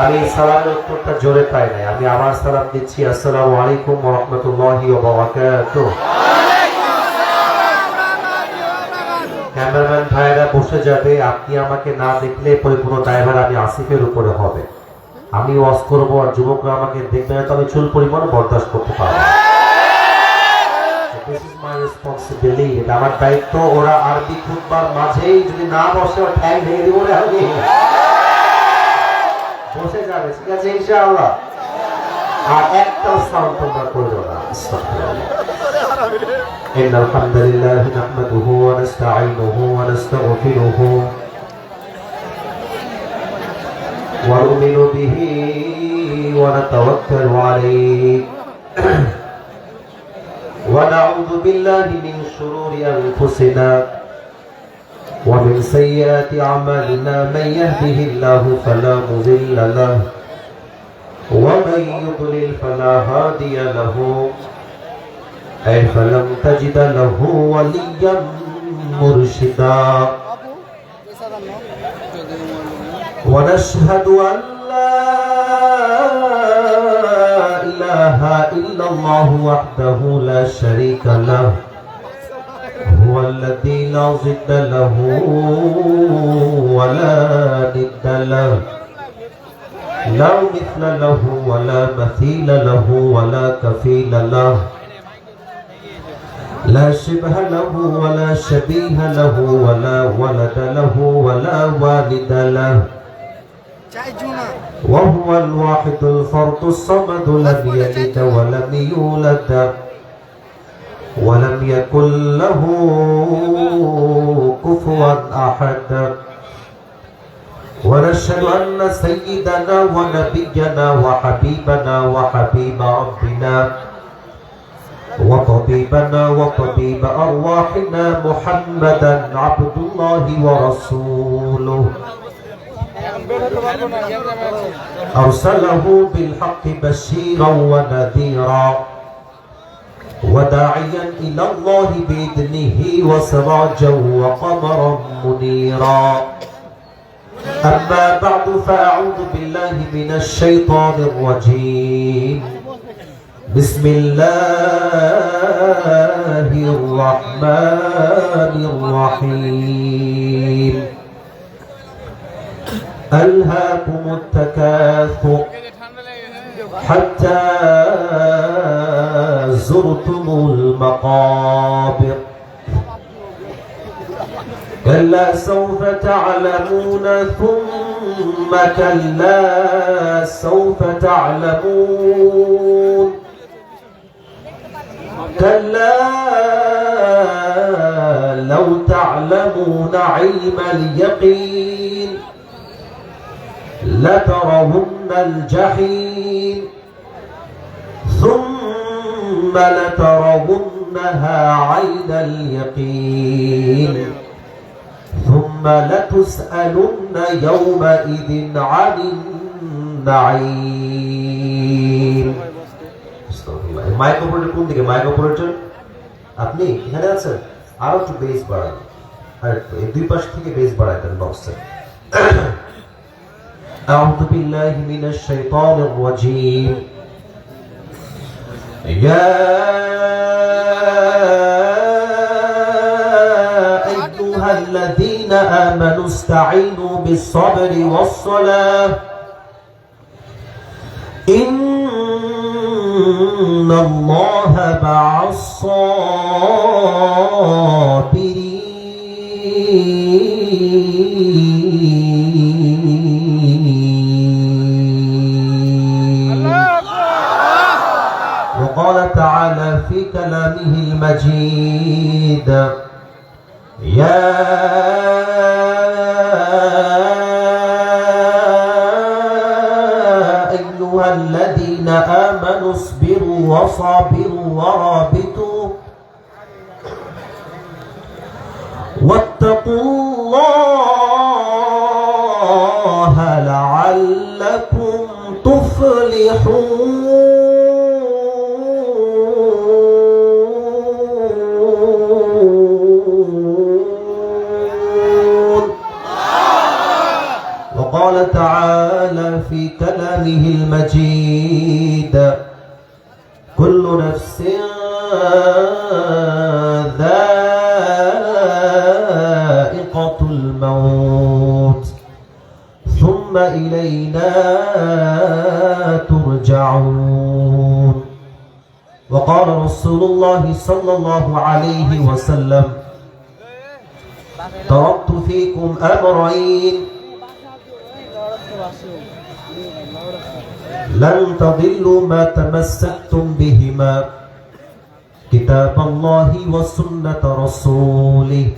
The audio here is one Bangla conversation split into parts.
আমি সালামের উত্তরটা জোরে পাই নাই, আমি আবার সালাম দিচ্ছি। আসসালামু আলাইকুম ওয়া রাহমাতুল্লাহি ওয়া বারাকাতুহু। ক্যামেরাম্যান ভাইরা বসে যাবে, আপনি আমাকে না দেখলে পরিপূর্ণ ড্রাইভার আমি আসিফের উপরে হবে। আমি ওয়াজ করবো আর যুবকরা আমাকে দেখবে না, তো আমি চুল পরিমাণ বরদাস্ত করতে পারবো। This is my responsibility, এটা আমার দায়িত্ব। ওরা আরবি খুতবার মাঝেই যদি না বসে ওর ঠ্যাং ভেঙে দিব রে আমি। বসে যাবে, ঠিক আছে ইনশাআল্লাহ। আর একটা সাউন্ড তোমরা করো না। إن الحمد لله نحمده ونستعينه ونستغفره ونؤمن به ونتوكل عليه ونعوذ بالله من شرور أنفسنا ومن سيئات أعمالنا من يهده الله فلا مضل له ومن يضلل فلا هادي له أي فلم تجد له وليا مرشدا ونشهد أن لا إله إلا الله وحده لا شريك له هو الذي لا ضد له ولا ند له لا مثل له ولا مثيل له ولا كفيل له لا شبه له ولا شبيه له ولا ولد له ولا والد له وهو الواحد الفرد الصمد لم يلد ولم يولد ولم يكن له كفوا أحد ونشهد أن سيدنا ونبينا وحبيبنا وحبيب ربنا وطبيبنا وطبيب أرواحنا محمدا عبد الله ورسوله أرسله بالحق بشيرا ونذيرا وداعيا إلى الله بإذنه وسراجا وقمرا منيرا أما بعد فأعوذ بالله من الشيطان الرجيم بسم الله الرحمن الرحيم ألهاكم التكاثر حتى زرتم المقابر كلا سوف تعلمون ثم كلا سوف تعلمون كلا لو تعلمون علم اليقين لترون الجحيم ثم لترونها عين اليقين ثم لتسألن يومئذ عن النعيم মাইক অপারেটর কোন দিকে? মাইক অপারেটর আপনি এখানে আছেন? আরো একটু বেস বাড়ান, আর একটু এই দুই পাশ থেকে বেস বাড়াই দেন বক্সে। আউযু বিল্লাহি মিনাশ শাইতানির রাজীম। ইয়া আইয়ুহাল্লাযীনা আমানু ইসতাঈনু বিস-সাবরি ওয়াস-সালাহ إن الله مع الصابرين وقال تعالى في كلامه المجيد يا الذين آمنوا اصبروا وصابروا ورابطوا واتقوا الله لعلكم تفلحون قال تعالى في كلامه المجيد كل نفس ذائقة الموت ثم إلينا ترجعون وقال رسول الله صلى الله عليه وسلم تركت فيكم أمرين لن تضلوا ما تمسكتم بهما كتاب الله وسنة رسوله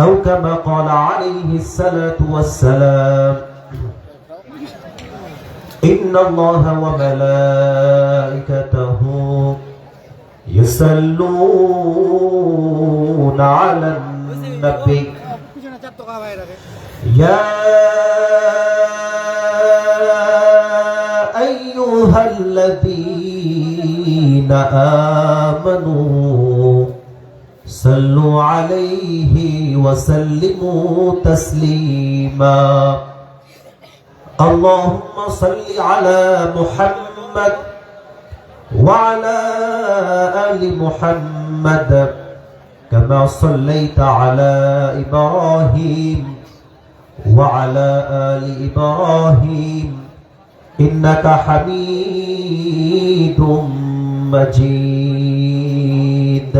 أو كما قال عليه الصلاة والسلام إن الله وملائكته يصلون على النبي يا أيها الذين آمنوا صلوا عليه وسلموا تسليما اللهم صل على محمد وعلى آل محمد كما صليت على إبراهيم وعلى آل إبراهيم إنك حميد مجيد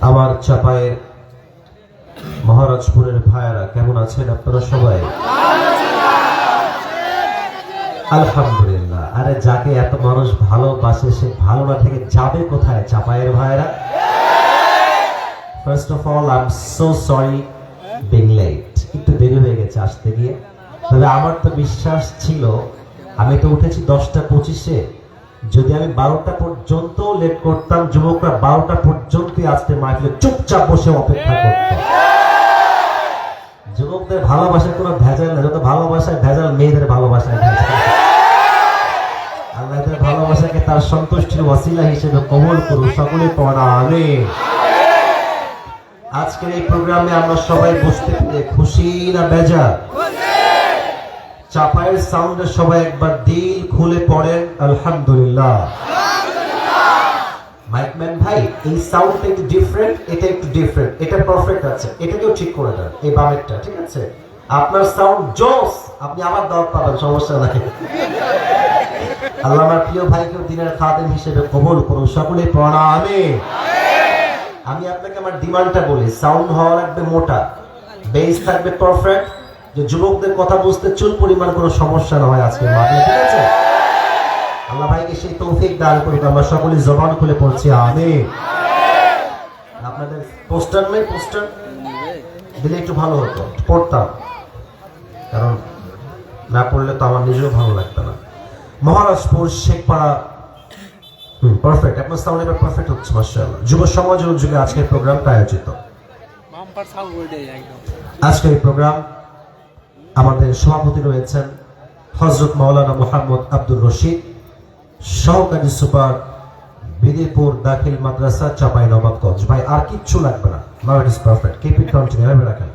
আমার চাপায়ের মহারাজপুরের ভাইরা কেমন আছেন আপনারা সবাই? আলহামদুলিল্লাহ। আরে যাকে এত মানুষ ভালোবাসে সে ভালো না থেকে যাবে কোথায় চাপায়ের ভাইরা? First of all I am so sorry being late, একটু দেরি হয়ে গেছে আসতে গিয়ে। তবে আমার তো বিশ্বাস ছিল, আমি তো উঠেছি 10:25-এ, যদি আমি 12টা পর্যন্ত লেট করতাম যুবকরা 12টা পর্যন্তই আসতে মাহফিলে চুপচাপ বসে অপেক্ষা করত। যুবকদের ভালোবাসায় কোনো ভেজাল না, যত ভালোবাসায় ভেজাল মেয়েদের ভালোবাসায় ভেজাল। আল্লাহ তাআলা ভালোবাসাকে তার সন্তুষ্টির ওসিলা হিসেবে কবুল করুন, সকলে পড়া আমিন। আজকের এই প্রোগ্রামে আমরা সবাই বসতে পেরে খুশি না বেজার? চাপায়ের সাউন্ডে সবাই একবার দিল খুলে পড়েন আলহামদুলিল্লাহ। মাইকম্যান ভাই, এই সাউন্ডটা একটু ডিফারেন্ট, এটা একটু ডিফারেন্ট, এটা পারফেক্ট আছে, এটাকেও ঠিক করে দেন, এই বামেরটা ঠিক আছে। আপনার সাউন্ড জোস, আপনি আবার দাওয়াত পাবেন, সমস্যা নাই। আল্লাহ আমার প্রিয় ভাইকেও দিনের খাদেম হিসেবে কবুল করুন, সকলে পড়া আমিন। আমি আপনাকে আমার ডিমান্ডটা বলি, সাউন্ড হওয়া লাগবে মোটা, বেস থাকবে পারফেক্ট, যে যুবকদের কথা বুঝতে চুল পরিমাণ কোনো সমস্যা না হয় আজকে মাহফিলে, ঠিক আছে? আল্লাহ ভাইকে সেই তৌফিক দান করুন, আমরা সকলে জবান খুলে পড়ছি আমিন। আপনাদের পোস্টার নেই? পোস্টার দিলে একটু ভালো হতো, পড়তাম, কারণ না পড়লে তো আমার নিজেও ভালো লাগতো না। মহারাজপুর শেখপাড়া, পারফেক্ট, আপনার সাউন্ড এবার পারফেক্ট হচ্ছে মাশাআল্লাহ। যুব সমাজ উদ্যোগে আজকের প্রোগ্রামটা আয়োজিত। আজকের প্রোগ্রাম আমাদের সভাপতি রয়েছেন হযরত মাওলানা মুহাম্মদ আব্দুর রশিদ, সহকারী সুপার বিদিপুর দাখিল মাদ্রাসা চাঁপাইনবাবগঞ্জ। ভাই আর কিচ্ছু লাগবে না, now it is perfect, keep it continue, এভাবে রাখেন।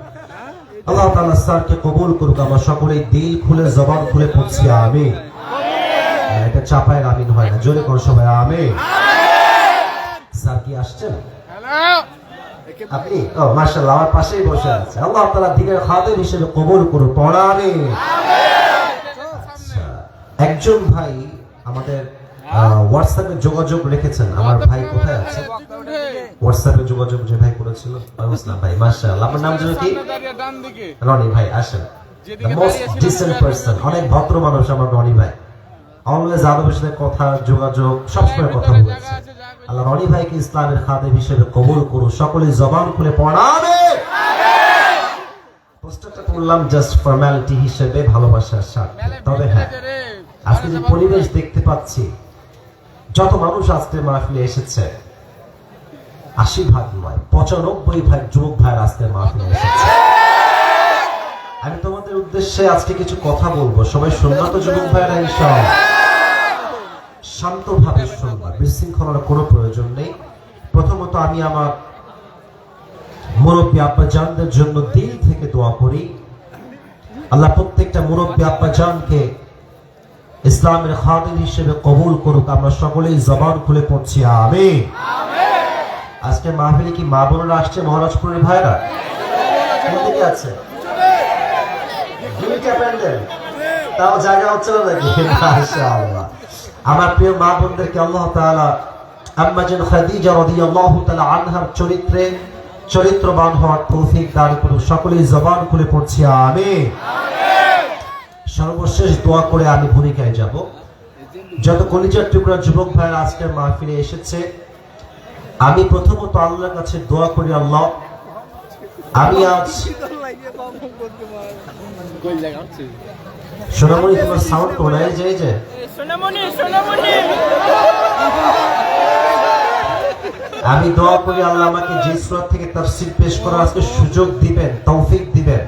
আল্লাহ তাআলা স্যারকে কবুল করুক, আমরা সকলেই দিল খুলে জবান খুলে পড়ছি আমিন। এটা চাপায়ের আমিন হয় না, জোরে কোন সবাই আমিন। স্যার কি আসছেন? আপনি? ও মাশাআল্লাহ, আমার পাশেই বসে আছে। আল্লাহ তাআলা দিনের খাদেম হিসেবে কবুল করুন, পড়া আমিন। আচ্ছা, একজন ভাই আমাদের হোয়াটসঅ্যাপে যোগাযোগ রেখেছেন, আমার ভাই কোথায় আছে? হোয়াটসঅ্যাপে যোগাযোগ যে ভাই করেছিল, আসসালাম ভাই, মাশাআল্লাহ। আপনার নাম যেন কি? রনি ভাই, আসেন। দ্য মোস্ট ডিসেন্ট পারসন, অনেক ভদ্র মানুষ আমার রনি ভাই, অলওয়েজ আদবের সাথে কথা যোগাযোগ সবসময় কথা বলেছে। আল্লাহ রনি ভাইকে ইসলামের খাদেম হিসেবে কবুল করুন, সকলে জবান খুলে পড়া আমিন। পোস্টারটা করলাম জাস্ট ফর্মালিটি হিসেবে, ভালোবাসার সাথে। তবে হ্যাঁ, আজকে যে পরিবেশ দেখতে পাচ্ছি, যত মানুষ আজকে মাহফিলে এসেছে, 80% নয় 95% যুবক ভাইয়ের আজকে মাহফিলে এসেছে। আমি তোমাদের উদ্দেশ্যে আজকে কিছু কথা বলবো, সবাই শুনবা তো যুবক ভাইয়েরা? ইনশাআল্লাহ শান্তভাবে শুনবা, বিশৃঙ্খলার কোনো প্রয়োজন নেই। প্রথমত আমি আমার মুরব্বী আব্বাজানদের জন্য দিল থেকে দোয়া করি, আল্লাহ প্রত্যেকটা মুরব্বী আব্বাজানকে ইসলামের খাদিম হিসেবে কবুল করুক। আমরা সকলেই জবান খুলে পড়ছি আমিন। আজকে মাহফিলে কি মা বোনেরা আসছে? মহারাজপুরের ভাইরা কোনদিকে আছে? দুইটা প্যান্ডেল, তাও জায়গা হচ্ছে না নাকি? মাশাআল্লাহ। আমার প্রিয় মা বোনদেরকে আল্লাহ তাআলা আম্মা জান খাদিজা রাদিয়াল্লাহু তাআলা আনহার চরিত্রবান হওয়ার তৌফিক দান করুন। সকলেই জবান খুলে পড়ছি আমিন। সর্বশেষ দোয়া করে আমি ভূমিকায় যাব। যত কলিজার টুকরা যুবক ভাইয়ের আজকের মাহফিলে এসেছে, আমি প্রথমত আল্লাহর কাছে দোয়া করি, আল্লাহ আমি আজ সোনামণি তোমার সাউন্ড কোনায় যায় যে আমি দোয়া করি আল্লাহ আমাকে যে সূরা থেকে তাফসীর পেশ করার আজকে সুযোগ দিবেন, তৌফিক দিবেন।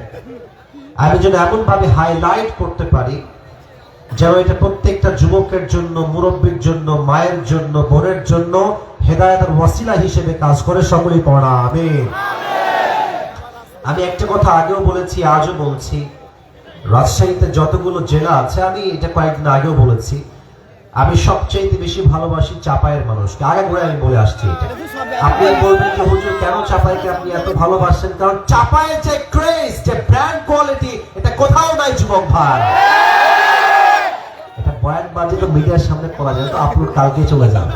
আমি যেন এমন ভাবে হাইলাইট করতে পারি যেন এটা প্রত্যেকটা যুবকের জন্য, মুরব্বীর জন্য, মায়ের জন্য, বোনের জন্য হেদায়েতের ওয়াসিলা হিসেবে কাজ করে। সকলেই পড়া আমিন। আমি একটা কথা আগেও বলেছি, আজও বলছি, রাজশাহীতে যতগুলো জেলা আছে, আমি এটা কয়েকদিন আগেও বলেছি, আমি সবচেয়ে বেশি ভালোবাসি চাপায়ের মানুষকে। আগে করে আমি বলে আসছি এটা। আপনি বলবেন যে হুজুর কেন চাপাইকে আপনি এত ভালোবাসেন? কারণ চাপায়ের যে ক্রেজ, যে ব্র্যান্ড কোয়ালিটি, এটা কোথাও নাই যুবক ভাই। এটা বয়ানবাজি তো মিডিয়ার সামনে করা যায়, তো আপলোড কালকে চলে যাবে।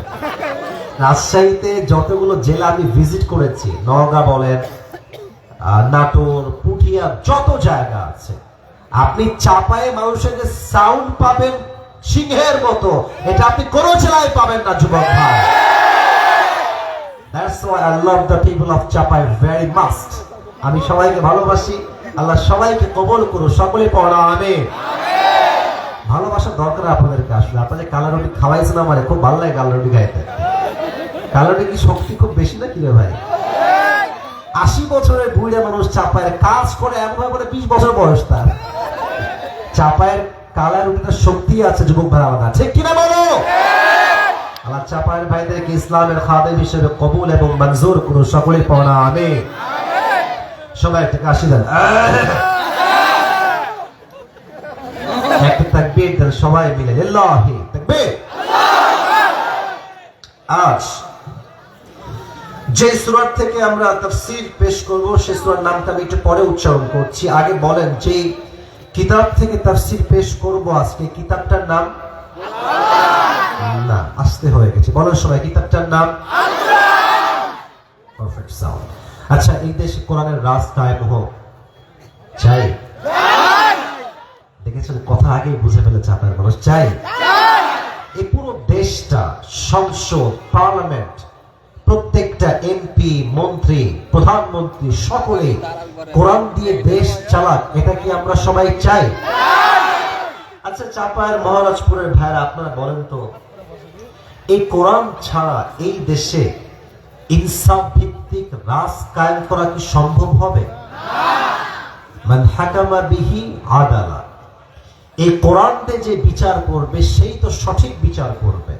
রাজশাহীতে যতগুলো জেলা আমি ভিজিট করেছি, নওগাঁ বলেন, নাটোর, পুঠিয়া, যত জায়গা আছে, আপনি চাপায়ে মানুষের যে সাউন্ড পাবেন সিংহের মতো, এটা আপনি কোন জেলায় পাবেন না যুবক ভাই। That's why I love the people of Chapai very much. আমি সবাইকে ভালোবাসি। আল্লাহ সবাইকে কবুল করুন। সকলে পড়া আমিন। ভালোবাসার দরকার আপনাদেরকে। আসলে আপনাদের কালার রুটি খাওয়াইছেন, আমার খুব ভালো লাগে কালার রুটি খাইতে। কালার রুটি কি শক্তি খুব বেশি নাকি রে ভাই? 80 বছরের বুড়া মানুষ চাপায়ের কাজ করে, এমন ভাবে 20 বছর বয়স তার। চাপায়ের কালার রুটিটা শক্তি আছে যুবক ভাই আমার কাছে, কিনা বলো? আল্লাহ চাপায়ের ভাইদেরকে ইসলামের খাদেম হিসেবে কবুল এবং মঞ্জুর করুন। সকলেই পড়া আমিন। সবাই একটা কাশি দেন, একটা তাকবীর দেন সবাই মিলে, লিল্লাহি তাকবীর। আজ যে সূরা থেকে আমরা তাফসীর পেশ করব, সেই সূরার নামটা আমি একটু পরে উচ্চারণ করছি। আগে বলেন যে কিতাব থেকে তাফসীর পেশ করব আজকে, কিতাবটার নাম না, আসতে হয়ে গেছে, বলেন সবাই, কিতাবটার নাম পারফেক্ট সাউন্ড। আচ্ছা, এই দেশে কোরআনের রাজ কায়েম হোক চাই? দেখেছেন, কথা আগেই বুঝে ফেলেছে আপনার মানুষ, চাই। এই পুরো দেশটা, সংসদ, পার্লামেন্ট, প্রত্যেকটা এমপি, মন্ত্রী, প্রধানমন্ত্রী সকলে কোরআন দিয়ে দেশ চালাক, এটা কি আমরা সবাই চাই? আচ্ছা, চাপায়ের মহারাজপুরের ভাইরা আপনারা বলেন তো, এই কোরআন ছাড়া এই দেশে ইনসাফ ভিত্তিক রাজ কায়েম করা কি সম্ভব হবে? মান হাকামা বিহি আদালা। এই কোরআন দিয়ে যে বিচার করবে সেই তো সঠিক বিচার করবে,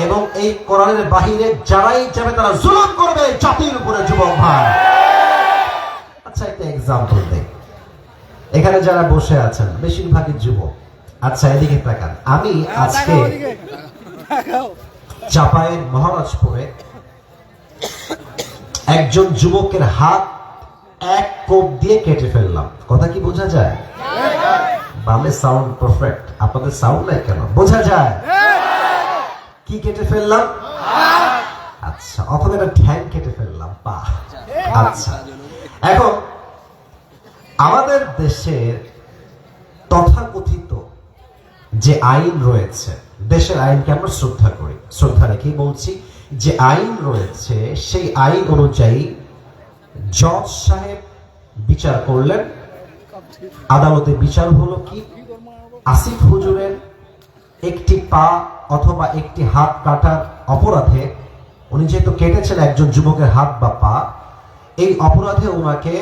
এবং এই কোরআনের বাহিরে যারাই যাবে তারা জুলুম করবে জাতির উপরে। যুবক ভাই, আচ্ছা একটা এক্সাম্পল দেই। এখানে যারা বসে আছেন বেশিরভাগই যুবক। আচ্ছা, এদিকে তাকান। আমি আজকে চাপায়ের মহারাজপুরে একজন যুবকের হাত এক কোপ দিয়ে কেটে ফেললাম। কথা কি বোঝা যায়? বামে সাউন্ড পারফেক্ট, আপনাদের সাউন্ড নাই কেন? বোঝা যায় কি কেটে ফেললাম? আচ্ছা, অথবা একটা ঠ্যাং কেটে ফেললাম, পা। আচ্ছা, এখন আমাদের দেশের তথাকথিত যে আইন রয়েছে, দেশের আইনকে আমরা শ্রদ্ধা করি, শ্রদ্ধা রেখেই বলছি, যে আইন রয়েছে সেই আইন অনুযায়ী জজ সাহেব বিচার করলেন, আদালতে বিচার হলো কি, আসিফ হুজুরের একটি পা অথবা একটি হাত কাটার অপরাধে, উনি যেহেতু কেটেছেন একজন যুবকের হাত বা পা, এই অপরাধে ওনাকে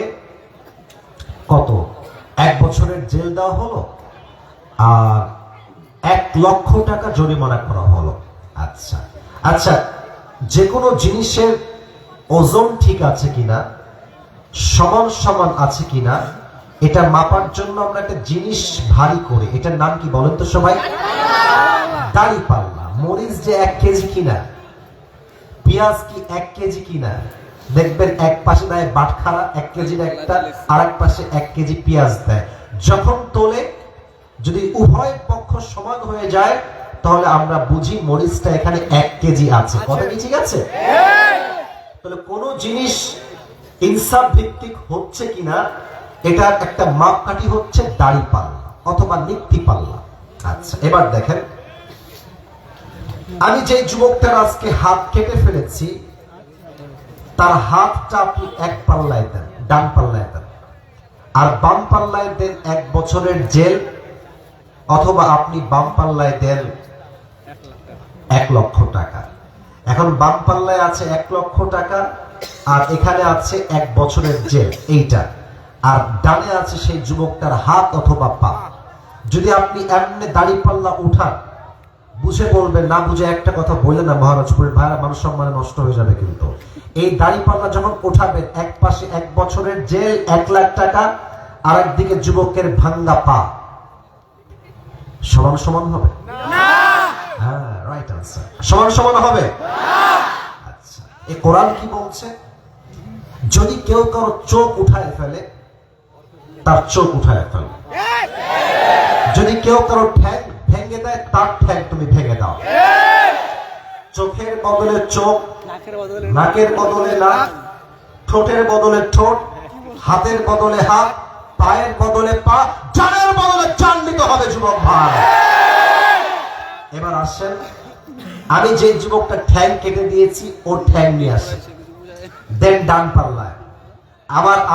কত 1 বছরের জেল দেওয়া হলো আর 1 লক্ষ টাকা জরিমানা করা হলো। আচ্ছা আচ্ছা, যে কোনো জিনিসের ওজন ঠিক আছে কিনা সমান সমান আছে কিনা এটা মাপার জন্য আমরা একটা জিনিস ভারী করি, এটার নাম কি বলেন তো সবাই? দাঁড়িপাল্লা। মরিচ যে 1 কেজি কিনা, পেঁয়াজ কি 1 কেজি কিনা, দেখবেন এক পাশে দেয় বাটখারা 1 কেজির একটা, আর এক পাশে 1 কেজি পেঁয়াজ দেয়। যখন তোলে যদি উভয় পক্ষ সমান হয়ে যায় তাহলে আমরা বুঝি মরিচটা এখানে 1 কেজি আছে। কথা কি ঠিক আছে? তাহলে কোন জিনিস ইনসাফ ভিত্তিক হচ্ছে কিনা এটার একটা মাপকাঠি হচ্ছে দাঁড়িপাল্লা অথবা নীতিপাল্লা। আচ্ছা, এবার দেখেন, আমি যে যুবকটার আজকে হাত কেটে ফেলেছি তার হাতটা আপনি 1 পাল্লায় দেন, ডান পাল্লায় দেন, আর বাম পাল্লায় দেন 1 বছরের জেল, অথবা আপনি বাম পাল্লায় দেন 1 লক্ষ টাকা। এখন বাম পাল্লায় আছে 1 লক্ষ টাকা, আর এখানে আছে 1 বছরের জেল এইটা, আর ডানে আছে সেই যুবকটার হাত অথবা পা। যদি আপনি এমনি দাঁড়িপাল্লা উঠান, বুঝে বলবেন, না বুঝে একটা কথা বললেন না মহারাজপুরের ভাইরা, মানুষ সম্মানে নষ্ট হয়ে যাবে। কিন্তু এই দাঁড়িপাল্লা যখন উঠাবেন, এক পাশে 1 বছরের জেল 1 লাখ টাকা, আর একদিকে যুবকের ভাঙ্গা পা, সমান সমান হবে না? হ্যাঁ, রাইট আনসার, সমান সমান হবে না। আচ্ছা, এই কোরআন কি বলছে? যদি কেউ কারো চোখ উঠায় ফেলে তার চোখ উঠায় ফেলে, যদি কেউ কারো ঠ্যাং ভেঙে দেয় তার ঠ্যাং তুমি ভেঙে দাও। চোখের বদলে চোখ, নাকের বদলে নাক, ঠোঁটের বদলে ঠোঁট, হাতের বদলে হাত, পায়ের বদলে পা, জানের বদলে জান নিতে হবে যুবক ভাই। এবার আসেন, আমি যে যুবকটা ঠ্যাং কেটে দিয়েছি ওর ঠ্যাং নিয়ে আসে, দেন ডান পাল্লায়।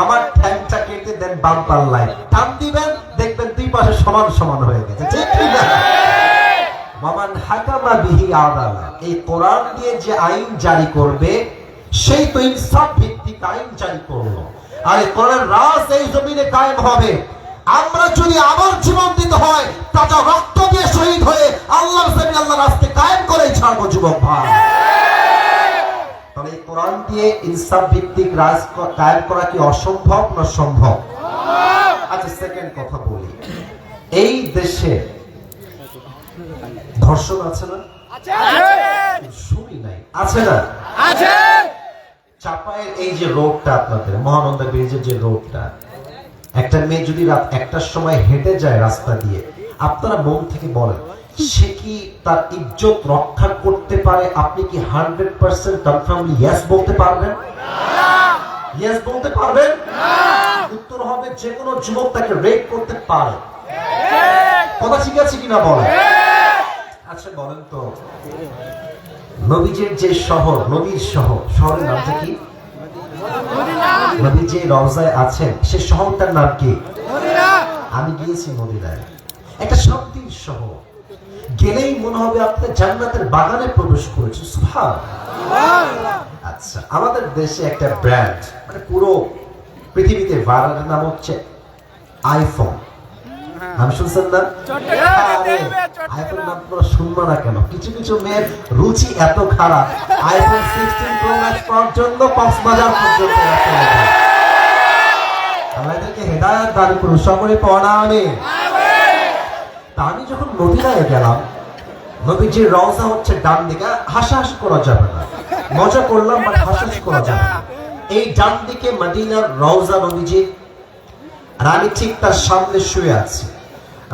আমার ঠ্যাংটা কেটে দেন বাম পাল্লায়, টান দিবেন, দেখবেন 2 পাশে সমান সমান হয়ে গেছে। ঠিক কি না? ওয়ামান হাকামা বিহি আদালা, এই কোরআন দিয়ে যে আইন জারি করবে সেই তো ইনসাফ ভিত্তিক আইন জারি করলো, আর এই কোরআনের রাজ এই জমিনে কায়েম হবে। আমরা যদি আবার জীবন দিতে হয়, তাজা রক্ত দিয়ে শহীদ হয়ে আল্লাহর জমিন আল্লাহর রাস্তায় কায়েম করেই ছাড়বো যুবক ভাই। তাহলে এই কোরআন দিয়ে ইনসাফ ভিত্তিক রাজ কায়েম করা কি অসম্ভব না সম্ভব? আচ্ছা, সেকেন্ড কথা বলি, এই দেশে ধর্ষণ আছে না? শুনি নাই, আছে না? চাপায়ের এই যে রোডটা, আপনাদের মহানন্দা ব্রিজের যে রোডটা, একটা মেয়ে যদি রাত 1টার সময় হেঁটে যায় রাস্তা দিয়ে, আপনারা মন থেকে বলেন সে কি তার ইজ্জত রক্ষা করতে পারে? আপনি কি 100% কনফার্মলি ইয়েস বলতে পারবেন? ইয়েস বলতে পারবেন? উত্তর হবে যে কোনো যুবক তাকে রেপ করতে পারে। কথা ঠিক আছে কিনা বলেন? আচ্ছা বলেন তো, নবীজির যে শহর, নবীর শহর, শহরের নামটা কি? নবী যে রওজায় আছেন সে শহরটার নাম কি? আমি গিয়েছি মদিনায়, একটা শান্তির শহর, গেলেই মনে হবে আপনি জান্নাতের বাগানে প্রবেশ করেছেন। সুবহানাল্লাহ। আচ্ছা, আমাদের দেশে একটা ব্র্যান্ড, মানে পুরো পৃথিবীতে ভাইরাল, নাম হচ্ছে আইফোন। নাম শুনছেন না? আইফোন নাম তোমরা শুনবো না কেন? কিছু কিছু মেয়ের রুচি এত খারাপ, আইফোন 16 প্রো ম্যাক্স পাওয়ার জন্য কক্সবাজার পর্যন্ত আমাদেরকে হেদায়েত দান করুন, সকলে পড়া। আমি যখন মদিনায় গেলাম, নবীজির রওজা হচ্ছে ডান দিকে, হাসাহাসি করা যাবে না, মজা করলাম বাট হাসাহাসি করা যাবে না। এই ডান দিকে মদিনার রওজা নবীজির, আর আমি ঠিক তার সামনে শুয়ে আছি।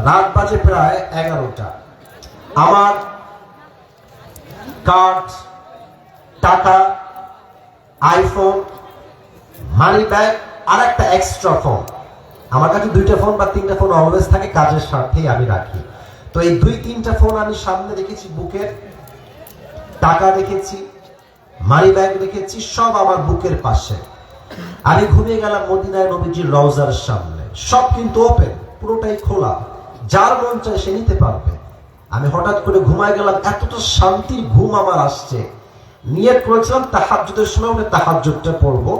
রাত বাজে প্রায় 11টা। আমার কার্ড, টাকা, আইফোন, মানি ব্যাগ, আর একটা এক্সট্রা ফোন, আমার কাছে 2টা ফোন বা 3টা ফোন অলওয়েজ থাকে, কাজের স্বার্থেই আমি রাখি। তো এই 2-3টা ফোন আমি সামনে রেখেছি, বুকের টাকা রেখেছি, মানি ব্যাগ রেখেছি, সব আমার বুকের পাশে। আমি ঘুমিয়ে গেলাম মদিনায় নবীজির রওজার সামনে, সব কিন্তু ওপেন, পুরোটাই খোলা, যার মন চায় সে নিতে পারবে। আমি হঠাৎ করে ঘুমায় গেলাম, এতটা শান্তির ঘুম আমার আসছে, নিয়ত করেছিলাম তাহাজ্জুদের সময় উঠে তাহাজ্জুদটা পড়বো,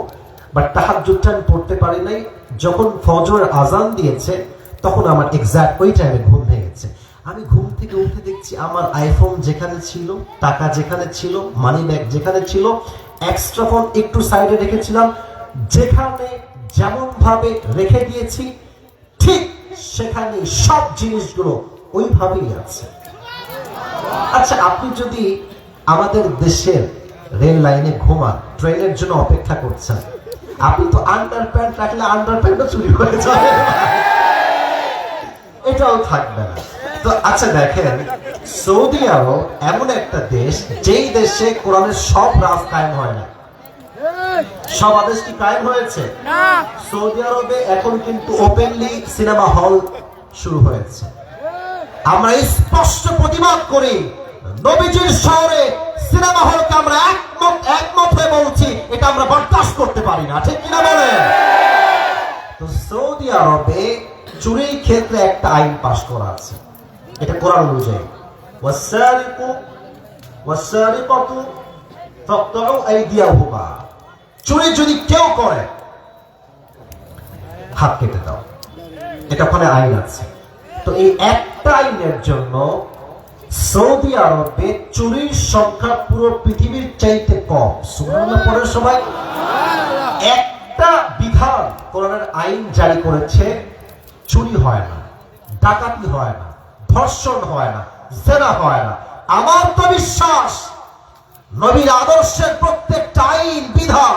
বাট তাহাজ্জুদটা আমি পড়তে পারি নাই। যখন ফজরের আজান দিয়েছে তখন আমার এক্সাক্ট ওই টাইমে ঘুম ভেঙেছে। আমি ঘুম থেকে উঠে দেখছি আমার আইফোন যেখানে ছিল, টাকা যেখানে ছিল, মানি ব্যাগ যেখানে ছিল, এক্সট্রা ফোন একটু সাইডে রেখেছিলাম, যেখানে যেমন ভাবে রেখে দিয়েছি ঠিক সেখানে সব জিনিসগুলো ওইভাবেই আছে। আচ্ছা, আপনি যদি আমাদের দেশের রেল লাইনে ঘুমান, ট্রেনের জন্য অপেক্ষা করছেন, আপনি তো আন্ডার প্যান্ট রাখলে আন্ডার প্যান্টও চুরি হয়ে যাবে, এটাও থাকবে না। তো আচ্ছা দেখেন, সৌদি আরব এমন একটা দেশ যেই দেশে কোরআনের সব রাজ কায়েম হয় না। সব আদেশ কি কায়েম হয়েছে? সৌদি আরবে এখন কিন্তু ওপেনলি সিনেমা হল শুরু হয়েছে। আমরা স্পষ্ট প্রতিবাদ করি, নবীজির শহরে সিনেমা হলকে আমরা একমত হয়ে বলছি এটা আমরা বরদাস্ত করতে পারি না, ঠিক কিনা বলেন? তো সৌদি আরবে চুরির ক্ষেত্রে একটা আইন পাশ করা আছে, এটা কোরআন অনুযায়ী, ওয়াসারিকু ওয়াসারিকাতু ফাকতাউ আইদিয়াহুমা, চুরি যদি কেউ করে হাত কেটে দাও, এটা ওখানে আইন আছে। তো এই একটা আইনের জন্য সৌদি আরবে চুরির সংখ্যা পুরো পৃথিবীর চাইতে কম। সুবহানাল্লাহ পড়ে সবাই। একটা বিধান কোরআনের আইন জারি করেছে, চুরি হয় না, ডাকাতি হয় না, ধর্ষণ হয় না, জেনা হয় না। আমার তো বিশ্বাস নবীর আদর্শের প্রত্যেকটা আইন বিধান,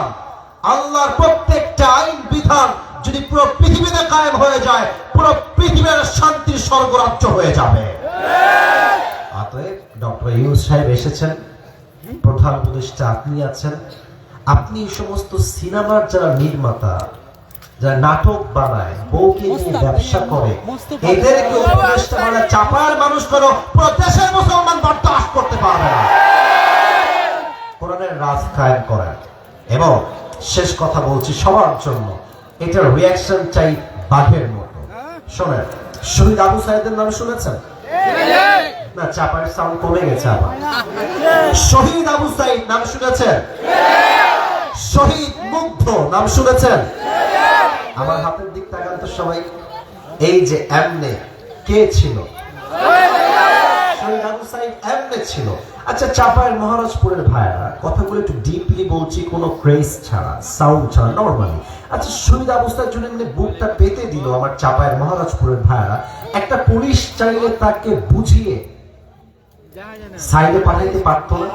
আল্লাহর প্রত্যেকটা আইন বিধান যদি পুরো পৃথিবীতে কায়েম হয়ে যায়, পুরো পৃথিবীর শান্তির স্বর্গরাজ্য হয়ে যাবে। অতএব ডক্টর ইউনূস সাহেব এসেছেন, প্রধান উপদেষ্টা আপনি আছেন, আপনি সমস্ত সিনেমার যারা নির্মাতা, যারা নাটক বানায়, বউকে নিয়ে ব্যবসা করে, এদেরকে উপদেষ্টা বানায় চাপার মানুষ করো, পুরো দেশের মুসলমান বরদাস্ত করতে পারবে না। কোরআনের রাজ কায়েম করেন। এবং শেষ কথা বলছি সবার জন্য, এটার রিয়াকশন চাই বাঘের মতো। শোনেন, শহীদ আবু সাইদের নাম শুনেছেন? না, চাপার সাউন্ড কমে গেছে আবার। শহীদ আবু সাইদ নাম শুনেছেন? শহীদ মুগ্ধ নাম শুনেছেন? আমার হাতের দিক তাকান তো সবাই। এই যে এমনে কে ছিল? শহীদ আবু সাইদ এমনে ছিল। আচ্ছা, চাপায়ের মহারাজপুরের ভাইরা, কথাগুলো একটু ডিপলি বলছি, কোনো ক্রেজ ছাড়া, সাউন্ড ছাড়া, নরমালি। আচ্ছা, শহীদ আবু সাইদ জন্য বুকটা পেতে দিল আমার চাপায়ের মহারাজপুরের ভাইরা, একটা পুলিশ চাইলে তাকে বুঝিয়ে সাইডে পাঠাইতে পারতো না?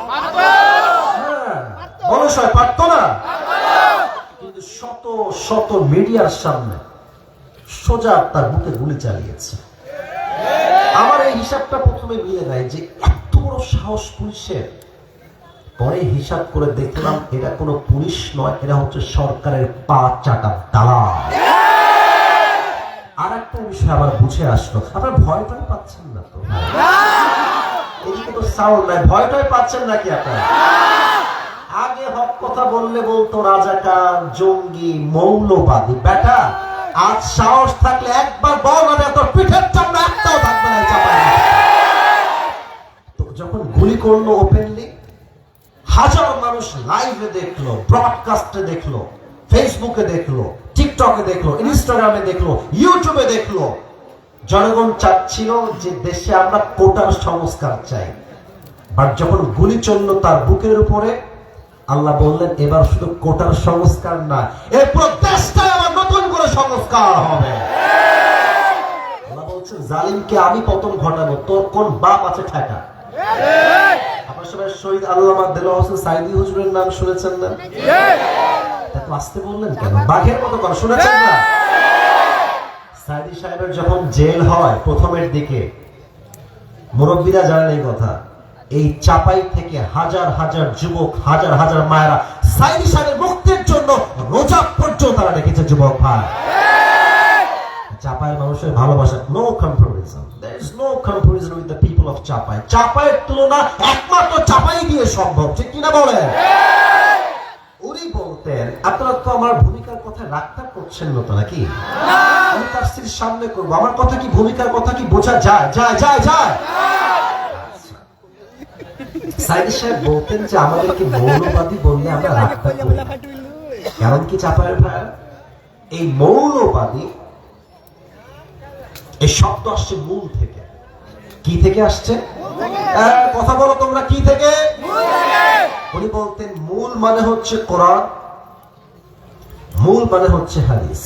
মনসায় পারতো না? কিন্তু শত শত মিডিয়ার সামনে সোজা তার বুকে গুলি চালিয়েছে। আমার এই হিসাবটা প্রথমে মিলে নাই যে এত বড় সাহস পুলিশের। পরে হিসাব করে দেখলাম এটা কোনো পুলিশ নয়, এটা হচ্ছে সরকারের পা চাটা দালাল। আর একটা বিষয় আবার বুঝে আসলো, আপনারা ভয়টাই পাচ্ছেন না তো? এদিকে তো সাউন্ড নাই, ভয়টাই পাচ্ছেন নাকি আপনারা? আগে হক কথা বললে বলতো রাজাকার, জঙ্গি, মৌলবাদী। বেটা, আজ সাহস থাকলে একবার বল না, তোর পিঠের চামড়া একটাও থাকবে না চাপায়। তো যখন গুলি করলো ওপেনলি, হাজার মানুষ লাইভে দেখলো, ব্রডকাস্টে দেখলো, ফেসবুকে দেখলো, টিকটকে দেখলো, ইনস্টাগ্রামে দেখলো, ইউটিউবে দেখলো। জনগণ চাচ্ছিল যে দেশে আমরা কোটার সংস্কার চাই। বাট যখন গুলি চললো তার বুকের উপরে, আল্লাহ বললেন এবার শুধু কোটার সংস্কার না, এই পুরো দেশটাই আবার নতুন করে সংস্কার হবে। আল্লাহ বলছেন জালিমকে আমি পতন ঘটাবো, তোর কোন বাপ আছে ঠেকা। আপনার সবাই শহীদ আল্লামা দেলোয়ার হোসেন সাইদি হুজুরের নাম শুনেছেন না? এত আসতে বললেন কেন? বাঘের মতো করে শুনেছেন না? সাইদি সাহেবের যখন জেল হয় প্রথমের দিকে, মুরব্বীরা জানেন এই কথা, এই চাপাই থেকে হাজার হাজার যুবক, হাজার হাজার মায়েরা সাইদি সাহেবের মুক্তির জন্য রোজা পর্যন্ত তারা রেখেছে। যুবক ভাই, চাপাইয়ের মানুষের ভালোবাসা, no comparison, there is no comparison with the people of Chapai. চাপাইয়ের তুলনা একমাত্র চাপাই দিয়ে সম্ভব, ঠিক কিনা বলেন? উনি বলতেন, আপনারা তো আমার ভূমিকার কথা রাখতে করছেন না তো নাকি? আমি তার স্ত্রীর সামনে করবো, আমার কথা কি, ভূমিকার কথা কি বোঝা যায়? যায় যায় যায়। সাইদি সাহেব বলতেন যে আমাদেরকে মৌলবাদী বললে আমরা রাখতে করি। কারণ কি চাপায়ের ভাই, এই মৌলবাদী এই শব্দ আসছে মূল থেকে। কি থেকে আসছে? কথা বলো তোমরা, কি থেকে? উনি বলতেন মূল মানে হচ্ছে কোরআন, মূল মানে হচ্ছে হাদিস,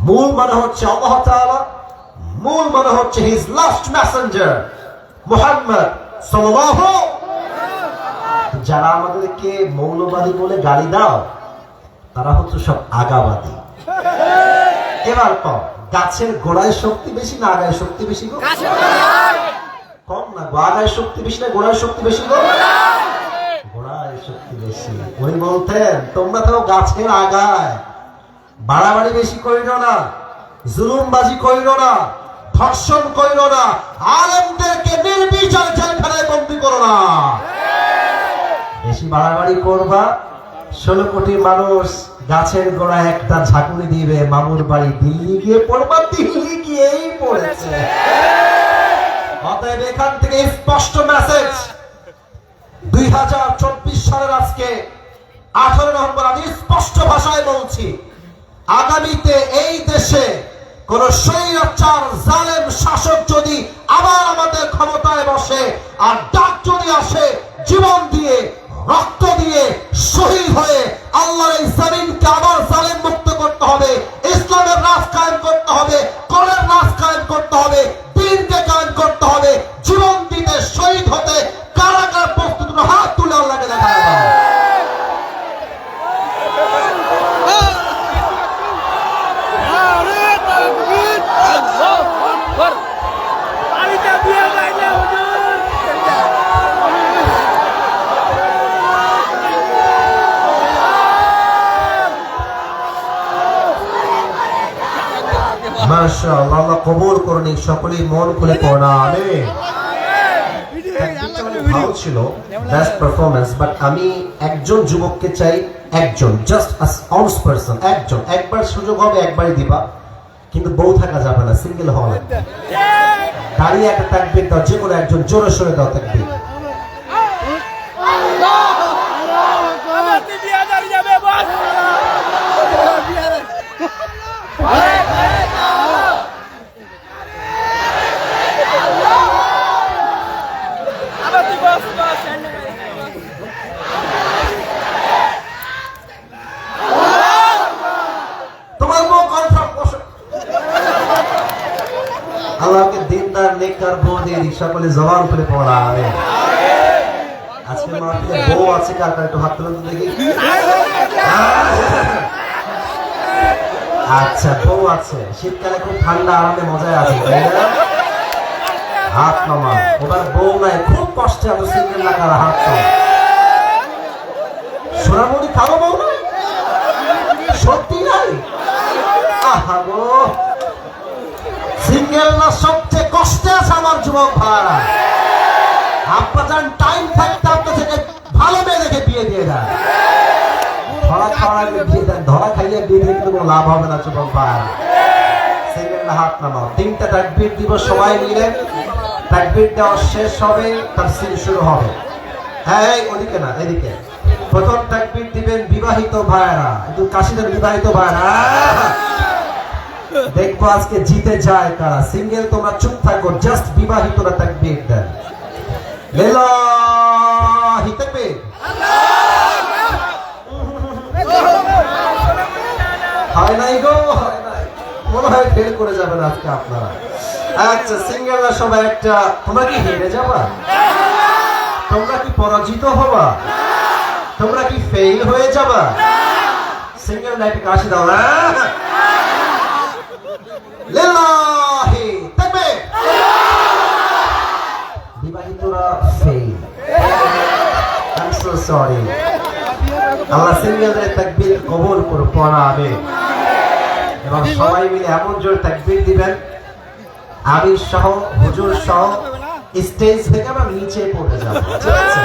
মূল মানে হচ্ছে আল্লাহ তাআলা, মূল মানে হচ্ছে হিজ লাস্ট মেসেঞ্জার মুহাম্মদ সাল্লাল্লাহু। যারা আমাদেরকে মৌলবাদী বলে গালি দাও তারা হচ্ছে সব আগাবাদী। এবার কম, গাছের গোড়ায় শক্তি বেশি না আগায় শক্তি বেশি গো? কম না গো, আগায় শক্তি বেশি না গোড়ায় শক্তি বেশি গো? গোড়ায় শক্তি বেশি। উনি বলতেন তোমরা তো গাছের আগায়, বাড়াবাড়ি বেশি করিল না, জুলুমবাজি করিল না, ধর্ষণ করিল না, আলেমদেরকে নির্বিচার জেলখানায় বন্দী করো না। বেশি বাড়াবাড়ি করবা 16 কোটি মানুষ গাছের গোড়ায় একটা ঝাঁকুনি দিবে, মামুর বাড়ি দিল্লি গিয়ে পড়বা, দিল্লি গিয়েই পড়েছে। অতএব এখান থেকে স্পষ্ট মেসেজ, 2024 সালের আজকে 18 নভেম্বর আমি স্পষ্ট ভাষায় বলছি, আগামীতে এই দেশে কোন স্বৈরাচার জালেম শাসক যদি আবার আমাদের ক্ষমতায় বসে, আর ডাক যদি আসে জীবন দিয়ে রক্ত দিয়ে শহীদ হয়ে আল্লাহর এই জমিনকে আবার জালেম মুক্ত করতে হবে, ইসলামের রাজ কায়েম করতে হবে, কোরআনের রাজ কায়েম করতে হবে, দ্বীনকে কায়েম করতে হবে, জীবন দিতে শহীদ হতে কারা কারা প্রস্তুত, হাত তুলে আল্লাহকে দেখা দাও। মাশাআল্লাহ, আল্লাহ কবুল করুন, সকলেই মন খুলে পড়া আমিন। ভালো ছিল, বেস্ট পারফরম্যান্স, বাট আমি একজন যুবককে চাই, একজন, জাস্ট অনস পারসন, একজন, একবার সুযোগ হবে একবারই দিবা, কিন্তু বউ থাকা যাবে না, সিঙ্গেল হওয়া লাগবে। দাঁড়িয়ে একটা তাকবীর দাও, যে কোনো একজন জোরে সরে দাও তাকবীর। আল্লাহকে দিনদার নেককার বউ দিয়ে সকলে জবান করে পড়া আমিন। আজকে মাহফিলে বউ আছে কার কার, একটু হাত তুলে দেখি। আচ্ছা, বউ আছে, শীতকালে খুব ঠান্ডা আরামে মজায় আছে, তাই না? হাত নামা। ওবার বউ নাই, খুব কষ্টে আছে, সিঙ্গেল না, কারা হাত নামা। সোনামণি কারো বউ নাই, সত্যি নাই? আহা গো, সিঙ্গেল না সবচেয়ে কষ্টে আছে আমার যুবক ভাইরা। আপনার টাইম থাকতে আপনার থেকে ভালো মেয়ে দেখে বিয়ে দিয়ে দেন, ধরা খাওয়ার বিয়ে দেন, ধরা খাইয়ে বিয়ে দিয়ে কোনো লাভ হবে না যুবক ভাইরা। সিঙ্গেল না হাত নামাও। 3টা তাকবীর দিব সবাই মিলে, তাকবীর দেওয়া শেষ হবে, তাফসীর শুরু হবে। হ্যাঁ, ওদিকে না, এদিকে। প্রথম তাকবীর দিবেন বিবাহিত ভাইরা, একটু কাশি দেন বিবাহিত ভাইরা। দেখবো আজকে জিতে যায় কারা। সিঙ্গেল তোমরা চুপ থাকো, জাস্ট বিবাহিতরা তাকবীর দেন। লিল্লাহি তাকবীর। হয় নাই গো, হয় নাই, মনে হয় ফেল করে যাবেন আজকে আপনারা। আচ্ছা, সিঙ্গেলরা সবাই একটা, তোমরা কি হেরে যাবা? তোমরা কি পরাজিত হবা? তোমরা কি ফেল হয়ে যাবা? সিঙ্গেল নাইটে কাশি দাও না। লিল্লাহি তাকবীর। বিবাহিতরা fail, I am so sorry. Allah সিঙ্গেলদের তাকবীর কবুল করে পড়া আমিন। এবং সবাই মিলে এমন জোর তাকবীর দিবেন, আমির সহ, হুজুর সহ, স্টেজ থেকে আমরা নিচে পড়ে যাব, ঠিক আছে?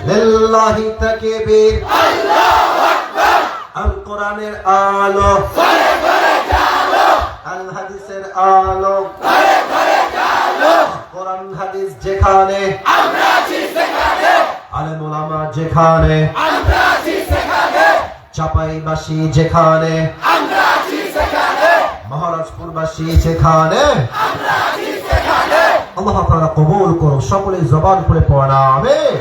লিল্লাহি তাকবীর, আল্লাহু আকবার। আল কোরআনের আলো ঘরে ঘরে জালো, আল হাদিসের আলো ঘরে ঘরে জালো। কোরআন হাদিস যেখানে আমরা আছি সেখানে, আলেম ওলামা যেখানে আমরা আছি সেখানে, চাপাইবাসী যেখানে আমরা আছি সেখানে, মহারাজপুরবাসী যেখানে আমরা আছি সেখানে। আল্লাহ তাআলা কবুল করুন, সকলে জবান খুলে পড়া আমিন।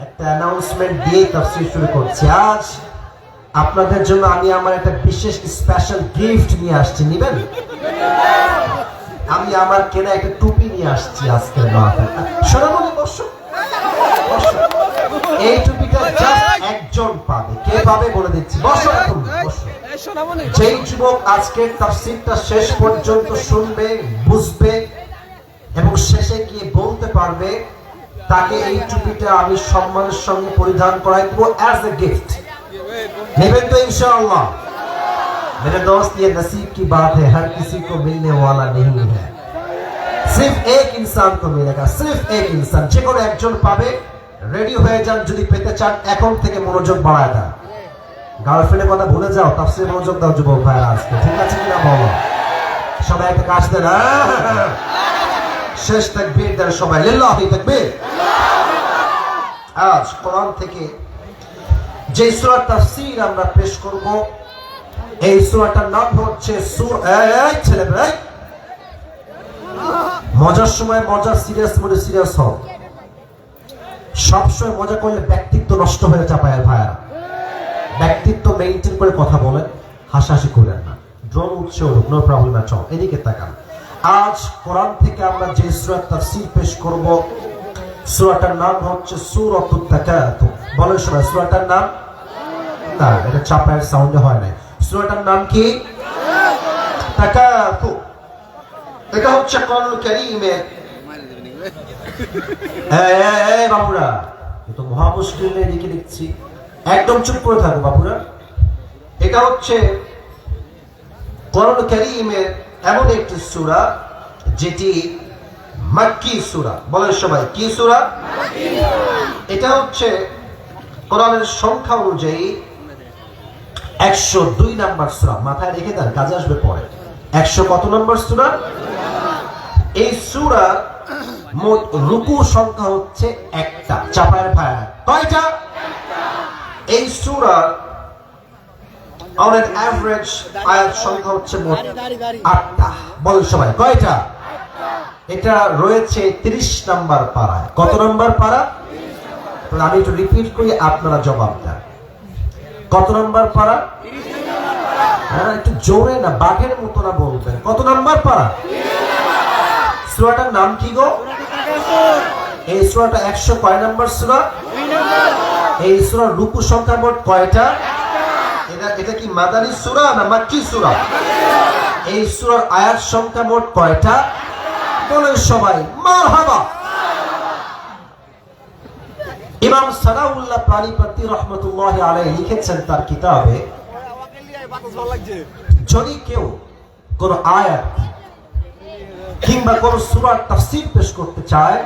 একটা অ্যানাউন্সমেন্ট দিয়ে তাফসীর শুরু করছি। আজ আপনাদের জন্য আমি আমার একটা বিশেষ স্পেশাল গিফট নিয়ে আসছি, নিবেন? আমি আমার কেনা একটা টুপি নিয়ে আসছি আজকের মাহফিল। সোনামণি বসো, এই টুপিটা জাস্ট একজন পাবে। কে পাবে বলে দিচ্ছি, বসো এখন, বসো। যেই যুবক আজকের তাফসীরটা শেষ পর্যন্ত শুনবে, বুঝবে এবং শেষে গিয়ে বলতে পারবে, তাকে এই টুপিটা আমি সম্মানের সঙ্গে পরিধান করাই দেবো অ্যাজ এ গিফট। নেবেন তো इंशाअल्लाह? मेरे दोस्त, ये नसीब की बात है, हर किसी को मिलने वाला नहीं है, सिर्फ एक इंसान को मिलेगा, सिर्फ एक इंसान। যে কোনো একজন পাবে। রেডি হয়ে যান যদি পেতে চান, এখন থেকে মনোযোগ বাড়ায় দেন। গার্লফ্রেন্ডের কথা ভুলে যাও, তাফসীরে মনোযোগ দাও যুবক ভাইরা আজকে, ঠিক আছে কিনা বলো? সবাই একটা কাজ দেন, শেষ তাকবীর দেন সবাই, লিল্লাহি তাকবীর। আজ কোরআন থেকে যে সূরা তাফসীর আমরা পেশ করব, এই সূরাটার নাম হচ্ছে ছেলেমেয়ে, মজার সময় মজা, সিরিয়াস মোডে সিরিয়াস হও। সবসময় মজা করলে ব্যক্তিত্ব নষ্ট হয়ে চাপায় ভাইয়া। ব্যক্তিত্ব মেইনটেইন করে কথা বলেন, হাসাহাসি করেন না। ড্রোন উঠছে উঠুক, নো প্রবলেম এট অল। এদিকে তাকান। আজ কোরআন থেকে আমরা যে সূরা তাফসীর পেশ করব, সূরাটার নাম হচ্ছে সূরাতুত তাকাতুর। বলেন সবাই সূরাটার নাম। না, এটা চাপায়ের সাউন্ডে হয় না। সূরাটার নাম কি? তাকাতুর। এটা হচ্ছে কোরআনুল কারীমের, বাবুরা তো মহা মুশকিল, এদিকে দেখছি, একদম চুপ করে থাকো বাবুরা। এটা হচ্ছে কোরআনুল কারীমের এমন একটি সূরা যেটি মাক্কি সূরা। বলেন সবাই কি সূরা? এটা হচ্ছে কোরআনের সংখ্যা অনুযায়ী 102 নম্বর সূরা। মাথায় রেখে দেন, কাজে আসবে পরে। 100 কত নম্বর সূরা? এই সূরা মোট রুকু সংখ্যা হচ্ছে একটা। চাপায়ের ভাই কয়টা? এই সূরা অন এন এভারেজ আয়াত সংখ্যা হচ্ছে মোট 8টা। বলেন সবাই কয়টা? এটা রয়েছে 30 নম্বর পারায়। কত নম্বর পারা? আমি একটু রিপিট করি, আপনারা জবাব দেন। কত নম্বর পারা? হ্যাঁ, একটু জোরে না, বাঘের মতো না বলবেন। কত নম্বর পারা? সূরাটার নাম কি গো? এই সূরাটা 100 কয় নম্বর সূরা? এই সূরার রুকু সংখ্যা মোট কয়টা? এটা কি মাদানী সূরা না মাক্কি সূরা? এই সূরার আয়াত সংখ্যা মোট কয়টা? বলেন সবাই মারহাবা। ইমাম সানাউল্লাহ পানিপতি রহমাতুল্লাহি আলাইহি লিখেছেন তার কিতাবে, যদি কেউ কোন আয়াত কিংবা কোন সূরার তাফসীর পেশ করতে চায়,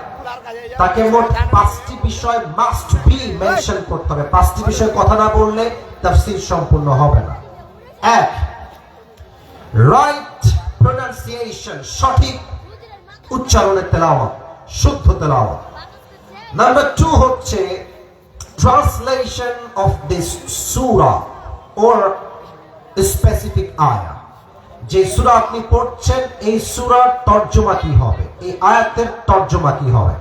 তাকে মোট 5টি বিষয় মাস্ট বি মেনশন করতে হবে। 5টি বিষয় কথা না বললে তাফসীর সম্পূর্ণ হবে না। 1, রাইট প্রোনাউন্সিয়েশন, সঠিক উচ্চারণে তেলাওয়াত, শুদ্ধ তেলাওয়াত। নাম্বার 2 হচ্ছে translation of this Surah or specific আয়া। যে সূরা আপনি পড়ছেন, এই সূরার তরজমা কি হবে, এই আয়াতের তরজমা কি হবে।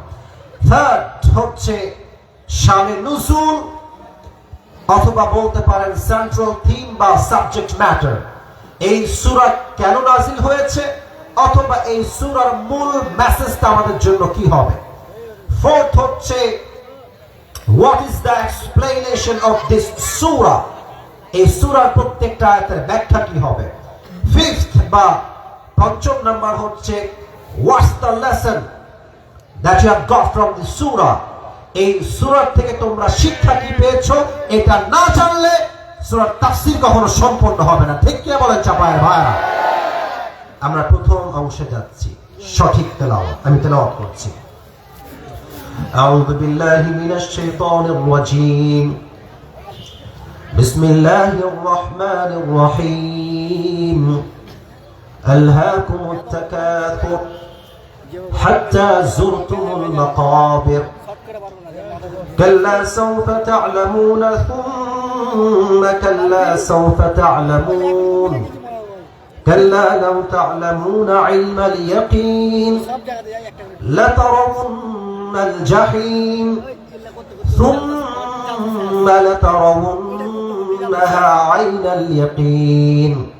3rd হচ্ছে শানে নুজুল, অথবা বলতে পারেন সেন্ট্রাল থিম বা সাবজেক্ট ম্যাটার। এই সূরা কেন নাজিল হয়েছে, অথবা এই সূরার মূল মেসেজটা আমাদের জন্য কি হবে। 4th হচ্ছে what is the explanation of this সূরা, এই সূরার প্রত্যেকটা আয়াতের ব্যাখ্যা কি হবে। 5th বা 5ম নাম্বার হচ্ছে what's the lesson that you have got from this সূরা, এই সূরা থেকে তোমরা শিক্ষা কি পেয়েছো। এটা না জানলে সূরার তাফসীর কখনো সম্পূর্ণ হবে না। ঠিক কি বলেন চাপায়ের ভাইরা? আমরা প্রথম অংশে যাচ্ছি, সঠিক তেলাওয়াত। আমি তেলাওয়াত করছি। আউযু বিল্লাহি মিনাশ শাইতানির রাজীম। বিসমিল্লাহির রহমানির রহিম। আলহাকুমুত তাকাসুর হাত্তা যুরতুমুল মাকাবির كلا سوف تعلمون ثم كلا سوف تعلمون كلا لو تعلمون علم اليقين لترون الجحيم ثم لترونها لترونها عين اليقين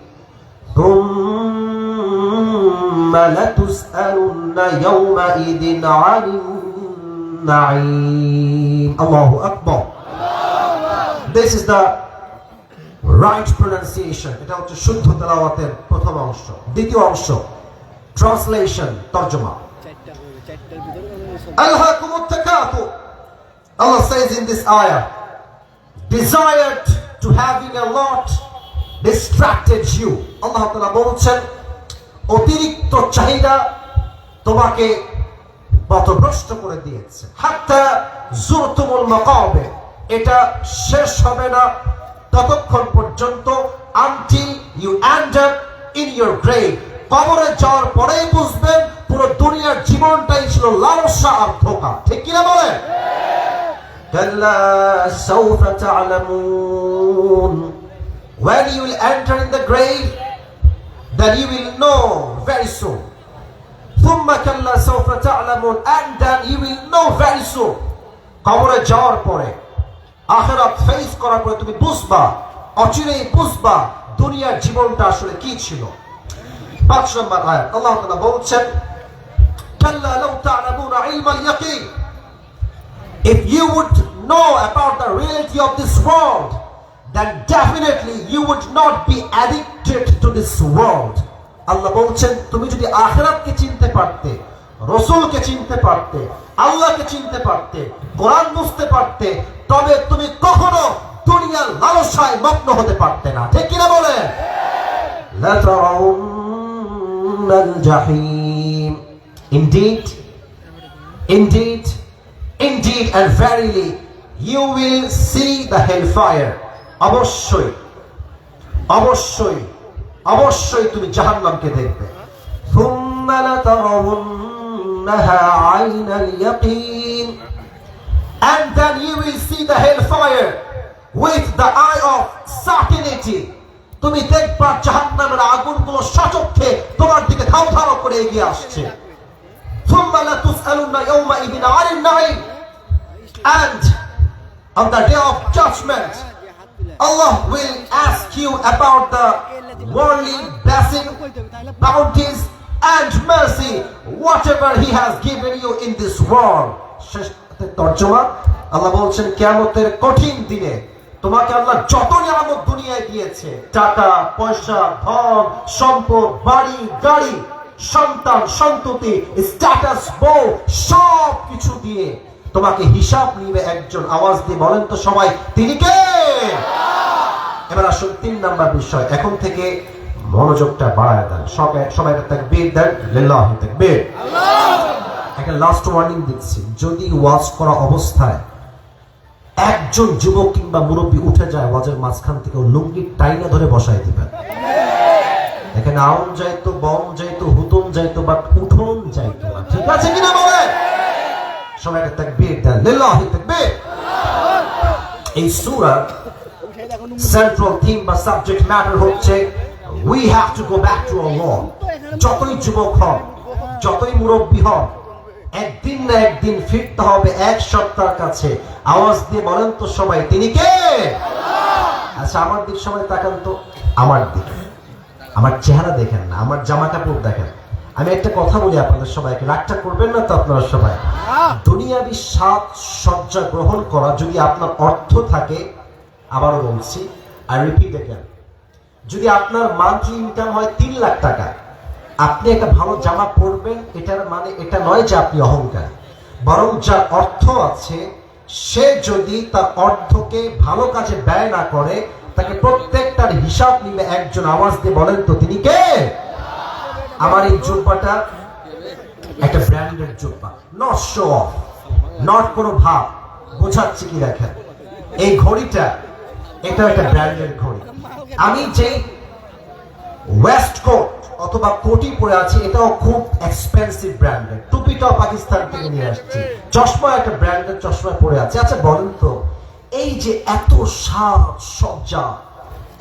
ثم لتسألن يومئذ عن النعيم. الله أكبر. This is the right pronunciation. এটা হচ্ছে শুদ্ধ তেলাওয়াতের প্রথম অংশ। দ্বিতীয় অংশ translation, তরজমা। আলহাকুমুত তাকাতুর, Allah says in this ayah, desired to having a lot distracted you. Allah Ta'ala বলছেন অতিরিক্ত চাহিদা তোমাকে পথভ্রষ্ট করে দিয়েছে। হাত্তা যুরতুমুল মাকাবির, এটা শেষ হবে না ততক্ষণ পর্যন্ত until you end up in your grave. কবরে যাওয়ার পরেই বুঝবেন পুরো দুনিয়ার জীবনটাই ছিল লালসা আর ধোঁকা। ঠিক কিনা বলেন? কাল্লা সাউফা তা'লামুন, when you will enter in the grave, then you will know very soon. thumma kalla sawfa ta'lamun, and then you will know very soon. কবরে যাওয়ার পরে, আখিরাত ফেস করার পরে তুমি বুঝবা, অচিরেই বুঝবা দুনিয়ার জীবনটা আসলে কি ছিল। 5 নম্বর আয়াত আল্লাহ তাআলা বলছেন কাল্লা লাউ তা'লামুনা ইলমাল ইয়াকিন, if you would know about the reality of this world, then definitely you would not be addicted to this world. আল্লাহ বলছেন তুমি যদি আখিরাতকে চিনতে পারতে, রাসূলকে চিনতে পারতে, আল্লাহকে চিনতে পারতে, কোরআন বুঝতে পারতে, তবে তুমি কখনো দুনিয়ার লালসায় মগ্ন হতে পারতে না। ঠিক কিনা বলেন? লা তারাউন্নাল জাহিম, indeed and verily you will see the hellfire. অবশ্যই অবশ্যই অবশ্যই তুমি জাহান্নামকে দেখবে। ثم لترونها عين اليقين, and then you will see the hellfire with the eye of certainty. তুমি দেখবা জাহান্নামের আগুনগুলো সচক্ষে তোমার দিকে ধাও ধাও করে এগিয়ে আসছে। ثم لتسألن يومئذ عن النعيم, and on the day of judgment Allah will ask you about the worldly blessing, bounties and mercy, whatever he has given you in this world. তরজমা, আল্লাহ বলছেন কিয়ামতের কঠিন দিনে তোমাকে আল্লাহ যত নিয়ামত দুনিয়ায় দিয়েছে, টাকা পয়সা, ধন সম্পদ, বাড়ি গাড়ি, সন্তান সন্ততি, স্ট্যাটাস, বউ, সব কিছু দিয়ে তোমাকে হিসাব নিবে একজন। আওয়াজ দিয়ে বলেন তো সবাই, তিনি কে? এবার আসুন 3 নাম্বার বিষয়। এখন থেকে মনোযোগটা বাড়ায় দেন, সবাই তাকবীর দেন, লিল্লাহি তাকবীর। একটা লাস্ট ওয়ার্নিং দিচ্ছি, যদি ওয়াজ করা অবস্থায় একজন যুবক কিংবা মুরব্বী উঠে যায় ওয়াজের মাঝখান থেকে, লুঙ্গি টাইনা ধরে বসায় দিবেন। এখানে আউন যাইতো, বম যাইতো, হুতুম যাইতো, বাট উঠুন যাইতো না। ঠিক আছে কিনা বলেন? সবাই তাকবীর দেন, লিল্লাহি তাকবীর। এই সূরার সেন্ট্রাল থিম বা সাবজেক্ট ম্যাটার হচ্ছে we have to go back to our Lord. যতই যুবক হন, যতই মুরব্বী হন, একদিন না একদিন ফিরতে হবে এক সত্তার কাছে। আওয়াজ দিয়ে বলেন তো সবাই, তিনি কে? আচ্ছা আমার দিক সবাই তাকান তো, আমার দিক, আমার চেহারা দেখেন না, আমার জামা কাপড় দেখেন। আমি একটা কথা বলি আপনাদের সবাইকে, রাগটা করবেন না তো আপনারা সবাই। দুনিয়াবি সাজ সজ্জা গ্রহণ করা যদি আপনার অর্থ থাকে, আবারও বলছি, আই রিপিট अगेन, যদি আপনার মান্থলি ইনকাম হয় 3 লাখ টাকা, আপনি একটা ভালো জামা পরবেন, এটার মানে এটা নয় যে আপনি অহংকারী। বরং যার অর্থ আছে সে যদি তার অর্থকে ভালো কাজে ব্যয় না করে, তাকে প্রত্যেকটার হিসাব নিবে একজন। আওয়াজ দিয়ে বলেন তো তিনি কে? আমার এই জুব্বাটা একটা ব্র্যান্ডেড জুব্বা, নট শো অফ, নট কোনো ভাব, বোঝাচ্ছি কি দেখেন। এই ঘড়িটা, এটা একটা ব্র্যান্ডেড ঘড়ি। আমি যে ওয়েস্ট কোট অথবা কোটি পরে আছি, এটাও খুব এক্সপেন্সিভ ব্র্যান্ডেড। টুপিটাও পাকিস্তান থেকে নিয়ে আসছি, চশমা একটা ব্র্যান্ডেড চশমা পরে আছে। আচ্ছা বলেন তো, এই যে এত সাজ সজ্জা,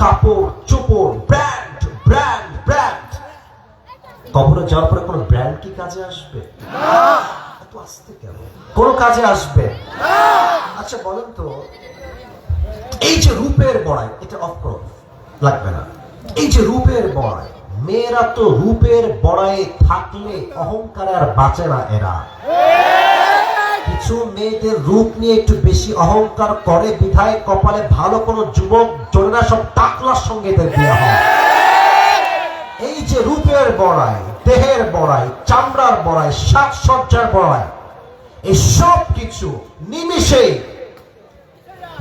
কাপড় চোপড়, ব্র্যান্ড ব্র্যান্ড ব্র্যান্ড, কখনো যাওয়ার পরে কোনো ব্র্যান্ড কি কাজে আসবে? এত আসতে কেন? কোন কাজে আসবে? আচ্ছা বলেন তো, এই যে রূপের বড়াই, এটা অফ করো, লাগবে না। এই যে রূপের বড়াই, মেয়েরা তো রূপের বড়াই থাকলে অহংকারে আর বাঁচে না এরা। কিছু মেয়েদের রূপ নিয়ে একটু বেশি অহংকার করে বিধায় কপালে ভালো কোনো যুবক জনেরা সব টাকলার সঙ্গে এদের বিয়ে হয়। এই যে রূপের বড়াই, দেহের বড়াই, চামড়ার বড়াই, সাজসজ্জার বড়াই, এই সব কিছু নিমিষেই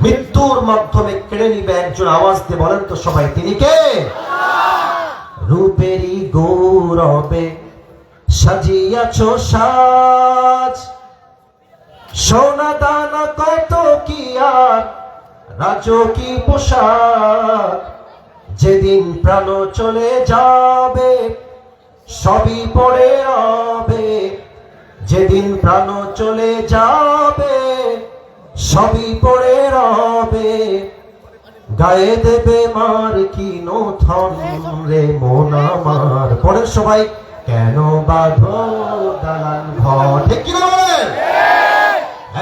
মৃত্যুর মাধ্যমে কেড়ে নিবে একজন। আওয়াজ দিয়ে বলেন তো সবাই, তিনি কে? রূপেরই গৌরবে সাজিয়াছ সাজ, সোনা দানা কত কি আর রাজকী পোশাক, যেদিন প্রাণ চলে যাবে সবই পড়ে রবে, যেদিন প্রাণ চলে যাবে সবই পড়ে রবে, গায়ে দেবে মার কি নথন রে মন আমার। পরের সবাই, কেন বাঁধো দালান ঘর, ঠিক কি না বলেন?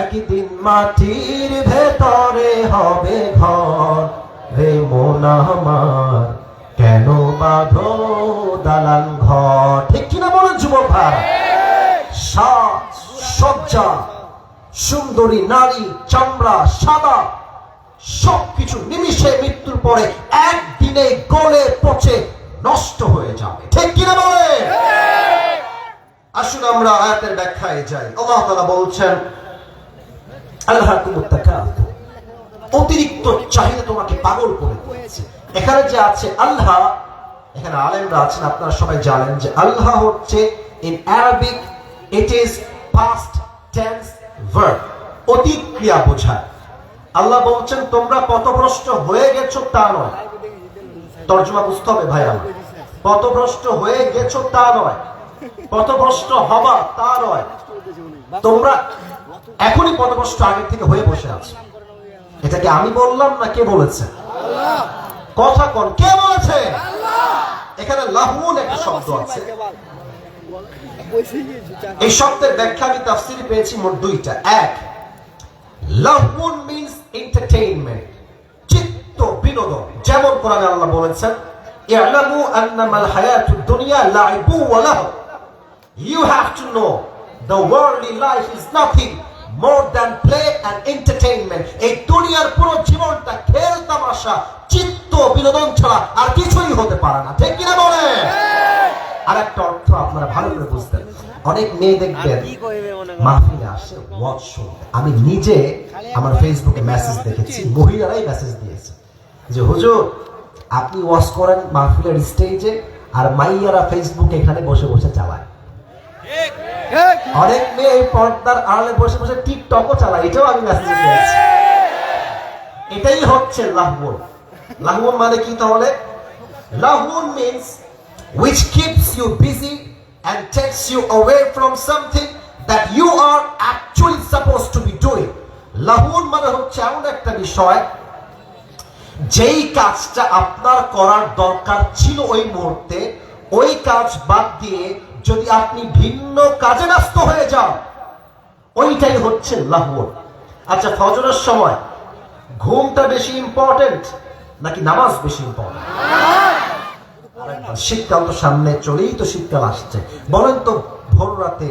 একদিন মাটির ভেতরে হবে ঘর রে মন আমার, কেন বাঁধো দালান ঘর, ঠিক কিনা বলেন যুবক ভাই? সাজ সজ্জা, সুন্দরী নারী, চামড়া সাদা, সবকিছু নিমিষে মৃত্যুর পরে একদিনে গলে পচে নষ্ট হয়ে যাবে, ঠিক কিনা বলে? আসুন আমরা আয়াতের ব্যাখ্যায় যাই। আল্লাহ তাআলা বলছেন, আল্লাহকুমুত তাকাসুর, অতিরিক্ত চাহিদা তোমাকে পাগল করে দিয়েছে। এখানে যে আছে আল্লাহ, এখানে আলেমরা আছেন, আপনারা সবাই জানেন যে আল্লাহ হচ্ছে in Arabic it is past tense verb, অতীত ক্রিয়া বোঝায়। আল্লাহ বলছেন তোমরা পথভ্রষ্ট হয়ে গেছো তা নয়। তর্জমা বুঝতে হবে ভাই আমার। পথভ্রষ্ট হয়ে গেছো তা নয়, পথভ্রষ্ট হবা তা নয়, তোমরা এখনই পথভ্রষ্ট আগে থেকে হয়ে বসে আছো। এটাকে আমি বললাম না কে বলেছে? কথা কোন, কে বলেছে? এখানে লাহুন একটা শব্দ আছে। এই শব্দের ব্যাখ্যা আমি তাফসীরে পেয়েছি মোট দুইটা। এক, লাহুন মিন্স এন্টারটেইনমেন্ট, চিত্ত বিনোদন। যেমন কোরআনে আল্লাহ বলেছেন, ই'লামু আন্নামাল হায়াতুদ দুনিয়া লাইবু ওয়া লাহু, you have to know the worldly life is nothing more than play and entertainment. এই দুনিয়ার পুরো জীবনটা খেল তামাশা চিত্ত বিনোদন ছাড়া আর কিছুই হতে পারে না, ঠিক কিনা বলে? আর একটা অর্থ আপনারা ভালো করে বুঝতেন, অনেক মেয়ে দেখবেন মাহফিলে আসে ওয়াজ শুনতে। আমি নিজে আমার ফেসবুকে মেসেজ দেখেছি, মহিলারাই মেসেজ দিয়েছে যে হুজুর আপনি ওয়াজ করেন মাহফিলের স্টেজে আর মাইয়ারা ফেসবুকে এখানে বসে বসে চালায়। অনেক মেয়ে পর্দার আড়ালে বসে বসে টিকটকও চালায়, এটাও আমি মেসেজ পেয়েছি। এটাই হচ্ছে লাহবুন। লাহবুন মানে কি তাহলে? লাহবুন means which keeps you busy and takes you away from something that you are actually supposed to be doing. লাহবুন মানে হচ্ছে এমন একটা বিষয় যেই কাজটা আপনার করার দরকার ছিল ওই মুহূর্তে, ওই কাজ বাদ দিয়ে যদি আপনি ভিন্ন কাজে ব্যস্ত হয়ে যান, ওইটাই হচ্ছে লাহবুন। আচ্ছা, ফজরের সময় ঘুমটা বেশি ইম্পর্টেন্ট নাকি নামাজ বেশি ইম্পর্টেন্ট? শীতকাল তো সামনে, চলেই তো শীতকাল আসছে। বলেন তো ভোর রাতে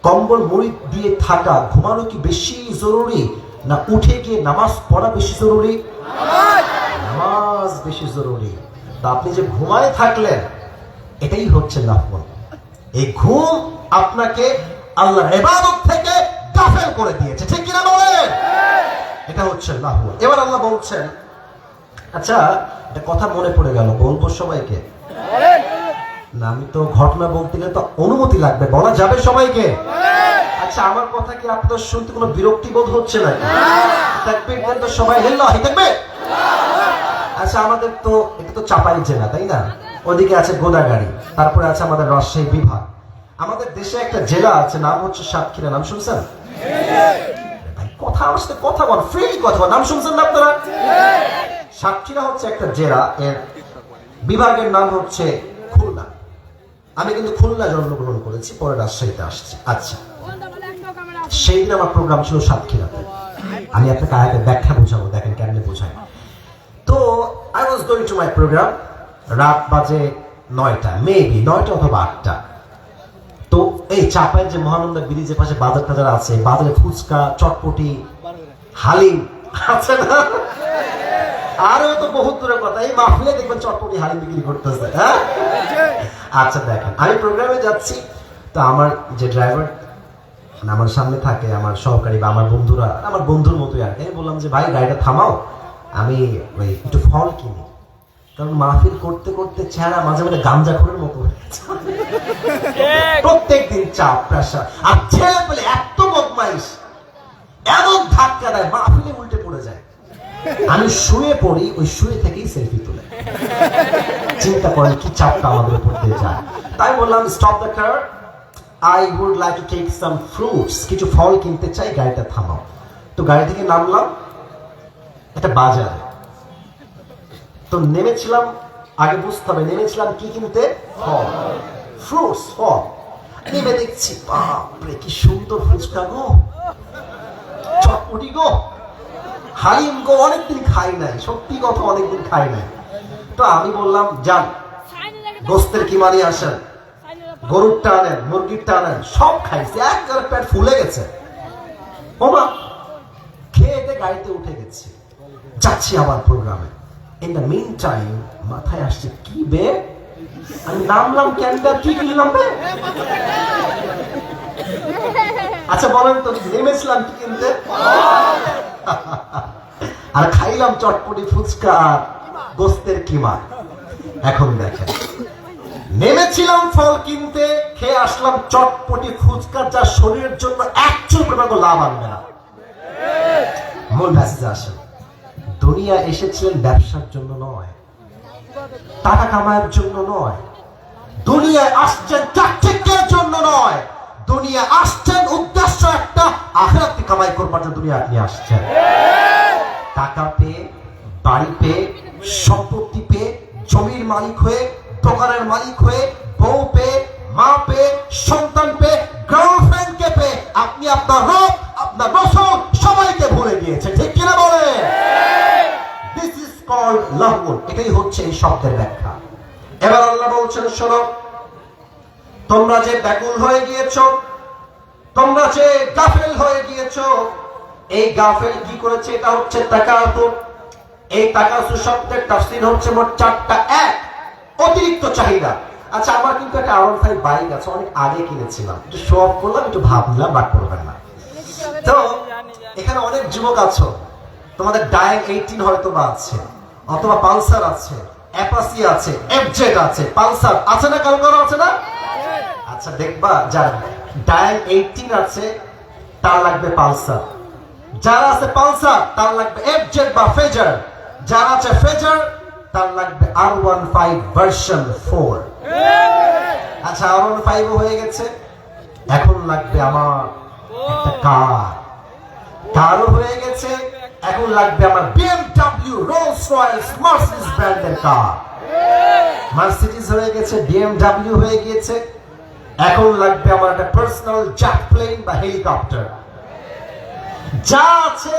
কম্বল মুড়ি দিয়ে থাকা ঘুমানো কি বেশি জরুরি না উঠে গিয়ে নামাজ পড়া বেশি জরুরি? নামাজ বেশি জরুরি। তা আপনি যে ঘুমায় থাকলেন, এটাই হচ্ছে লাহবুন। এই ঘুম আপনাকে আল্লাহর ইবাদত থেকে গাফেল করে দিয়েছে, ঠিক কিনা বলেন? এটা হচ্ছে লাহবুন। এবার আল্লাহ বলছেন, আচ্ছা একটা কথা মনে পড়ে গেল, বলবো সবাইকে? না, আমি তো ঘটনা বলতে গেলে তো অনুমতি লাগবে, বলা যাবে সবাইকে? আচ্ছা, আমার কথা কি আপনার শুনতে কোনো বিরক্তি বোধ হচ্ছে নাকি? তাকবীর দেন তো সবাই, লিল্লাহি তাকবীর। আচ্ছা, আমাদের তো এটা তো চাপাই জেলা, তাই না? ওদিকে আছে গোদাগাড়ি, তারপরে আছে আমাদের রাজশাহী বিভাগ। আমাদের দেশে একটা জেলা আছে, নাম হচ্ছে সাতক্ষীরা। নাম শুনছেন? ভাই কথা আসতে কথা বল, ফ্রিলি কথা বল। নাম শুনছেন না আপনারা? সাতক্ষীরা হচ্ছে একটা জেলা, এর বিভাগের নাম হচ্ছে খুলনা। আমি কিন্তু খুলনা জন্মগ্রহণ করেছি, পরে রাজশাহীতে আসছি। আচ্ছা, সেই দিন আমার প্রোগ্রাম ছিল সাতক্ষীরাতে। আমি আপনাকে আয়াতের ব্যাখ্যা বোঝাবো, দেখেন কেমনে বোঝায়। তো I was going to my program, রাত বাজে 9টা, মেবি 9টা অথবা 8টা। তো এই চাপায়ের যে মহানন্দা ব্রিজের পাশে বাজার টাজার আছে, বাজারে ফুচকা, চটপটি, হালিম আছে না, আরো তো বহুত দূরের কথা, এই মাহফিলে দেখবেন চটপটি হালিম বিক্রি করতেছে। হ্যাঁ, আচ্ছা দেখেন, আমি প্রোগ্রামে যাচ্ছি, তো আমার যে ড্রাইভার আমার সামনে থাকে, আমার সহকারী বা আমার বন্ধুরা, আমার বন্ধুর মতোই আর কি, আমি বললাম যে ভাই গাড়িটা থামাও, আমি ওই একটু ফল কিনি, কারণ মাহফিল করতে করতে চেহারা মাঝে মাঝে গাঞ্জাখোরের মতো হয়ে গেছে। প্রত্যেকদিন চাপ, প্রেশার, আর ছেলে পেলে এত বদমাইশ, এমন ধাক্কা দেয় মাহফিলে উল্টে পড়ে যায়। আমি শুয়ে পড়ি, ওই শুয়ে থেকেই সেলফি তুলে। চিন্তা করেন কি চাপটা আমাদের উপর দিয়ে যায়। তাই বললাম stop the car, I would like to take some fruits, কিছু ফল কিনতে চাই, গাড়িটা থামাও। তো গাড়ি থেকে নামলাম, একটা বাজারে। তো নেমেছিলাম, আগে বুঝতে হবে নেমেছিলাম কি কিনতে, ফল, ফ্রুটস, ফল। নেমে দেখছি বাপরে কি সুন্দর ফুচকা গো, চটপটি গো, হালিম গো, অনেকদিন খাই নাই, সত্যি কথা অনেকদিন খাই নাই। তো আমি বললাম যান গোস্তের কিমা নিয়ে আসেন, গরুরটা আনেন, মুরগিরটা আনেন, সব খাইছি, একবারে পেট ফুলে গেছে। ওমা, খেয়ে গাড়িতে উঠে গেছি, যাচ্ছি আবার প্রোগ্রামে। ইন দ্য মিন টাইম মাথায় আসছে কি বে, আমি নামলাম ক্যান্ডার, কি কিনলাম বে? আচ্ছা বলেন তো, নেমেছিলাম কি কিনতে, আর খাইলাম চটপটি, ফুচকা, গোস্তের কিমা। এখন দেখেন, নেমেছিলাম ফল কিনতে, খেয়ে আসলাম চটপটি, ফুচকা, যা শরীরের জন্য একচুল কোনো লাভ আনবে না। মূল মেসেজে আসেন, দুনিয়া এসেছিলেন ব্যবসার জন্য নয়, টাকা কামানোর জন্য নয়, দুনিয়ায় আসছেন চাকচিক্যের জন্য নয়, দুনিয়া আসছেন উদ্দেশ্য একটা, আখিরাতে কামাই করবার জন্য দুনিয়া আপনি আসছেন। টাকা পেয়ে, বাড়ি পেয়ে, সম্পত্তি পেয়ে, জমির মালিক হয়ে, দোকানের মালিক হয়ে, বউ পেয়ে, মা পেয়ে, সন্তান পেয়ে, গার্লফ্রেন্ডকে পেয়ে আপনি আপনার রব, আপনার রসুল সবাইকে ভুলে গিয়েছেন, ঠিক কিনা বলে? দিস ইজ কল্ড লাহউন, এটাই হচ্ছে এই শব্দের ব্যাখ্যা। এবার আল্লাহ বলছেন শোনো, তোমরা যে ব্যাকুল হয়ে গিয়েছো, তোমরা যে গাফেল হয়ে গিয়েছো, এই গাফেল কি করেছে? এটা হচ্ছে তাকাতুর। এই তাকাতুর শব্দের তাফসীর হচ্ছে মোট 4টা। এক, অতিরিক্ত চাহিদা। আচ্ছা, আমার কিন্তু একটা R15 বাইক আছে, অনেক আগে কিনেছিলাম, একটু শো অফ করলাম, একটু ভাবলাম, বাট করবেন না। তো এখানে অনেক যুবক আছো, তোমাদের ডায়াং 18 হয়তো বা আছে, অথবা পালসার আছে, অ্যাপাসি আছে, এফজেড আছে, পালসার আছে না, কারো কারো আছে না? আচ্ছা দেখবা, যার ডায়াং 18 আছে তার লাগবে পালসার, যার আছে পালসার তার লাগবে এফজেড বা ফেজার, যার আছে ফেজার তার লাগবে R15 ভার্সন 4। আচ্ছা, R15 হয়ে গেছে, এখন লাগবে আমার একটা কার, কারও হয়ে গেছে, এখন লাগবে আমার BMW, রোলস রয়েস, মার্সিডিজ ব্র্যান্ডের কার। মার্সিডিজ হয়ে গেছে, BMW হয়ে গিয়েছে, এখন লাগবে আমার একটা পার্সোনাল জেট প্লেন বা হেলিকপ্টার। যা আছে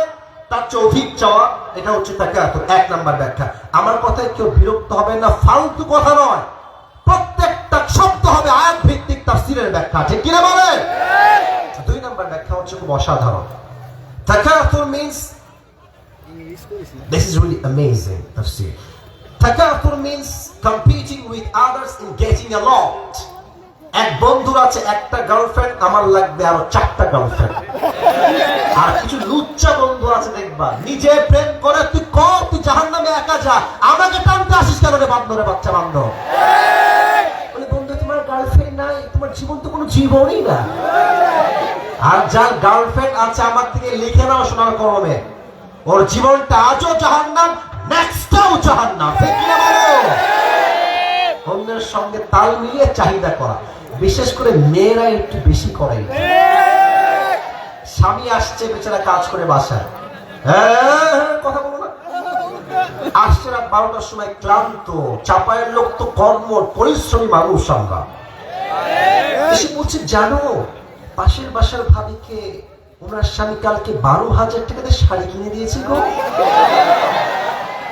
তার চেয়ে অধিক চাওয়া, এটা হচ্ছে তাকাতুর। 1 নাম্বার ব্যাখ্যা। আমার কথায় কেউ বিরক্ত হবে না, ফালতু কথা নয়, প্রত্যেকটা শব্দ হবে আয়াত ভিত্তিক তাফসীরের ব্যাখ্যা, ঠিক কিনা বলে? 2 নাম্বার ব্যাখ্যা হচ্ছে খুব অসাধারণ। তাকাতুর means, this is really amazing tafsir. Takathur means competing with others in getting along. এক বন্ধুর আছে একটা গার্লফ্রেন্ড, আমার লাগবে আরো 4টা গার্লফ্রেন্ড। আর কিছু লুচ্চা বন্ধু আছে দেখবা, নিজে প্রেম করে, তুই কর, তুই জাহান্নামে একা যা, আমাকে টানতে আসিস কেন রে বান্দরে বাচ্চা বান্দর। বলে বন্ধু, তোমার গার্লফ্রেন্ড নাই, তোমার জীবন তো কোনো জীবনই না। আর যার গার্লফ্রেন্ড আছে, আমার থেকে লিখে নাও সোনার কলমে, ওর জীবনটা আজও জাহান্নাম, নেক্সটটাও জাহান্নাম, ঠিক কিনা বলো? অন্যের সঙ্গে তাল মিলিয়ে চাহিদা করা, বিশেষ করে মেয়েরা একটু বেশি করে। স্বামী আসছে বেচারা কাজ করে বাসায়, কথা বলো না, আসছে রাত 12টার সময় ক্লান্ত, চাপায়ের লোক তো কর্মঠ পরিশ্রমী মানুষ আমরা, এসে বলছে জানো পাশের বাসার ভাবিকে ওনার স্বামী কালকে 12,000 টাকা দিয়ে শাড়ি কিনে দিয়েছে গো।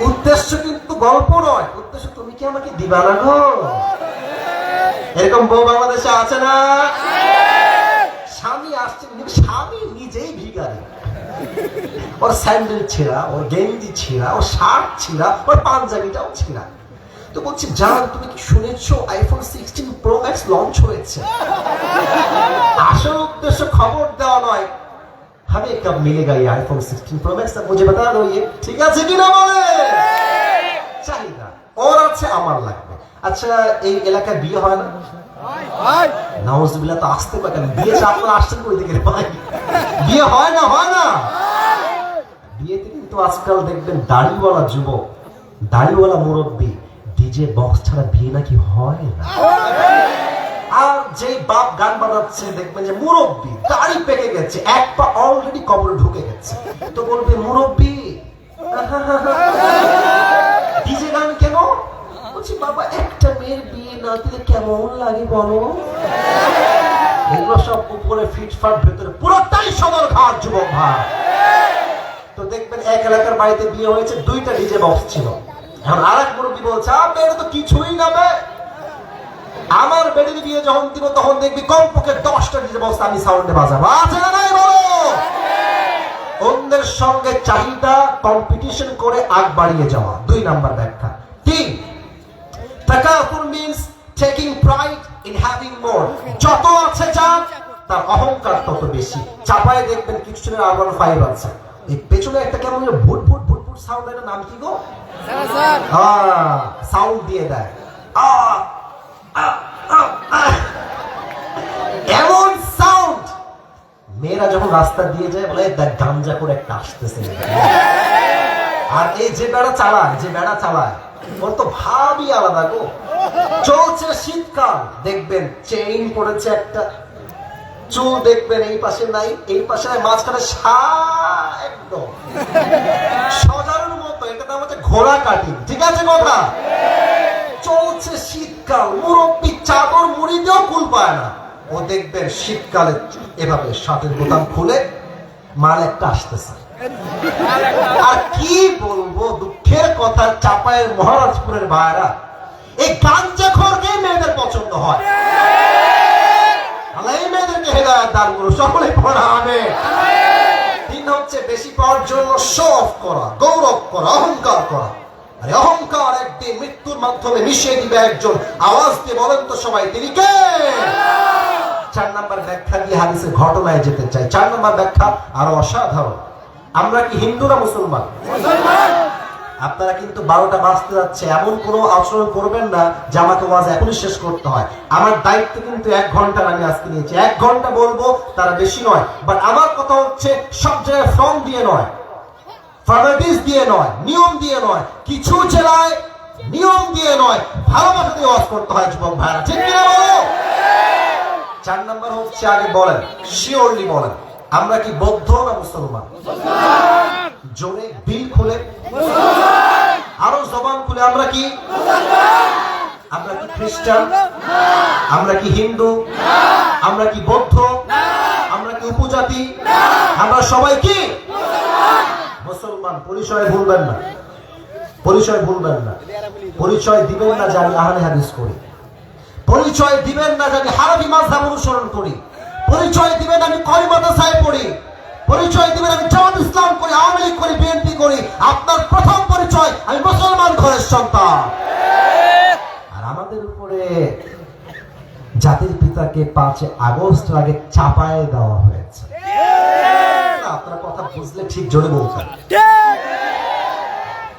উদ্দেশ্য কিন্তু গল্প নয়, উদ্দেশ্য তুমি কি আমাকে দিবা না গো? এরকম বউ বাংলাদেশে আছে না? স্বামী আসছে, স্বামী নিজেই ভিখারি, ওর স্যান্ডেল ছেঁড়া, ওর গেঞ্জি ছেঁড়া, ওর শার্ট ছেঁড়া, ওর পাঞ্জাবিটাও ছেঁড়া। তো বলছি, জান তুমি কি শুনেছো আইফোন 16 প্রো ম্যাক্স লঞ্চ হয়েছে? আসল উদ্দেশ্য খবর দেওয়া নয়, हमें कब मिलेगा ये आईफोन 16 प्रो मैक्स, मुझे बता दो ये, ঠিক আছে কিনা বলে? চাহিদা ওর আছে, আমার লাগবে। আচ্ছা, এই এলাকায় বিয়ে হয় না? নাউজুবিল্লাহ, তো আসতে পারেন বিয়ে, আপনারা আসছেন কই থেকে ভাই? বিয়ে হয় না? হয় না? বিয়েতে কিন্তু আজকাল দেখবেন দাড়িওয়ালা যুবক, দাড়িওয়ালা মুরব্বী, ডিজে বক্স ছাড়া বিয়ে নাকি হয় না। আর যে বাপ গান বাজাচ্ছে দেখবেন যে মুরব্বী দাড়ি পেকে গেছে, এক পা অলরেডি কবরে ঢুকে গেছে, তো বলবে মুরব্বী ডিজে গান কেন? বলছি বাবা, একটা মেয়ের বিয়ে না দিলে কেমন লাগে বলো? এগুলো সব উপরে ফিটফাট, ভেতরে পুরোটাই সদরঘাট যুবক ভাই। তো দেখবেন এক এলাকার বাড়িতে বিয়ে হয়েছে, 2টা ডিজে বক্স ছিল। এখন আরেক মুরব্বী বলছে, এটা তো কিছুই নামে, আমার বেডির বিয়ে যখন দিব তখন দেখবি কমপক্ষে 10টা ডিজে বক্স আমি সাউন্ডে বাজাবো। আছে না নাই বলো? অন্যের সঙ্গে চাহিদা কম্পিটিশন করে আগ বাড়িয়ে যাওয়া, 2 নাম্বার ব্যাখ্যা। 3, তাকাতুর means taking pride in having more. যত আছে যার, তার অহংকার তত বেশি। চাপায় দেখবেন কিছু ছেলের R15 আছে, এই পেছনে একটা কেমন ভুট ভুট ভুট ভুট সাউন্ড, এর নাম কি গো? সাউন্ড দিয়ে দেয়, এমন সাউন্ড। মেয়েরা যখন রাস্তা দিয়ে যায় বলে দেখ গাঞ্জা করে একটা আসতেছে। আর এই যে বেড়া চালায় ওর তো ভাবই আলাদা গো। চলছে শীতকাল, দেখবেন চেইন পড়েছে একটা, চুল দেখবেন এই পাশে নাই, এই পাশে নাই, মাঝখানে একদম সজারুর মতো, এটা নাম হচ্ছে ঘোড়া কাটিং। ঠিক আছে কথা? চলছে শীতকাল, মুরব্বী চাদর মুড়ি দিয়েও কুল পায় না, ও দেখবেন শীতকালে এভাবে শার্টের বোতাম খুলে মাল একটা আসতেছে। আর কি বলবো, দুঃখের কথা, চাপায়ের মহারাজপুরের ভাইরা এই গাঞ্জাখোরকে মেয়েদের পছন্দ হয়। এই মেয়েদেরকে হেদায়েত দান করো, সকলে পড়া হবে। 3 হচ্ছে বেশি পাওয়ার জন্য শো অফ করা, গৌরব করা, অহংকার করা। আরে অহংকার একদিন মৃত্যুর মাধ্যমে মিশিয়ে দিবে একজন। আওয়াজ দিয়ে বলেন তো সবাই, তিনি কে? 4 নাম্বার ব্যাখ্যা দিয়ে হাদিসের ঘটনায় যেতে চাই। 4 নাম্বার ব্যাখ্যা আরো অসাধারণ। আমরা কি হিন্দু না মুসলমান? আপনারা কিন্তু 12টা বাজতে যাচ্ছে, এমন কোনো আচরণ করবেন না যে আমাকে ওয়াজ এখনই শেষ করতে হয়। আমার দায়িত্ব কিন্তু 1 ঘন্টার আমি আজকে নিয়েছি। 1 ঘন্টা বলবো, তারা বেশি নয়। বাট আমার কথা হচ্ছে সব জায়গায় ফর্ম দিয়ে নয়, ফর্মালিটিস দিয়ে নয়, নিয়ম দিয়ে নয়, কিছু জেলায় নিয়ম দিয়ে নয়, ভালোবাসা দিয়ে ওয়াজ করতে হয় যুবক ভাইরা। ঠিক কিনা বলো? 4 নাম্বার হচ্ছে, আগে বলেন, শিওরলি বলেন, আমরা কি বৌদ্ধ না মুসলমান? জোরে বিল খুলে, আরো জবান খুলে, আমরা কি খ্রিস্টান? আমরা কি হিন্দু? আমরা কি বৌদ্ধ? আমরা কি উপজাতি? আমরা সবাই কি মুসলমান? পরিচয় ভুলবেন না, পরিচয় ভুলবেন না। পরিচয় দিবেন না যে আমি আহলে হাদিস করি, পরিচয় দিবেন না যে আমি হানাফি মাযহাব অনুসরণ করি, পরিচয় দিবেন আমি কওমি মাদ্রাসায় পড়ি, পরিচয় দিবেন আমি জামাত ইসলাম করি, আওয়ামী লীগ করি, বিএনপি করি। আপনার প্রথম পরিচয় আমি মুসলমান ঘরের সন্তান। আর আমাদের উপরে জাতির পিতাকে 5 আগস্ট আগে চাপায় দেওয়া হয়েছে। আপনারা কথা বুঝলে ঠিক জোরে বলতেন,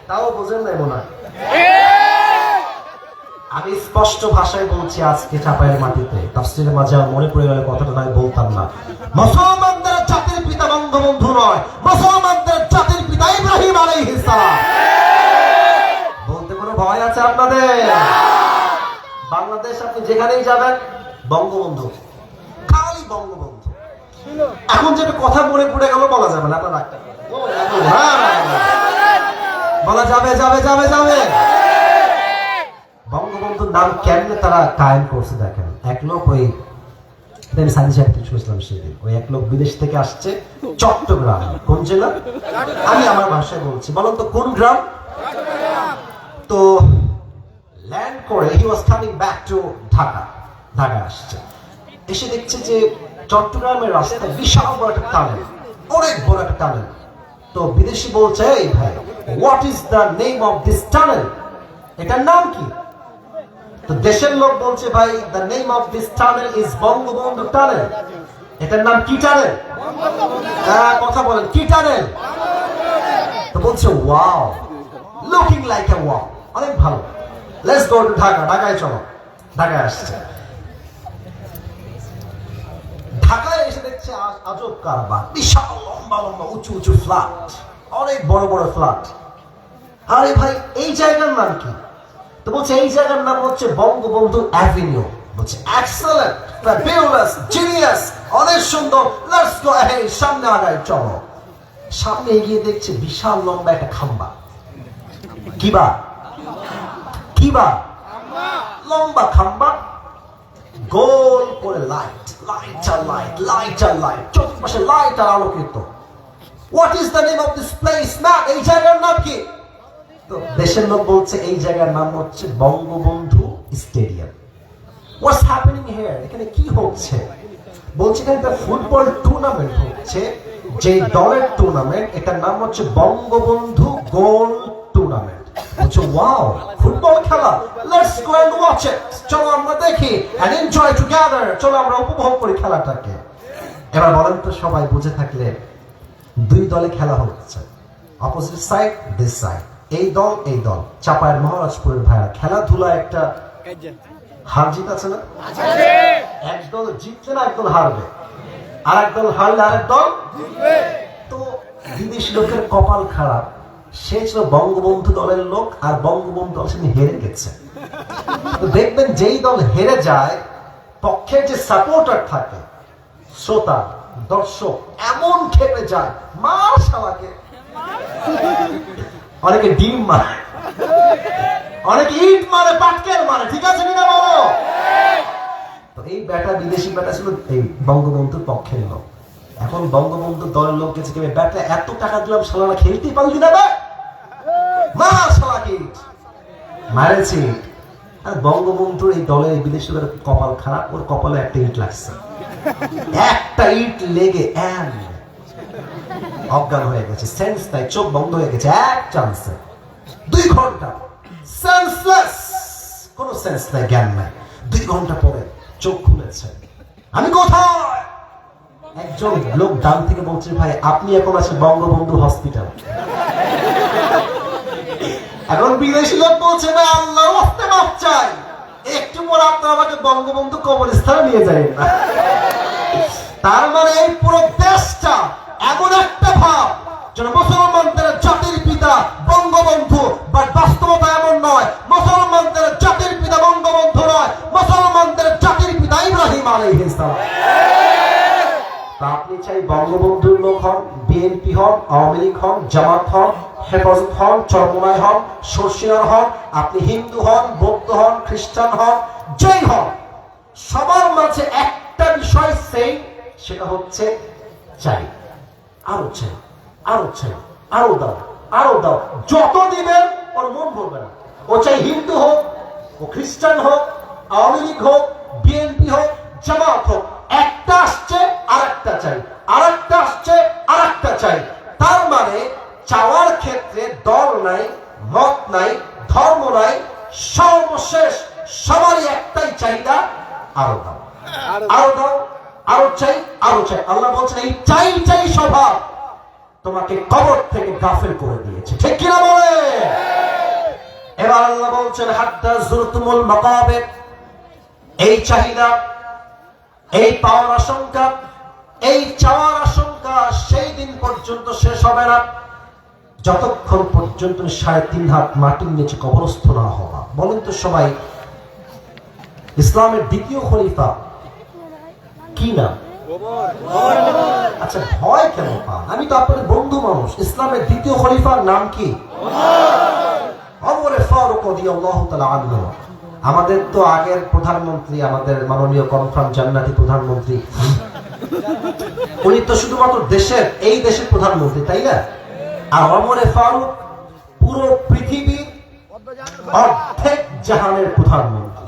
তাও বোঝেন নাই মনে হয়। আমি স্পষ্ট ভাষায় বলছি, আজকে চাপায়ের মাটিতে তাফসীরের মাঝে মনে পড়ে গেলে কথাটা আমি বলতাম না। মুসলমানদের জাতির পিতা বঙ্গবন্ধু নয়, মুসলমানদের জাতির পিতা ইব্রাহিম আলাইহিস সালাম। বলতে কোনো ভয় আছে আপনাদের? বাংলাদেশ আপনি যেখানেই যাবেন বঙ্গবন্ধু, খালি বঙ্গবন্ধু। এখন যেটা কথা মনে পড়ে গেল বলা যাবে না, আপনার রাখতে বলা যাবে যাবে যাবে যাবে। বঙ্গবন্ধুর নাম কেমনে তারা কায়েম করছে দেখেন। এক লোক ওই আমি সাইন্স সাহেবকে শুনেছিলাম সেদিন, ওই এক লোক বিদেশ থেকে আসছে চট্টগ্রাম। কোন জেলা? আমি আমার ভাষায় বলছি, বলুন তো কোন গ্রাম? তো ল্যান্ড করে he was coming back to Dhaka, Dhaka আসছে, এসে দেখছে যে চট্টগ্রামের রাস্তায় বিশাল বড় একটা টানেল, অনেক বড় একটা টানেল। তো বিদেশি বলছে, এই ভাই, what is the name of this tunnel? এটার নাম কি? তো দেশের লোক বলছে, ভাই, the name of this tunnel is Bangabandhu tunnel. এটার নাম কি টানেল? কথা বলেন, কি টানেল? তো বলছে, wow, looking like a wow, অনেক ভালো, লেটস গো টু ঢাকা, ঢাকায় চলো। ঢাকায় আসছে, ঢাকায় এসে দেখছে আজব কারবার, বিশাল লম্বা লম্বা উঁচু উঁচু ফ্ল্যাট, অনেক বড় বড় ফ্ল্যাট। আরে ভাই, এই জায়গার নাম কি? তো বলছে, এই জায়গার নাম হচ্ছে বঙ্গবন্ধু অ্যাভিনিউ। বলছে, এক্সেলেন্ট, ফ্যাবুলাস, জিনিয়াস, অনেক সুন্দর, লেটস গো অ্যাহেড, সামনে আগায় চলো। সামনে এগিয়ে দেখছে বিশাল লম্বা একটা খাম্বা। কিবা কিবা লম্বা খাম্বা, গোল করে লাইট, লাইট আর লাইট, লাইট আর লাইট, চতুর্পাশে লাইট আর আলোকিত। What is the name of this place man? এই জায়গার নাম কি? তো দেশের লোক বলছে, এই জায়গার নাম হচ্ছে Bangabandhu stadium. What's happening here? এখানে কি হচ্ছে? বলছে, এখানে একটা ফুটবল টুর্নামেন্ট হচ্ছে, যে দলের টুর্নামেন্ট, এটার নাম হচ্ছে বঙ্গবন্ধু গোল টুর্নামেন্ট। বলছে, ওয়াও, ফুটবল খেলা, let's go and watch it, চলো আমরা দেখি এন্ড এনজয় টুগেদার, চলো আমরা উপভোগ করি খেলাটাকে। এবার বলেন তো, সবাই বুঝে থাকলে, দুই দলে খেলা হচ্ছে, অপোজিট সাইড, দিস সাইড, এই দল এই দল। চাপায়ের মহারাজপুরের ভাইরা, খেলাধুলা একটা হার জিত আছে না? এক দল জিতছে না, একদল হারবে, আর একদল হারলে আরেক দল জিতবে। তো বিদেশি লোকের কপাল খারাপ, সে ছিল বঙ্গবন্ধু দলের লোক, আর বঙ্গবন্ধু দল সেদিন হেরে গেছে। তো দেখবেন, যেই দল হেরে যায়, পক্ষের যে সাপোর্টার থাকে, শ্রোতা, দর্শক, এমন খেপে যায়, মার শালাকে। অনেকে ডিম মারে, অনেকে ইট মারে, পাটকেল মারে, ঠিক আছে কিনা বলো? তো এই ব্যাটা, বিদেশি ব্যাটা ছিল এই বঙ্গবন্ধুর পক্ষের লোক। এখন বঙ্গবন্ধু দলের লোক গেছে, কেবে ব্যাটা, এত টাকা দিলাম, শালারা খেলতেই পারলি না, মা শালাকে মারেছে। আর বঙ্গবন্ধুর এই দলের এই বিদেশি কপাল খারাপ, ওর কপালে একটা ইট লাগছে, একটা ইট লেগে অজ্ঞান হয়ে গেছে, সেন্স নাই, চোখ বন্ধ হয়ে গেছে এক চান্সে, 2 ঘন্টা সেন্সলেস, কোনো সেন্স নাই, জ্ঞান নাই। 2 ঘন্টা পরে চোখ খুলেছে। আমি কোথায়? একজন লোক ডান থেকে বলছে, ভাই, আপনি এখন আছেন বঙ্গবন্ধু হসপিটাল। এখন বিদেশি লোক বলছে, না, আল্লাহ রাস্তে মাপ চাই, একটু পর আপনার আমাকে বঙ্গবন্ধু কবরস্থানে নিয়ে যাবেন না। তার মানে এই পুরো দেশটা এমন একটা ভাব, যেন মুসলমানদের জাতির পিতা বঙ্গবন্ধু, বাট বাস্তবতা এমন নয়। মুসলমানদের জাতির পিতা বঙ্গবন্ধু নয়, মুসলমানদের জাতির পিতা ইব্রাহিম আলাইহিস সালাম। আপনি চাই বঙ্গবন্ধুর লোক হন, বিএনপি হন, আওয়ামী লীগ হন, জামাত হন, হেফাজত হন, চরমোনাই হন, সরসিনার হন, আপনি হিন্দু হন, বৌদ্ধ হন, খ্রিস্টান হন, যেই হন, সবার মাঝে একটা বিষয় সেম, সেটা হচ্ছে চাই, আরো চাই, আরো চাই, আরো দাও, আরো দাও। যত দিবেন ওর মন ভরবে না। ও চাই হিন্দু হোক, ও খ্রিস্টান হোক, আওয়ামী লীগ হোক, বিএনপি হোক, জামাত হোক, একটা আসছে আর একটা চাই, আর একটা আসছে আর একটা চাই। তার মানে চাওয়ার ক্ষেত্রে দল নাই, মত নাই, ধর্ম নাই, সর্বশেষ সবারই একটাই চাহিদা, আরো দাও, আরো দাও, আরো চাই, আরো চাই। আল্লাহ বলছেন, এই চাই চাই স্বভাব তোমাকে কবর থেকে গাফিল করে দিয়েছে, ঠিক কিনা বলে? এবার আল্লাহ বলছেন, হাত্তা যুরতুমুল মাকাবির, এই চাহিদা, এই পাওয়ার আশঙ্কা, এই চাওয়ার আশঙ্কা সেই দিন পর্যন্ত শেষ হবে না, যতক্ষণ পর্যন্ত 3.5 হাত মাটির নিচে কবরস্থ না হওয়া। বলেন তো সবাই, ইসলামের দ্বিতীয় খলিফা কি নাম? আচ্ছা, ভয় কেন পান? আমি তো আপনাদের বন্ধু মানুষ। ইসলামের দ্বিতীয় খলিফার নাম কি? ওমর ফারুক রাদিয়াল্লাহু তাআলা আনহু। আমাদের তো আগের প্রধানমন্ত্রী, আমাদের মাননীয় কনফার্ম জান্নাতি প্রধানমন্ত্রী, উনি তো শুধুমাত্র এই দেশের প্রধানমন্ত্রী, তাই না? আর ওমরে ফারুক পুরো পৃথিবী অর্ধেক জাহানের প্রধানমন্ত্রী,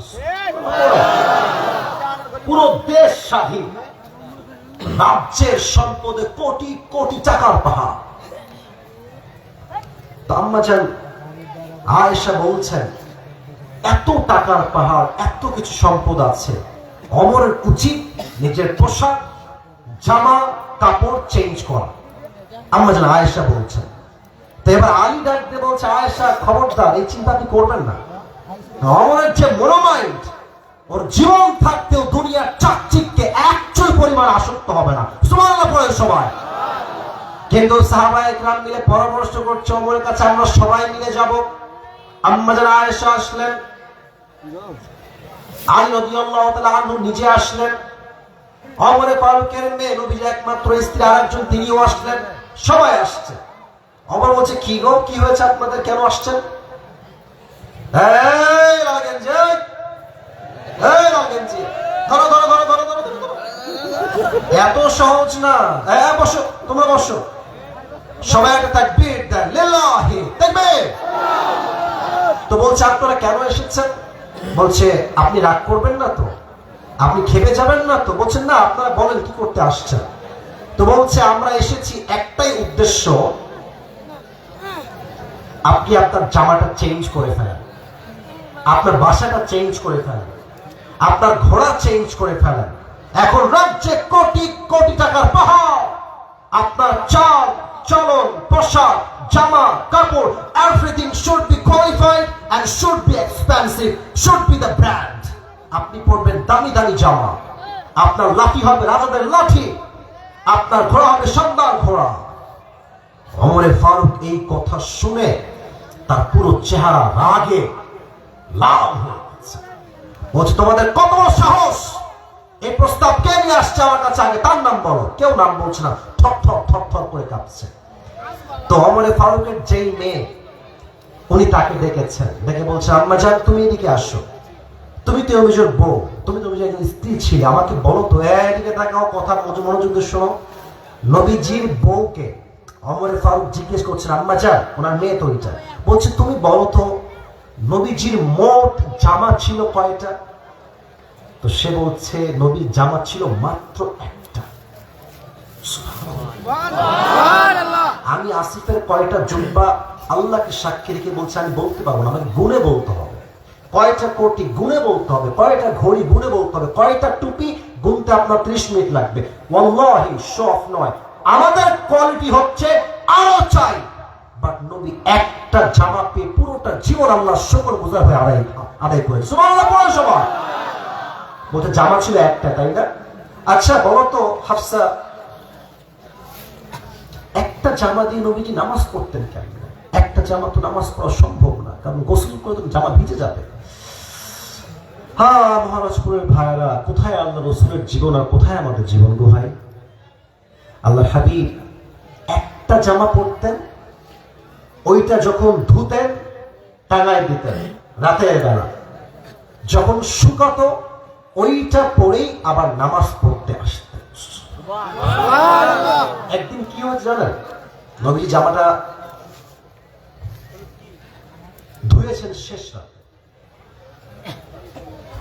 পুরো দেশ স্বাধীন, রাজ্যের সম্পদে কোটি কোটি টাকার পাহাড়। তো আম্মা জান আয়েশা বলছেন, এত টাকার পাহাড়, এত কিছু সম্পদ আছে, ওমরের উচিত নিজের পোশাক, জামা কাপড় চেঞ্জ করা। আম্মা জান আয়েশা বলছেন। তো এবার আলী ডাক দিয়ে বলছে, আয়েশা খবরদার, এই চিন্তা আপনি করবেন না। ওমরের যে মনোমাইন্ড, ওর জীবন থাকতেও দুনিয়ার চাকচিককে একচুল পরিমাণ আসক্ত হবে না। সুবহানাল্লাহ পড়ে সবাই। কিন্তু সাহাবায়ে কেরাম মিলে পরামর্শ করছে, ওমরের কাছে আমরা সবাই মিলে যাব। আম্মা জান আয়েশা আসলেন, আলী রাদিয়াল্লাহু তাআলা আনহু নিজে আসলেন, ওমরে ফারুকের মেয়ে নবীর একমাত্র স্ত্রী আরেকজন তিনিও আসলেন, সবাই আসছে। ওমর বলছে, কি গো, কি হয়েছে আপনাদের, কেন আসছেন? এই লাগেনজি, এই লাগেনজি, ধরো ধরো ধরো ধরো ধরো ধরো। এত সহজ না। বসো, তোমরা বসো। সবাই একটা তাকবীর দেন, লিল্লাহি তাকবীর। তো বলছে, আপনারা কেন এসেছেন? বলছে, আপনি রাগ করবেন না তো, আপনি খেপে যাবেন না তো? বলছেন, না, আপনারা বলেন কি করতে আসছেন। তো বলছে, আমরা এসেছি একটাই উদ্দেশ্য, আপনি আপনার জামাটা চেঞ্জ করে ফেলেন, আপনার বাসাটা চেঞ্জ করে ফেলেন, আপনার ঘোড়া চেঞ্জ করে ফেলেন। এখন রাজ্যে কোটি কোটি টাকার পাহাড়, আপনার চাল চলন, পোশাক, জামা কাপড়, everything should be qualified and should be expensive, should be the brand. আপনি পরবেন দামি দামি জামা, আপনার লাঠি হবে রাজাদের লাঠি, আপনার ঘোড়া হবে শানদার ঘোড়া। ওমরে ফারুক এই কথা শুনে তার পুরো চেহারা রাগে লাল হয়ে গেছে। বলছে, তোমাদের কত সাহস, এই প্রস্তাব কে নিয়ে আসছে আমার কাছে, আগে তার নাম বলো। কেউ নাম বলছে না, থর থর থর থর করে কাঁপছে। তো ওমরে ফারুকের যেই মেয়ে, উনি তাকে ডেকেছেন, ডেকে বলছে, আম্মা জান, তুমি এদিকে আসো, তুমি তো অভিযোগ বউ, তুমি তো অভিযোগ স্ত্রী ছিলে, আমাকে বলো তো, এদিকে তাকাও, কথা মনোযোগ দিয়ে শোনো। নবীজির বউকে ওমরে ফারুক জিজ্ঞেস করছেন, আম্মা জান, ওনার মেয়ে তো ওইটা, বলছে, তুমি বলো তো, নবীজির মোট জামা ছিল কয়টা? তো সে বলছে, নবীর জামা ছিল মাত্র একটা। আমি আসিফের কয়টা জুব্বা আল্লাহকে সাক্ষী রেখে বলছে, আমি বলতে পারবো না, আমাকে গুণে বলতে হবে। কয়টা কোটি গুণে বলতে হবে, কয়টা ঘড়ি গুণে বলতে হবে, কয়টা টুপি গুনতে আপনার 30 মিনিট লাগবে। ওয়াল্লাহি শখ নয়, আমাদের কোয়ালিটি হচ্ছে আরো চাই। বাট নবী একটা জামা পেয়ে পুরোটা জীবন আল্লাহর শুকর গুজার হয়ে আদায় করে। সুবহানাল্লাহ পড়ে সবাই। বলতে জামা ছিল একটা, তাই না? আচ্ছা বলো তো হাফসা, একটা জামা দিয়ে নবীজি নামাজ পড়তেন কেন? একটা জামা তো নামাজ পড়া সম্ভব না, কারণ গোসল করে তো জামা ভিজে যাবে। হ্যাঁ মহারাজপুরের ভাইরা, কোথায় আল্লাহ রসুলের জীবন আর কোথায় আমাদের জীবন গো ভাই? আল্লাহ হাবিব একটা জামা পরতেন, ওইটা যখন ধুতেন টাঙায় দিতেন রাতের বেলা, যখন শুকাতো ওইটা পরেই আবার নামাজ পড়তে আসতেন। একদিন কি হয়েছে জানেন? নবী জামাটা ধুয়েছেন শেষ রাতে,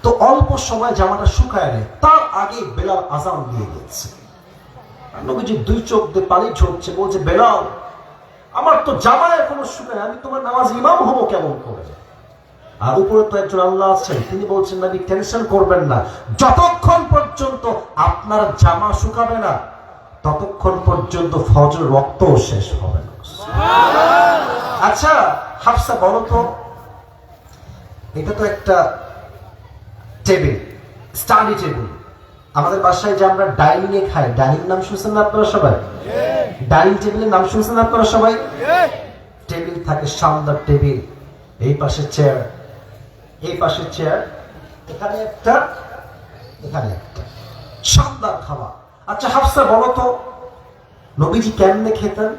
তো অল্প সময় জামাটা শুকায় নেয়, তার আগে বেলাল আজান দিয়ে দিয়েছে। নবীজি দুই চোখ দিয়ে পানি ঝরছে, বলছে, বেলাল, আমার তো জামা এখনো শুকায়, আমি তোমার নামাজ ইমাম হবো কেমন করে? আর উপরে তো একজন আল্লাহ আছেন, তিনি বলছেন, নবী টেনশন করবেন না, যতক্ষণ পর্যন্ত আপনার জামা শুকাবে না ততক্ষণ পর্যন্ত ফজর রক্ত শেষ হবে না। আচ্ছা হাফসা বলো তো, এটা তো একটা টেবিল, স্টাডি টেবিল। আমাদের বাসায় যে আমরা ডাইনিং এ খাই, ডাইনিং নাম শুনছেন না আপনারা সবাই? ডাইনিং টেবিলের নাম শুনছেন আপনারা সবাই? টেবিল থাকে, শানদার টেবিল, এই পাশে চেয়ার, এই পাশে চেয়ার, এখানে একটা, এখানে একটা, শানদার খাবার। আচ্ছা হাফসা বলো তো, নবীজি কেমনে খেতেন?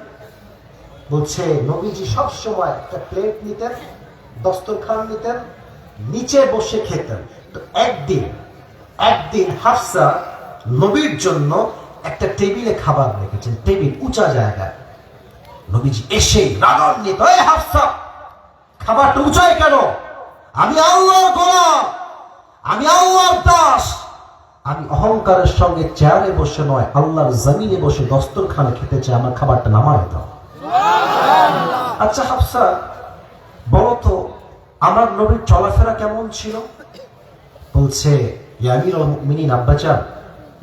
বলছে, নবীজি সব সময় একটা প্লেট নিতেন, দস্তরখান নিতেন, নিচে বসে খেতেন। তো একদিন হাফসা নবীর জন্য একটা টেবিলে খাবার রেখেছেন, টেবিল উঁচা জায়গায়। নবীজি এসে রাগান্বিত, এই হাফসা খাবারটা উঁচায় কেন? আমি আল্লাহর গোলাম, আমি আল্লাহর দাস, আমি অহংকারের সঙ্গে চেয়ারে বসে নয় আল্লাহর জমিনে বসে দস্তরখানে খেতে চাই, আমার খাবারটা নামায় দাও। আচ্ছা হাফসা বলো তো আমার নবীর চলাফেরা কেমন ছিল? বলছে ইয়া আমিরুল মুমিনিন আব্বাজান,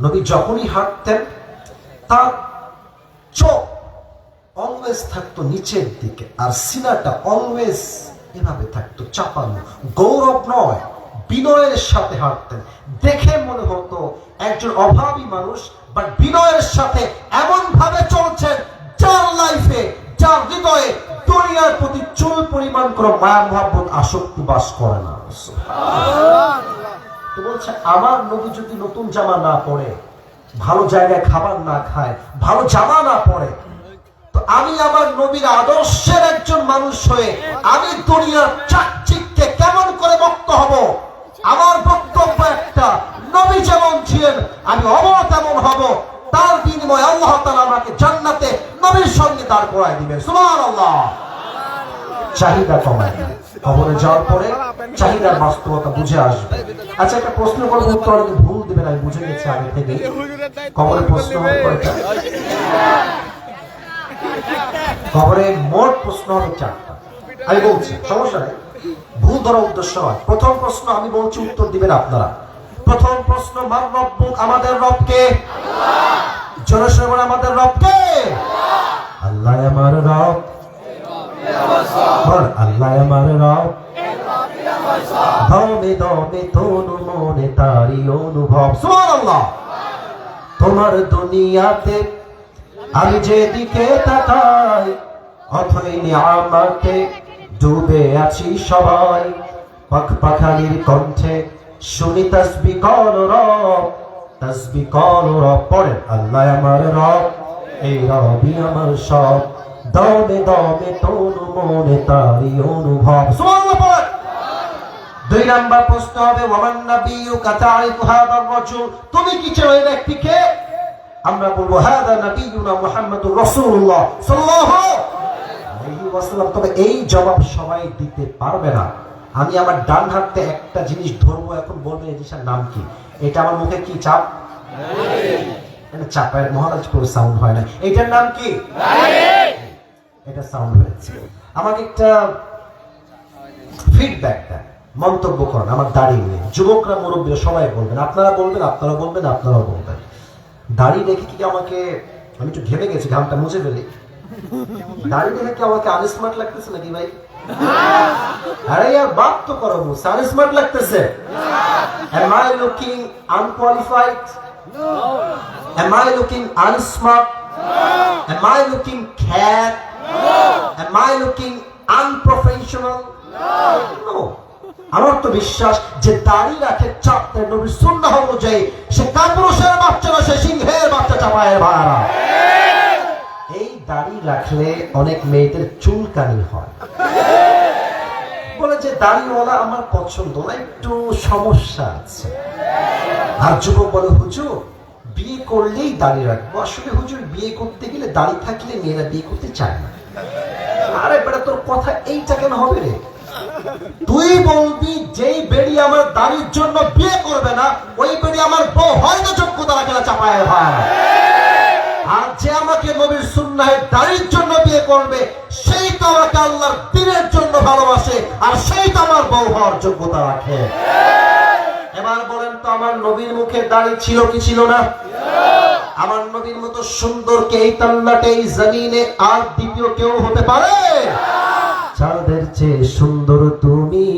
নবী যখনই হাঁটতেন তার চোখ অলওয়েজ থাকতো নিচের দিকে, আর সিনাটা অলওয়েজ এভাবে থাকতো চাপানো। গৌরব নয়, বিনয়ের সাথে হাঁটতেন। দেখে মনে হতো একজন অভাবী মানুষ, বাট বিনয়ের সাথে এমন ভাবে চলছেন যার লাইফে, যার হৃদয়ে দুনিয়ার প্রতি চুল পরিমাণ কোনো মায়া মহব্বত আসক্তি বাস করে না। তো বলছে আমার নবী যদি নতুন জামা না পরে, ভালো জায়গায় খাবার না খায়, ভালো জামা না পরে, তো আমি আমার নবীর আদর্শের একজন মানুষ হয়ে আমি দুনিয়ার চাকচিককে কেমন করে মুক্ত হব? আমার বক্তব্য একটা, নবী যেমন ছিলেন আমি অমর তেমন হব, তার বিনিময়ে আল্লাহ তাআলা আমাকে জান্নাতে নবীর সঙ্গে দাঁড় করায় দিবেন। সুবহানাল্লাহ। চাহিদা কমায় না, কবরে যাওয়ার পরে চাহিদার বাস্তবতা বুঝে আসবে। আচ্ছা একটা প্রশ্ন করবো, উত্তর অনেকে ভুল দিবেন, আমি বুঝে গেছি আগে থেকে। কবরে প্রশ্ন হবে কয়টা? কবরে মোট প্রশ্ন হবে 4টা। আমি বলছি, সমস্যা নেই, ভুল ধরার উদ্দেশ্য নয়। প্রথম প্রশ্ন আমি বলছি, উত্তর দিবেন আপনারা। প্রথম প্রশ্ন, মান রব্বুক, আমাদের রব কে? জোরে সরে বলেন, আমাদের রব কে? আল্লাহ আমার রব। আল্লাহ আমার রব, দমে দমে তনু মনে তারি অনুভব। সুবহানাল্লাহ। তোমার দুনিয়াতে আমি যেদিকে তাকাই অথই নিয়ামতে ডুবে আছি সবাই। পাখালির কণ্ঠে শুনি তাসবিহ কর রব, তাসবিহ কর রব। পড়েন আল্লাহ আমার রব, এই রবই আমার সব, দমে দমে তনু মনে তারি অনুভব। সুবহানাল্লাহ পড়েন। 2 নাম্বার প্রশ্ন হবে, ওয়ামান নাবিয়্যুকা তা'রিফু হাযার রাজুল, তুমি কি চেনো এই ব্যক্তিকে? আমরা বলবো হাযা নাবিয়্যুনা মুহাম্মাদুর রাসূলুল্লাহ সাল্লাল্লাহু আলাইহি ওয়াসাল্লাম। তবে এই জবাব সবাই দিতে পারবে না। আমি আমার ডান হাতে একটা জিনিস ধরবো, এখন বলবেন এই জিনিসটার নাম কি? এটা আমার মুখে কি চাপ? এটা চাপায়ের মহারাজপুর সাউন্ড হয় না। এটার নাম কি? এটা সাউন্ড হয়েছে। আমাকে একটা ফিডব্যাক দেন, মন্তব্য করেন আমার দাড়ি নিয়ে। যুবকরা, মুরব্বীরা সবাই বলবেন, আপনারা বলবেন, আপনারাও বলবেন, আপনারাও বলবেন। দাড়ি দেখে কি আমাকে, আমি একটু ঘেমে গেছি, ঘামটা মুছে ফেলি, দাড়ি দেখে কি আমাকে আনস্মার্ট লাগতেছে নাকি ভাই? আরে यार बात तो करो, मुझसे अनस्मार्ट लगतेছে? Am I looking unqualified? No. Am I looking unsmart? No. Am I looking cat? No. Am I looking unprofessional? No. No. আমার তো বিশ্বাস যে দাড়ি রাখে চাপতে নবীর সুন্নাহ অনুযায়ী সে কাপুরুষের বাচ্চা না, সে সিংহের বাচ্চা চাপায়ের ভাড়া। এই দাড়ি রাখলে অনেক মেয়েদের চুলকানি হয়, বলে যে দাড়িওয়ালা আমার পছন্দ না, একটু সমস্যা আছে। আর যুবক বলে হুজুর বিয়ে করলেই দাড়ি রাখবো। আসলে হুজুর বিয়ে করতে গেলে দাড়ি থাকলে মেয়েরা বিয়ে করতে চায় না। আরে বেটা তোর কথা এইটা কেন হবে রে? তুই বলবি যেই বেড়ি আমার দাড়ির জন্য বিয়ে করবে না, ওই বেড়ি আমার বউ হয় না, যোগ্যতা রাখে না, চাপায় ভাই। আর যে আমাকে নবীর সুন্নাহের দাড়ির জন্য বিয়ে করবে, সেই তো আমাকে আল্লাহর দ্বীনের জন্য ভালোবাসে, আর সেই তো আমার বউ হওয়ার যোগ্যতা রাখে। এবার বলেন তো, আমার নবীর মুখে দাড়ি ছিল কি ছিল না? আমার নবীর মতো সুন্দর কে এই তাল্লাটে, এই জমিনে আর দ্বিতীয় কেউ হতে পারে? চাঁদের চেয়ে সুন্দর তুমি,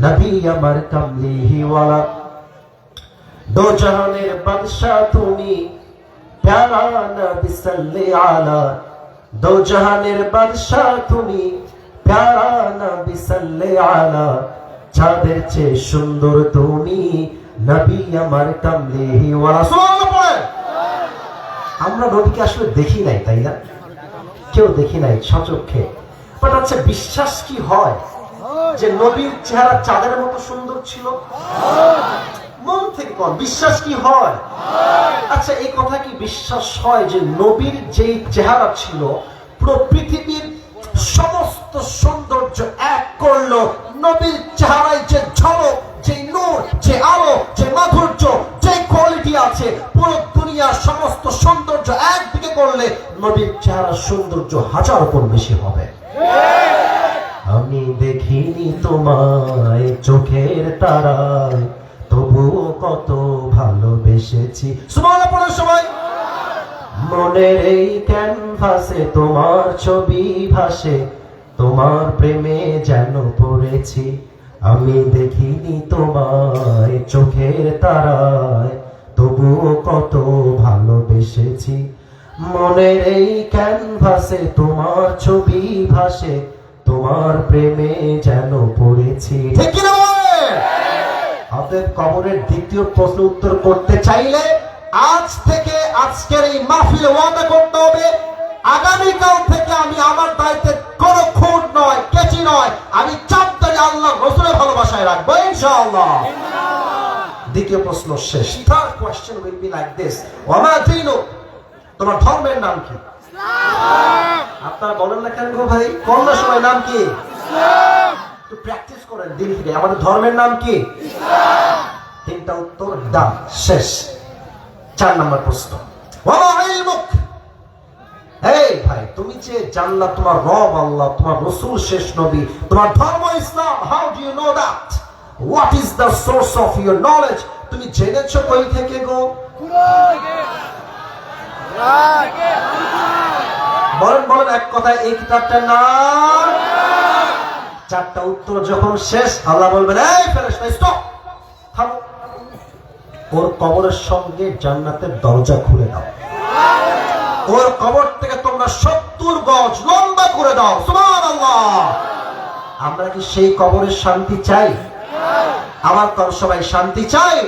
নবী আমার কামলিওয়ালা, দো জাহানের বাদশা তুমি, প্যারা নবী সাল্লি আলা, দো জাহানের বাদশা তুমি, প্যারা নবী সাল্লি আলা, চাঁদের চেয়ে সুন্দর তুমি, নবী আমার কামলিওয়ালা। সুবহানাল্লাহ পড়ে। আমরা নবীকে আসলে দেখি নাই, তাই না? কেউ দেখি নাই সচক্ষে। বাট আচ্ছা, বিশ্বাস কি হয়? যে নবীর চেহারা চাঁদের মতো সুন্দর ছিল? মন থেকে কোন বিশ্বাস কি হয়? আচ্ছা, এই কথা কি বিশ্বাস হয় যে নবীর যেই চেহারা ছিল পুরো পৃথিবীর সমস্ত সৌন্দর্য এক করলো নবীর চেহারায় যে ঝলক, যে নূর, যে আলো, যে মাধুর্য, যে কোয়ালিটি আছে, পুরো দুনিয়ার সমস্ত সৌন্দর্য একদিকে করলে নবীর চেহারার সৌন্দর্য হাজার গুণ বেশি হবে। আমি দেখিনি তোমায় চোখের তারায়, তবুও কত ভালোবেসেছি। সুবহানাল্লাহ পড়ো সবাই। মনের এই ক্যানভাসে তোমার ছবি ভাসে, তোমার প্রেমে যেন পড়েছি। আমি দেখিনি তোমায় চোখের তারায়, তবুও কত ভালোবেসেছি। মনের এই ক্যানভাসে তোমার ছবি ভাসে, তোমার প্রেমে যেন পড়েছি। ঠিক কি না বলেন? অতএব কবরের দ্বিতীয় প্রশ্ন উত্তর করতে চাইলে আজ থেকে, আজকের এই মাহফিলে ওয়াদা করতে হবে, আগামীকাল থেকে আমি আমার দায়িত্বে কোনো খুঁট নয়, কেচি নয়, আমি চাপদারি আল্লাহ রাসূলের ভালোবাসায় রাখবো ইনশাআল্লাহ। দ্বিতীয় প্রশ্ন শেষ। Third question will be like this, ওয়ামা দীনু, তোমার ধর্মের নাম কি? আপনারা বলেন না কেন গো ভাই? কন্যা সময় নাম কি? একটু প্র্যাকটিস করেন দিন থেকে। আমাদের ধর্মের নাম কি? তিনটা উত্তর দাও, শেষ। 4 নম্বর প্রশ্ন, ওয়া ইলমুক, এই ভাই তুমি যে জানলা তোমার রব আল্লাহ, তোমার রাসূল শেষ নবী, তোমার ধর্ম ইসলাম, how do you know that? What is the source of your knowledge? তুমি জেনেছো কই থেকে গো? বলেন বলেন এক কথায় এই কিতাবটার নাম? 4টা উত্তর যখন শেষ, আল্লাহ বলবেন, এই ফেরেশতা স্টপ, থামো, ওর কবরের সঙ্গে জান্নাতের দরজা খুলে দাও, ওর কবর থেকে তোমরা 70 গজ লম্বা করে দাও। সুবহানাল্লাহ। আমরা কি সেই কবরের শান্তি চাই? আমার কর সবাই শান্তি চাই?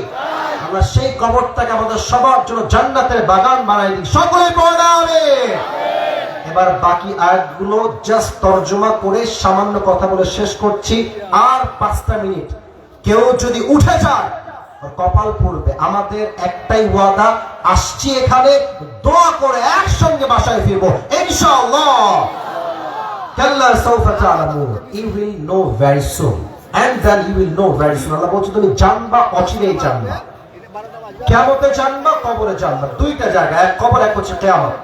আমরা সেই কবরটাকে আমাদের সবার জন্য জান্নাতের বাগান বানাই দিই। সকলে পড়া হবে। এবার বাকি আয়াতগুলো জাস্ট তরজমা করে সামান্য কথা বলে শেষ করছি। আর 5টা মিনিট। কেউ যদি উঠে যায় কপাল পড়বে। আমাদের একটাই ওয়াদা, আসছি এখানে দোয়া করে একসঙ্গে বাসায় ফিরবো ইনশাআল্লাহ। কাল্লা সাউফা তা'লামুন, you will know very soon and then you will know very soon। আল্লাহ বলছে তুমি জানবা, অচিরেই জানবা। কিয়ামতে জানবা, কবরে জানবা, দুইটা জায়গা, এক কবর এক হচ্ছে কিয়ামত।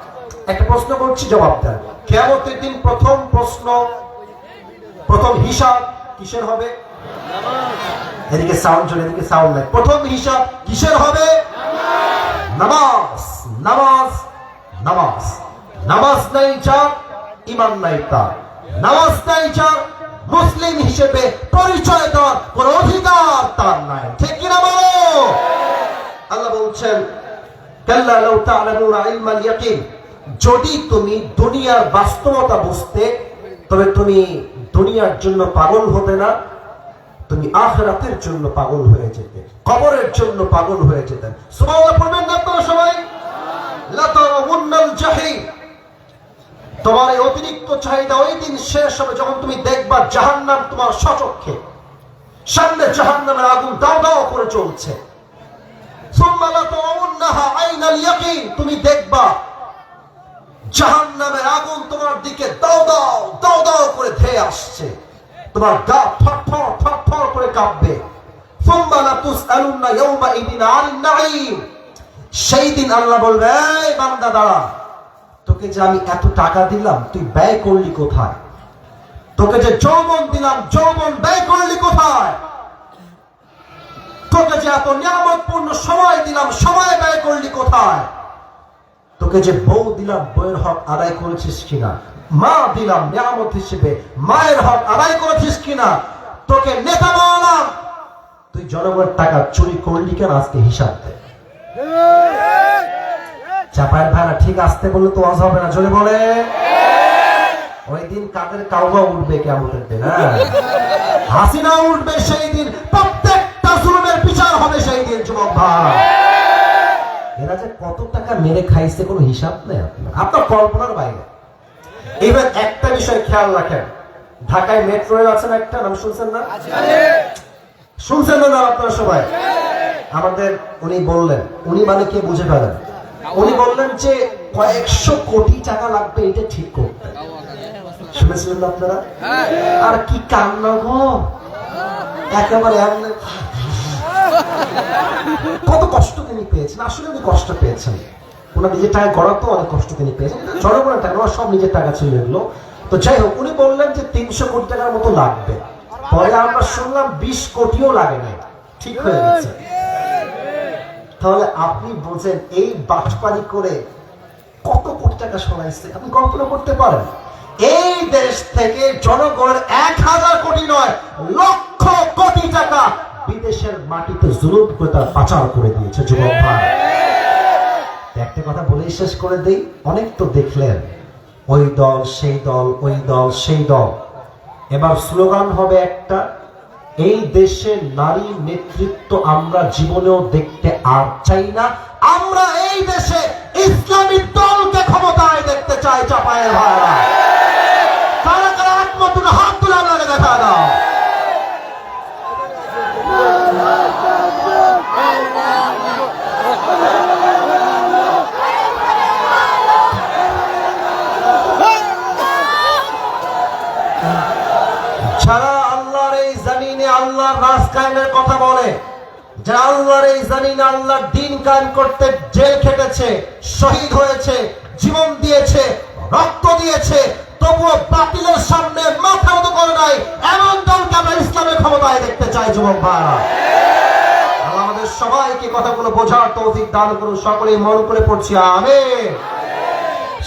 একটা প্রশ্ন করছি, জবাব দেন। কিয়ামতের দিন প্রথম প্রশ্ন, প্রথম হিসাব কিসের হবে? এদিকে সাউন্ড চলে, এদিকে সাউন্ড নাই। প্রথম হিসাব কিসের হবে? নামাজ। নামাজ নামাজ নামাজ নাই যার, ঈমান নাই তার। নামাজ নাই যার, মুসলিম হিসেবে পরিচয় দেওয়ার কোন অধিকার তার নাই। ঠিক কিনা বলো? আল্লাহ বলছেন, কাল্লা লাউ তা'লামুনা ইলমাল ইয়াকিন, যদি তুমি দুনিয়ার বাস্তবতা বুঝতে, তবে তুমি দুনিয়ার জন্য পাগল হতে না, তুমি আখিরাতের জন্য পাগল হয়ে যেতে, কবরের জন্য পাগল হয়ে যেতেন। সুবহানাল্লাহ পড়বেন না আপনারা সবাই? লা তারাউন্নাল জাহিম, তোমার এই অতিরিক্ত চাহিদা ওই দিন শেষ হবে যখন তুমি দেখবা জাহান্নাম তোমার স্বচক্ষে, সামনে জাহান্নামের আগুন দাও দাও করে চলছে। সুম্মা লা তারাউন্নাহা আইনাল ইয়াকিন, তুমি দেখবা জাহান্নামের আগুন তোমার দিকে দাও দাও দাও দাও করে ধেয়ে আসছে, তোমার গা ফটফট ফটফট করে কাঁপবে। সুম্মা লা তুসআলুন্না ইয়াওমা ইদিন আনিন নাঈম, সেই দিন আল্লাহ বলবে, এই বান্দা দাঁড়া, তোকে যে আমি এত টাকা দিলাম তুই ব্যয় করলি কোথায়? তোকে যে যৌবন দিলাম যৌবন ব্যয় করলি কোথায়? তোকে যে এত নিয়ামতপূর্ণ সময় দিলাম সময় ব্যয় করলি কোথায়? তোকে যে বউ দিলাম বউয়ের হক আদায় করেছিস কিনা? মা দিলাম নিয়ামত হিসেবে, মায়ের হক আদায় করেছিস কিনা? তোকে নেতা বানালাম, তুই জনগণের টাকা চুরি করলি কেন? আজকে হিসাব দে। চাপায়ের ভাইরা ঠিক আসতে বললে তো আজ হবে না, জোরে বলে। ওই দিন কাদের কাউবা উঠবে কিয়ামতের দিন, হাসিনা উঠবে সেই দিন, প্রত্যেকটা জুলুমের বিচার হবে সেই দিন। যুবক ভাই, এরা যে কত টাকা মেরে খাইছে কোনো হিসাব নেই আপনার কল্পনার বাইরে। এবার একটা বিষয় খেয়াল রাখেন, ঢাকায় মেট্রো রেল আছে না একটা, নাম শুনছেন না? শুনছেন না আপনারা সবাই? আমাদের উনি বললেন, উনি মানে কে বুঝে ফেলেন, উনি বললেন যে কয়েকশো কোটি টাকা লাগবে এটা ঠিক করতে। শুনেছিলেন না আপনারা? আর কি কান্না গো, একেবারে কত কষ্ট তিনি পেয়েছেন। আসলে উনি কষ্ট পেয়েছেন, ওনার নিজের টাকা গড়া তো অনেক কষ্ট তিনি পেয়েছেন, জনগণের টাকা, সব নিজের টাকা ছিল এগুলো। তো যাই হোক, উনি বললেন যে 300 কোটি টাকার মতো লাগবে। পরে আমরা শুনলাম 20 কোটিও লাগে নাই, ঠিক হয়ে গেছে। তাহলে আপনি বোঝেন এই বাটপারি করে কত কোটি টাকা সরাইছে, আপনি কল্পনা করতে পারেন? এই দেশ থেকে জনগণের 1000 কোটি নয়, লক্ষ কোটি টাকা বিদেশের মাটিতে জুলুম করে তার পাচার করে দিয়েছে যুবক ভাই। একটা কথা বলেই শেষ করে দেই, অনেক তো দেখলেন ওই দল সেই দল, ওই দল সেই দল। এবার স্লোগান হবে একটা, এই দেশে নারী নেতৃত্ব আমরা জীবনেও দেখতে আর চাই না, আমরা এই দেশে ইসলামী দলকে ক্ষমতায় দেখতে চাই। চাপায়ের ভাইরা কারা কারা একমত, হাত তুলে আপনাকে দেখা দাও। যারা আল্লাহর এই জমিনে আল্লাহর রাজ কায়েমের কথা বলে, যারা আল্লাহর এই জমিনে আল্লাহর দ্বীন কায়েম করতে জেল খেটেছে, শহীদ হয়েছে, জীবন দিয়েছে, রক্ত দিয়েছে, তবুও বাতিলের সামনে মাথা নত করে নাই, এমন দলকে আমরা ইসলামের ক্ষমতায় দেখতে চাই। যুবক ভাইরা, আল্লাহ আমাদের সবাইকে কথাগুলো বোঝার তৌফিক দান করুন। সকলেই মন করে পড়ছি আমিন।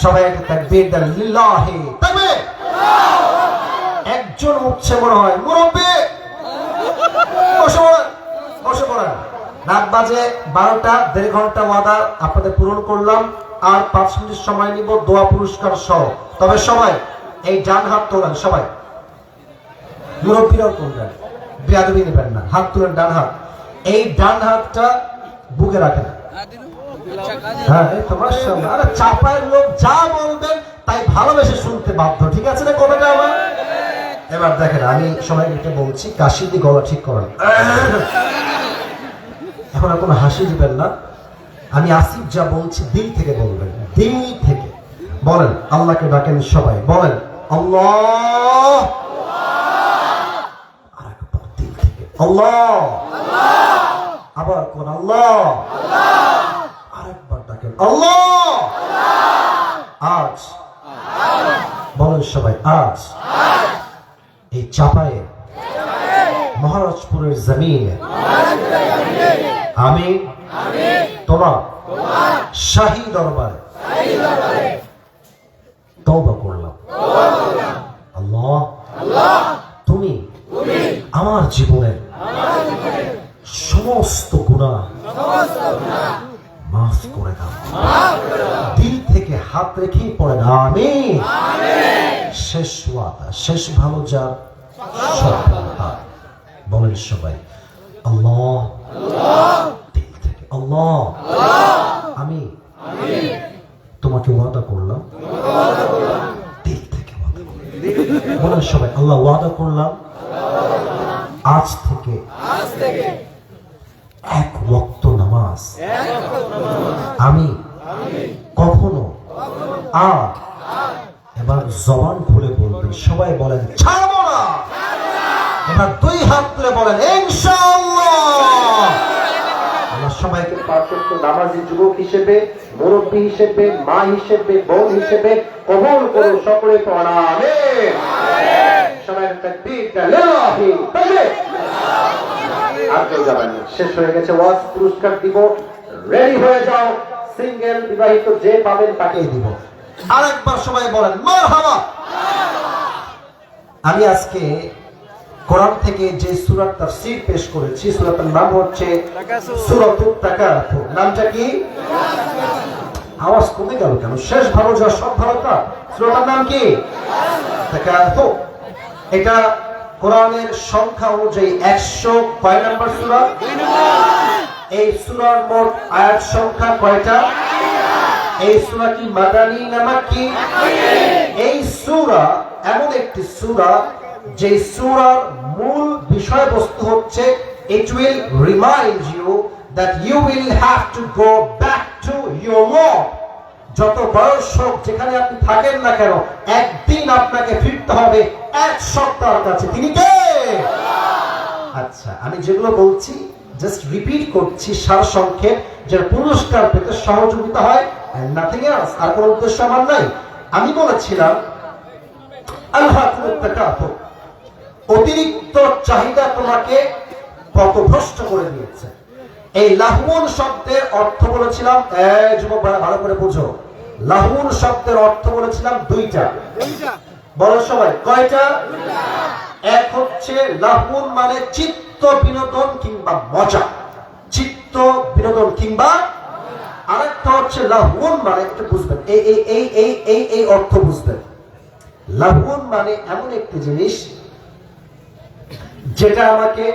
সবাই একটা তাকবীর দেন, লিল্লাহি তাকবীর। একজন উঠছে মনে হয়, মুরব্বী বসে পড়েন। রাত বাজে 12টা, 1.5 ঘন্টা ওয়াদা আপনাদের পূরণ করলাম, আর 5 মিনিট সময় নিব দোয়া পুরস্কার সহ। তবে সবাই এই ডান হাত তোলেন, সবাই মুরব্বীরাও তুলবেন, বেয়াদবি নেবেন না, হাত তুলেন ডান হাত। এই ডান হাতটা বুকে রাখেন। হ্যাঁ, এই তোমার সামনে। আরে চাপায়ের লোক যা বলবেন তাই ভালোবেসে শুনতে বাধ্য, ঠিক আছে না কথাটা আমার? এবার দেখেন, আমি সবাইকে বলছি, কাশি দিয়ে গলা ঠিক করেন। এখন আর কোনো হাসি দিবেন না, আমি আসিফ যা বলছি দিল থেকে বলবেন, দিল থেকে বলেন। আল্লাহকে ডাকেন সবাই, বলেন আল্লাহ। আরেকবার দিল থেকে আল্লাহ। আবার কোন আল্লাহ। আরেকবার ডাকেন আল্লাহ। আজ বলেন সবাই, আজ এই চাপায়ে মহারাজপুরের জমিনে আমি তোমার শাহী দরবারে তওবা করলাম। আল্লাহ, তুমি আমার জীবনের সমস্ত গুনাহ মাফ করে দাও। দিল থেকে হাত রেখেই পড়েন আমিন। শেষ ওয়াদা, শেষ ভালো যা সফলতা। বলেন সবাই আল্লাহ। দিল থেকে আল্লাহ, আমি তোমাকে ওয়াদা করলাম, দিল থেকে ওয়াদা করলাম। বলেন সবাই আল্লাহ, ওয়াদা করলাম আজ থেকে এক ওয়াক্ত নামাজ আমি কখনো আর, এবার জবান খুলে বলবেন সবাই, বলেন ছাড়বো না। এবার 2 হাত তুলে বলেন ইনশাআল্লাহ। আমরা সবাইকে পারফেক্ট নামাজি যুবক হিসেবে, মুরব্বী হিসেবে, মা হিসেবে, বোন হিসেবে কবুল করুন। সকলে পড়া আমিন। সবাই তাকবীর দেন, লিল্লাহি তাকবীর। আর কেউ যাবেন না, শেষ হয়ে গেছে ওয়াজ। পুরস্কার দিব, রেডি হয়ে যাও। সিঙ্গেল বিবাহিত যে পাবেন তাকেই দিব। আরেকবার সবাই বলেন মারহাবা। আমি আজকে কোরআন থেকে যে সূরার তাফসীর পেশ করেছি, সূরাটার নাম হচ্ছে সূরাতুত তাকাসুর। নামটা কি? আওয়াজ কমে গেল কেন? শেষ ভালো যা সব ভালো তা। সূরাটার নাম কি? তাকাসুর। এটা কোরআনের সংখ্যা অনুযায়ী 100 কয় নাম্বার সূরা? 2 নম্বর। এই সূরার মোট আয়াত সংখ্যা কয়টা? এই সূরা কি মাদানী না মাক্কি? এই সূরা এমন একটি সূরা যে সূরার মূল বিষয়বস্তু হচ্ছে it will remind you that you will have to go back to your Lord. যত বয়স হোক যেখানে আপনি থাকেন না কেন একদিন আপনাকে ফিরতে হবে এক সত্তার কাছে। তিনি কে? আচ্ছা, আমি যেগুলো বলছি জাস্ট রিপিট করছি সারসংক্ষেপ, যার পুরস্কার পেতে সহযোগিতা হয়, নাথিং এলস। আর কোনো উদ্দেশ্য আমার নাই। আমি বলেছিলাম অতিরিক্ত চাহিদা তোমাকে পথভ্রষ্ট করে দিয়েছে। এই লাহুন শব্দের অর্থ বলেছিলাম, যুবক ভাই ভালো করে বুঝো, লাহুন শব্দের অর্থ বলেছিলাম দুইটা। বলো সবাই, কয়টা? এক হচ্ছে লাহুন মানে চিত্ত বিনোদন কিংবা মজা, চিত্ত বিনোদন কিংবা, আরেকটা হচ্ছে লাহুন মানে, একটু বুঝবেন, এই অর্থ বুঝবেন। লাহুন মানে এমন একটি জিনিস যেটা আমাকে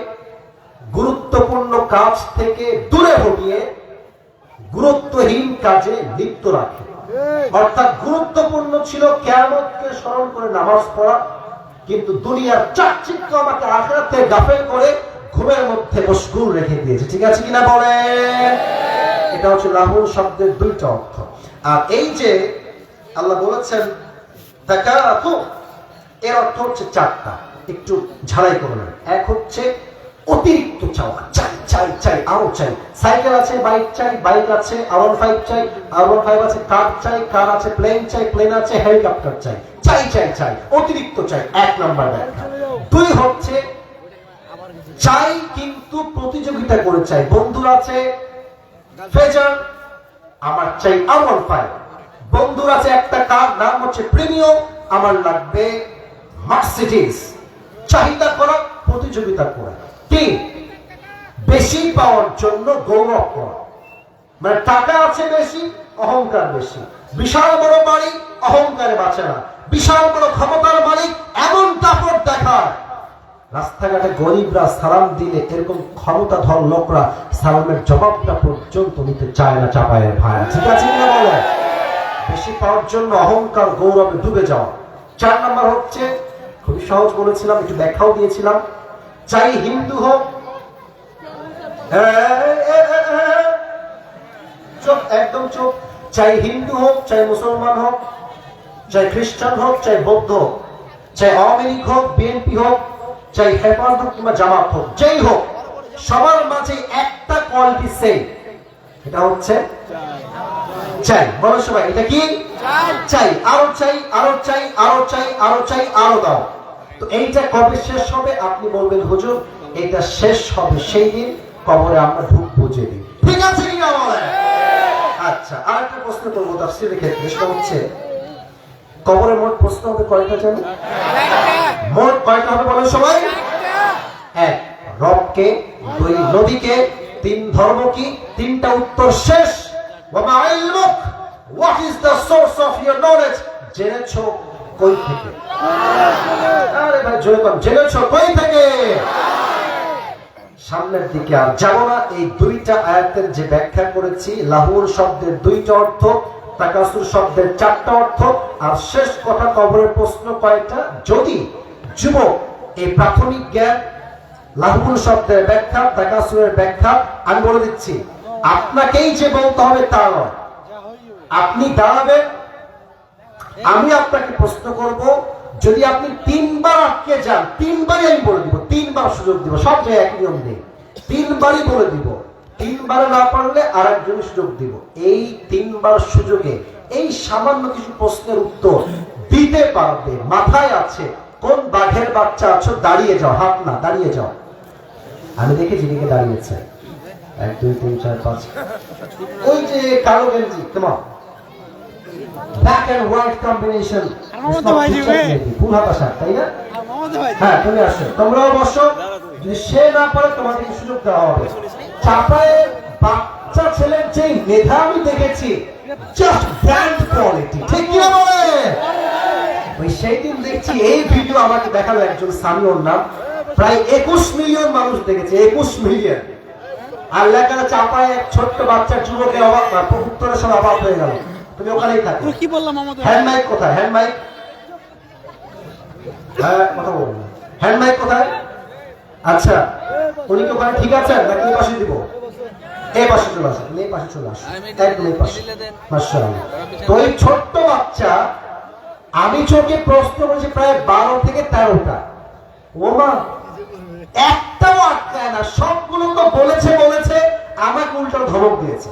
গুরুত্বপূর্ণ কাজ থেকে দূরে হটিয়ে গুরুত্বহীন কাজে লিপ্ত রাখে। অর্থাৎ গুরুত্বপূর্ণ ছিল কিয়ামতকে স্মরণ করে নামাজ পড়া, কিন্তু দুনিয়ার চাকচিক্য আমাকে আখিরাত থেকে গাফেল করে ঘুমের মধ্যে মশগুল রেখে দিয়েছে। ঠিক আছে কিনা বলেন? এটা হচ্ছে লাহুন শব্দের দুইটা অর্থ। আর এই যে আল্লাহ বলেছেন তাকাতু, এর অর্থ হচ্ছে চারটা, একটু ঝালাই করে নেন। এক হচ্ছে অতিরিক্ত চাওয়া, চাই চাই চাই আরো চাই। সাইকেল আছে, বাইক চাই, বাইক আছে, R15 চাই, R15 আছে, কার চাই, কার আছে, প্লেন চাই, প্লেন আছে, হেলিকপ্টার চাই, চাই চাই চাই, অতিরিক্ত চাই। এক নাম্বার ব্যাখ্যা। দুই হচ্ছে চাই কিন্তু প্রতিযোগিতা করে চাই। বন্ধুর আছে ফেজার, আমার চাই R15। বন্ধুর আছে একটা কার, নাম হচ্ছে প্রিমিয়াম, আমার লাগবে মার্সিডিজ। চাহিদা করা, প্রতিযোগিতা করা। তিন, বেশি পাওয়ার জন্য গৌরব করা, মানে টাকা আছে বেশি, অহংকার বেশি। বিশাল বড় বাড়ি, অহংকারে বাঁচে না। বিশাল বড় ক্ষমতার মালিক, এমন দাপট দেখায় রাস্তাঘাটে গরিবরা সালাম দিলে এরকম ক্ষমতাধর লোকরা সালামের জবাবটা পর্যন্ত নিতে চায় না চাপায়ের ভাই। ঠিক আছে কিনা বলে? বেশি পাওয়ার জন্য অহংকার গৌরবে ডুবে যাওয়া। চার নাম্বার হচ্ছে, খুবই সহজ বলেছিলাম, একটু ব্যাখ্যাও দিয়েছিলাম, চাই হিন্দু হোক, চোখ একদম চোখ, চাই হিন্দু হোক, চাই মুসলমান হোক, চাই খ্রিস্টান হোক, চাই বৌদ্ধ হোক, চাই আওয়ামী লীগ হোক, বিএনপি হোক, চাই হেফাজত হোক কিংবা জামাত হোক, যেই হোক, সবার মাঝে একটা কোয়ালিটি সেম, এটা হচ্ছে চাই। বলো সবাই, এটা কি? চাই। আরো চাই, আরো চাই, আরো চাই, আরো চাই, আরো দাও। তো এইটা কবে শেষ হবে? আপনি বলবেন হুজুর এটা শেষ হবে সেই দিন কবরে আমরা ঢুকবো যেদিন। ঠিক আছে কিনা বলেন? আচ্ছা, আরেকটা প্রশ্ন করবো তাফসীরের ক্ষেত্রে, সেটা হচ্ছে কবরে মোট প্রশ্ন হবে কয়টা জানেন? মোট কয়টা হবে বলেন সবাই? এক, রবকে, দুই, নবীকে, তিন, ধর্ম কি, তিনটা উত্তর শেষ। ওয়ামা ইলমুক, what is the source of your knowledge? জেনেছো কই থেকে? আরে ভাই জোরে বল, জেনেছো কই থেকে? সামনের দিকে আর যাব না। এই দুইটা আয়াতের যে ব্যাখ্যা করেছি, লাহুর শব্দের দুইটা অর্থ, তাকাসুর শব্দের চারটা অর্থ, আর শেষ কথা কবরের প্রশ্ন কয়টা। যদি যুবক এই প্রাথমিক জ্ঞান, লাহুর শব্দের ব্যাখ্যা, তাকাসুরের ব্যাখ্যা আমি বলে দিচ্ছি, আপনাকেই যে বলতে হবে তা নয়। আপনি দাঁড়াবেন, আমি আপনাকে প্রশ্ন করব, যদি আপনি তিনবার আটকে যান, তিনবারই আমি বলে দিব, তিনবার সুযোগ দিব, সব জায়গায় এক নিয়ম নেই, তিনবারই বলে দিব। তিনবার না পারলে আর একজনের সুযোগ দিব। এই তিনবার সুযোগে এই সামান্য কিছু প্রশ্নের উত্তর দিতে পারবে, মাথায় আছে, কোন বাঘের বাচ্চা আছো, দাঁড়িয়ে যাও, হাত না, দাঁড়িয়ে যাও। আমি দেখি যিনিকে দাঁড়িয়েছে, 1 2 3 4 5, ওই যে কালো গেঞ্জি, তোমার ব্ল্যাক এন্ড হোয়াইট কম্বিনেশন, ফুল হাতা শার্ট, তাই না? হ্যাঁ, তুমি আসো, তোমরাও বসো। যদি সে না পারে তোমাদেরকে সুযোগ দেওয়া হবে। চাপায়ে বাচ্চা ছেলের যে মেধা আমি দেখেছি, জাস্ট ব্র্যান্ড কোয়ালিটি। ঠিক কি না বলে? ওই সেই দিন দেখছি এই ভিডিও আমাকে দেখালো একজন সামিউর নাম, প্রায় 21 মিলিয়ন মানুষ দেখেছে, 21 মিলিয়ন। আর লেখাটা চাপায়ে এক ছোট্ট বাচ্চা যুবকের অবাক, উত্তরের সময় অবাক হয়ে গেল। তুমি ওখানেই থাকো। কি বললাম আমাদের হ্যান্ড মাইক কোথায়? হ্যান্ড মাইক, হ্যাঁ কথা বলুন। হ্যান্ড মাইক কোথায়? আচ্ছা, উনি কি ওখানে ঠিক আছেন নাকি এই পাশে দিব? এই পাশে চলে আসেন, এই পাশে চলে আসেন, একদম এই পাশে। মাশাআল্লাহ। তো এই ছোট্ট বাচ্চা, আমি চোখে প্রশ্ন করেছি প্রায় 12 থেকে 13টা। ওমা, একটাও আটকায় না, সবগুলো তো বলেছে, আমাকে উল্টো ধমক দিয়েছে।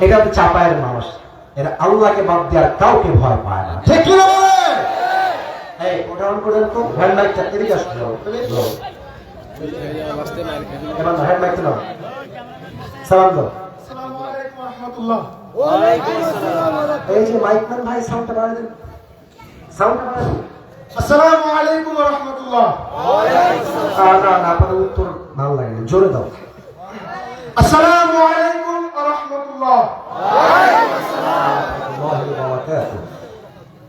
এটা হচ্ছে চাপায়ের মানুষ, এরা আল্লাহকে বাদ দিয়ে আর কাউকে ভয় পায় না, ঠিক কি না? এই ওটা অন করে তো হ্যান্ড মাইকটা এদিকে আসলো, এবার হ্যান্ড মাইকটা নাও, সালাম দাও। আসসালামু আলাইকুম ওয়া রাহমাতুল্লাহ। এই যে মাইকম্যান ভাই, সাউন্ডটা বাড়াই দেন, সাউন্ডটা বাড়াই দেন। আসসালামু আলাইকুম ওয়া রাহমাতুল্লাহ। না না, আপনার উত্তর ভালো লাগে না, জোরে দাও। আসসালামু আলাইকুম ওয়া রাহমাতুল্লাহ।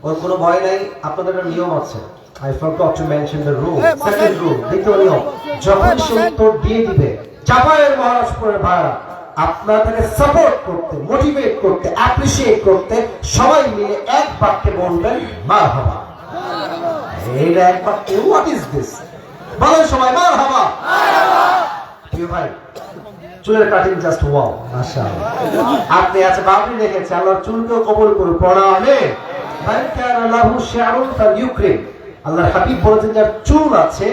ওর কোনো ভয় নাই, আপনাদের একটা নিয়ম আছে। I forgot to mention the rule. Second rule, দ্বিতীয় নিয়ম, যখন সে উত্তর দিয়ে দিবে, চাপায়ের মহারাজপুরের ভাইরা আপনাদেরকে সাপোর্ট করতে, মোটিভেট করতে, অ্যাপ্রিশিয়েট করতে সবাই মিলে এক বাক্যে বলবেন মারহাবা। এইটা এক বাক্যে, হোয়াট ইজ দিস? বলেন সবাই মারহাবা। প্রিয় ভাই, চুলের কাটিং জাস্ট ওয়াও, মাশাআল্লাহ। আপনি আছে বাবরি রেখেছে, আল্লাহর চুলকেও কবুল করুন, পড়া আমিন। লাহু শারুন ফালইউকরিম। আল্লাহর হাবিব বলেছেন, যার চুল আছে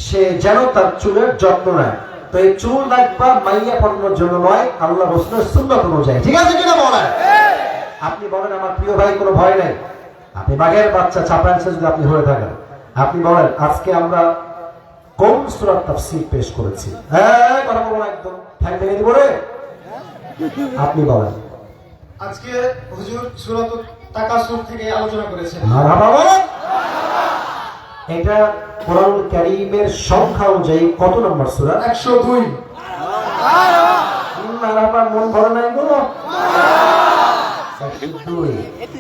সে যেন তার চুলের যত্ন নেয়। তো এই চুল রাখবা মাইয়া পড়ানোর জন্য নয়, আল্লাহ রাসূলের সুন্নাত অনুযায়ী, ঠিক আছে কিনা বলেন? আপনি বলেন আমার প্রিয় ভাই কোনো ভয় নাই, আপনি বাঘের বাচ্চা চাপাইছে যদি আপনি হয়ে থাকেন, আপনি বলেন আজকে আমরা কোন সূরার তাফসীর পেশ করেছি? হ্যাঁ, কথা বলবো না, একদম ঠ্যাং ভেঙে দিব রে। আপনি বলেন। আজকে হুজুর সূরাত তাকাসুর থেকে আলোচনা করেছেন। মারহাবা বলেন। এটা কোরআনুল কারীমের সংখ্যা অনুযায়ী কত নম্বর সূরা? 102। মারহাবা, মন ভরে নাই গো। 102।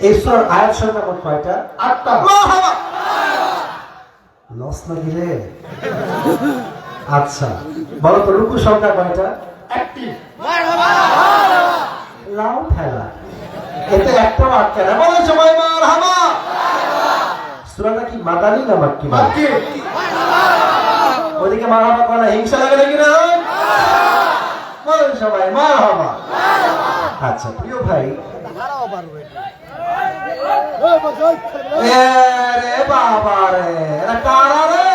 এই সূরার আয়াত সংখ্যা মোট কয়টা? 8টা। মারহাবা। লস না দিলে? আচ্ছা, বলো তো রুকু সংখ্যা কয়টা? 1টি। লাউ ফেলা, এতে একটাও আটকে না, বলো সবাই মারহাবা। সূরাটা কি মাদানী না মাক্কি? মাক্কি। ওদিকে মারহাবা করে না, হিংসা লাগে নাকি না? বলেন সবাই মারহাবা। আচ্ছা প্রিয় ভাই, রে বাবা রে, এরা কারা রে?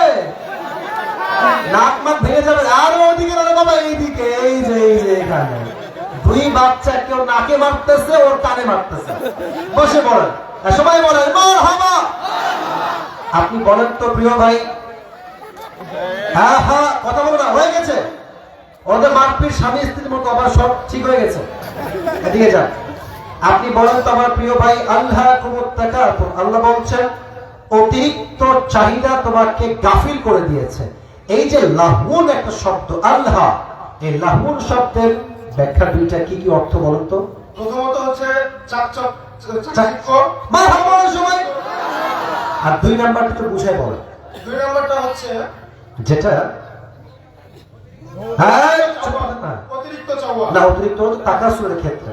নাক মাক ভেঙে যাবে। আর ওদিকে না বাবা, এইদিকে, এই যে এখানে দুই বাচ্চা, কেউ নাকে মারতেছে, ওর কানে মারতেছে। বসে পড়েন, সবাই বলেন মারহাবা। আপনি বলেন তো প্রিয় ভাই। হ্যাঁ হ্যাঁ, কথা বলো না, হয়ে গেছে ওদের মারপিট, স্বামী স্ত্রীর মতো আবার সব ঠিক হয়ে গেছে। এদিকে যান, আপনি বলেন তো আমার প্রিয় ভাই, আল্লাহকুমুত তাকাতুর, আল্লাহ বলছেন অতিরিক্ত চাহিদা তোমাকে গাফিল করে দিয়েছে। এই যে লাহুন একটা শব্দ, আল্লাহ, এই লাহুন শব্দের ব্যাখ্যা দুইটা, কি কি অর্থ বলেন তো? প্রথমত হচ্ছে চাকচক, মারহাবা সবাই। আর দুই নাম্বারটা তো বুঝাই বলেন। 2 নম্বরটা হচ্ছে যেটা হ্যাঁ অতিরিক্ত চাওয়া। না, অতিরিক্ত তাকাসুরের ক্ষেত্রে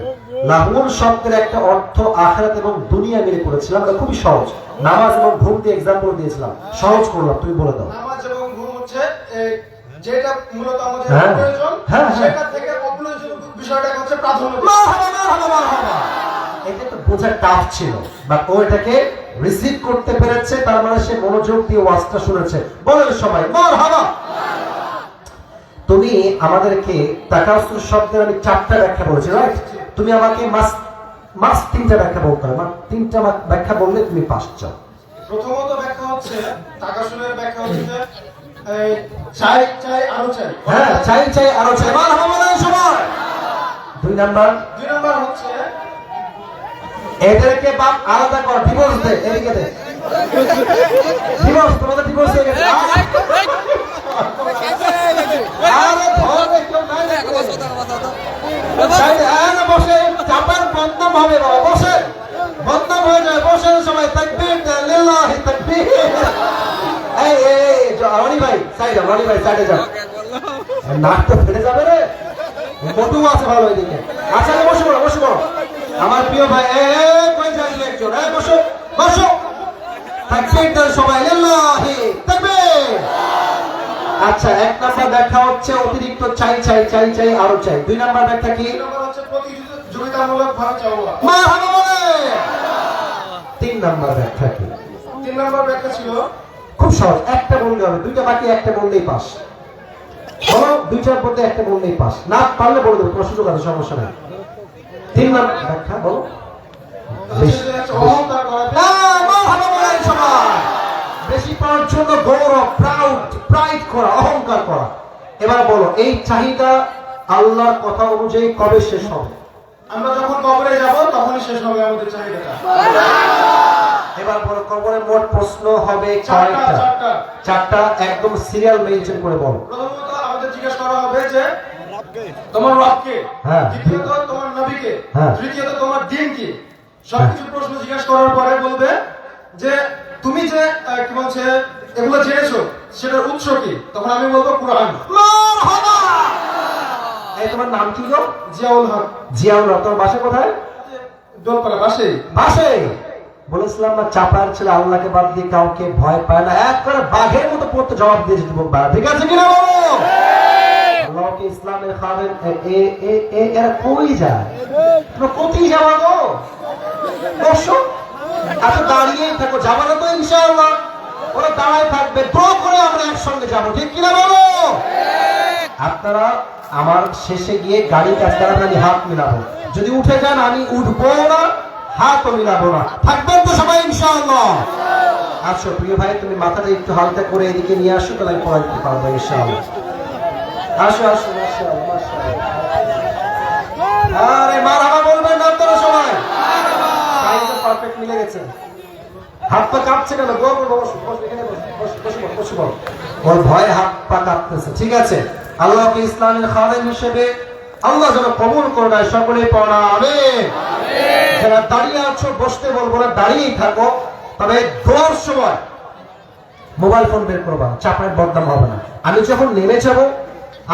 লাহুন শব্দের একটা অর্থ আখিরাত এবং দুনিয়া মিলে করেছিলাম, এটা খুবই সহজ। নামাজ এবং ঘুম দিয়ে এক্সাম্পল দিয়েছিলাম, সহজ করলাম, তুমি বলে দাও। নামাজ এবং ঘুম হচ্ছে যেটা মূলত আমাদের হ্যাঁ। প্রয়োজন, হ্যাঁ, হ্যাঁ। সেটা থেকে অপ্রয়োজনীয় বিষয়টাকে হচ্ছে প্রাধান্য দিতে। মারহাবা। এটা তো বোঝা টাফ ছিল, বাট ও এটাকে রিসিভ করতে পেরেছে, তার মানে সে মনোযোগ দিয়ে ওয়াজটা শুনেছে। বলেন সবাই মারহাবা। তুমি আমাদেরকে তাকাসুর শব্দের আমি 4টা ব্যাখ্যা বলেছি, রাইট? তুমি আমাকে মাস 3টা ব্যাখ্যা বলতে হবে, 3টা ব্যাখ্যা বললে তুমি পাস চাও। প্রথমত ব্যাখ্যা হচ্ছে, তাকাসুরের ব্যাখ্যা হচ্ছে যে চাই চাই আরো চাই। হ্যাঁ, চাই আরো চাই, মারহাবা বলেন সবাই। 2 নাম্বার 2 নম্বর হচ্ছে এদেরকে বাপ আলাদা কর, ডিভোর্স দে, এদিকে দে ডিভোর্স, তোমাদের ডিভোর্স হয়ে গেছে। আরে ধরে কেউ নাই না, বসে চাপার বদনাম হবে বাবা, বসে বদনাম হয়ে যায়, বসে সবাই তাকবীর, লিল্লাহি তাকবীর। এই রনি ভাই সাইডে, রনি ভাই সাইডে যাও, নাক তো ফেটে যাবে রে, মোটু আছে ভালো এদিকে। আচ্ছা বসে পড়ো আমার প্রিয় ভাই, কই যাচ্ছেন একজন, বসো তাকবীর দেন সবাই, লিল্লাহি তাকবীর। আচ্ছা, 1 নাম্বার ব্যাখ্যা হচ্ছে অতিরিক্ত চাই চাই চাই চাই আরো চাই। 2 নাম্বার ব্যাখ্যা কি? 2 নম্বর হচ্ছে প্রতিযোগিতামূলক ভাবে চাওয়া। মারহাবা বলে। 3 নাম্বার ব্যাখ্যা কি? 3 নম্বর ব্যাখ্যা ছিল খুব সহজ, একটা বললে হবে, দুইটা বাকি একটা বললেই পাস। বলো, দুইটার মধ্যে একটা বললেই পাস, না পারলে বলে দেবো, তোমার সুযোগ আছে, সমস্যা নাই। 3 নাম্বার ব্যাখ্যা বলো। অহংকার করা। মারহাবা বলেন সবাই। বেশি পাওয়ার জন্য গৌরব, প্রাইড করা, অহংকার করা। এবার বলো, এই চাহিদা আল্লাহর কথা অনুযায়ী কবে শেষ হবে? আমরা যখন কবরে যাব তখনই শেষ হবে আমাদের চাহিদাটা। এবার বলো, কবরে মোট প্রশ্ন হবে 4টা। 4টা, একদম সিরিয়াল মেনশন করে বলো। প্রথমত আমাদের জিজ্ঞেস করা হবে যে তোমার রবকে, হ্যাঁ। দ্বিতীয়ত তোমার নবীকে, হ্যাঁ। তৃতীয়ত তোমার দিন কি। সবকিছু প্রশ্ন জিজ্ঞেস করার পরে বলবে যে তুমি যে কি বলছে এগুলো জেনেছো সেটার উৎস কি। তখন আমি বলবো কুরআন। মারহাবা। এই তোমার নাম কি গো? জিয়াউল হক। জিয়াউল হক। তোমার বাসা কোথায়? দোলপাড়া বাসেই। বাসে। বলেছিলাম না, চাপার ছেলে আল্লাহকে বাদ দিয়ে কাউকে ভয় পায় না, এক করে বাঘের মতো পড়তে জবাব দিয়ে দিব। ঠিক আছে কিনা বলো? আল্লাহকে ইসলামের খাবেন। এরা কই যায়? তোমরা কোথায় যাওয়া গো? বসো, আচ্ছা দাঁড়িয়েই থাকো, যাবো না তো ইনশাআল্লাহ। ওরা দাঁড়ায় থাকবে, দোয়া করে আমরা একসঙ্গে যাবো, ঠিক কিনা বলো? আপনারা আমার শেষে গিয়ে গাড়ির কাছে দাঁড়াবেন, আমি হাত মিলাবো। যদি উঠে যান আমি উঠবো না, হাতও মিলাবো না। থাকবেন তো সবাই ইনশাআল্লাহ? আসো প্রিয় ভাই, তুমি মাথাটা একটু হালকা করে এদিকে নিয়ে আসো, তাহলে আমি পড়া দিতে পারবো ইনশাআল্লাহ। আসো আসো, মাশাআল্লাহ মাশাআল্লাহ। আরে মারহাবা বলবেন না আপনারা সবাই? টাইমটা পারফেক্ট মিলে গেছে। হাত পা কাঁপছে কেন? বসো বসো, এখানে বসো। ওর ভয়ে হাত পা কাঁপতেছে। ঠিক আছে, আল্লাহকে ইসলামের খাদেম হিসেবে আল্লাহ যেন কবুল করে নেয়। সকলে পড়া আমিন। যারা দাঁড়িয়ে আছো বসতে বলবো না, দাঁড়িয়েই থাকো। তবে দোয়ার সময় মোবাইল ফোন বের করবা, চাপায় বদনাম হবে না। আমি যখন নেমে যাবো,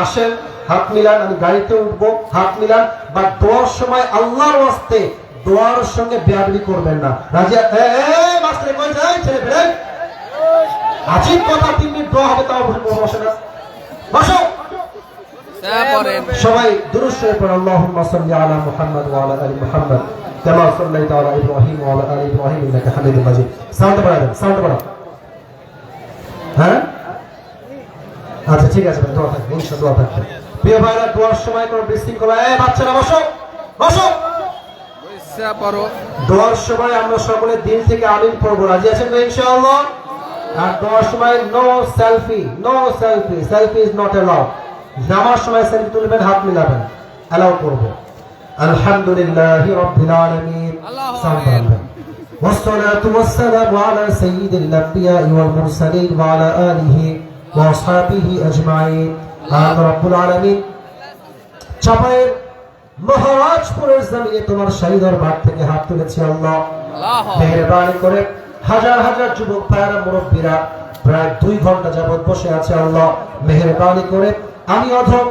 আসেন হাত মিলান, আমি গাড়িতে উঠবো, হাত মিলান। বা দোয়ার সময় আল্লাহর ওয়াস্তে দোয়ার সঙ্গে বেয়াদবি করবেন না। রাজিয়া মাস্টার কই যায় ছেলে ফেলে আজীব কথা, 3 মিনিট দোয়া হবে, তাও বসে না, বসো। সবাই দুরূদ শরীফ পড়ুন। আল্লাহুম্মা সাল্লি আলা মুহাম্মাদ ওয়া আলা আলি মুহাম্মাদ কামা সাল্লাইতা আলা ইব্রাহিম ওয়া আলা আলি ইব্রাহিম ইন্নাকা হামিদুম মাজিদ। সাউন্ড বাড়াবেন, সাউন্ড বাড়াও। হ্যাঁ আচ্ছা ঠিক আছে, দোয়া থাকবে ইনশাআল্লাহ, দোয়া থাকবে। প্রিয় ভাইরা, দোয়ার সময় কোনো বিশৃঙ্খলা, বাচ্চারা বসো বসো। দোয়ার সময় আমরা সকলে দিল থেকে আমিন পড়বো। রাজি আছেন তো ইনশাআল্লাহ? আর দোয়ার সময় no selfie, selfie is not allowed. নামার সময় সেলফি তুলবেন, হাত মিলাবেন, অ্যালাউ করবো। আলহামদুলিল্লাহি রাব্বিল আলামিন। والصلاة والسلام على سيد الأنبياء والمرسلين وعلى آله وأصحابه أجمعين آمين رب العالمين। চাপায়ের মহারাজপুরের জমিনে তোমার শাহী দরবার থেকে হাত তুলেছি আল্লাহ, মেহেরবানি করে হাজার হাজার যুবক ভাইয়েরা, মুরব্বীরা প্রায় 2 ঘন্টা যাবত বসে আছে আল্লাহ, মেহেরবানি করে আমি অধম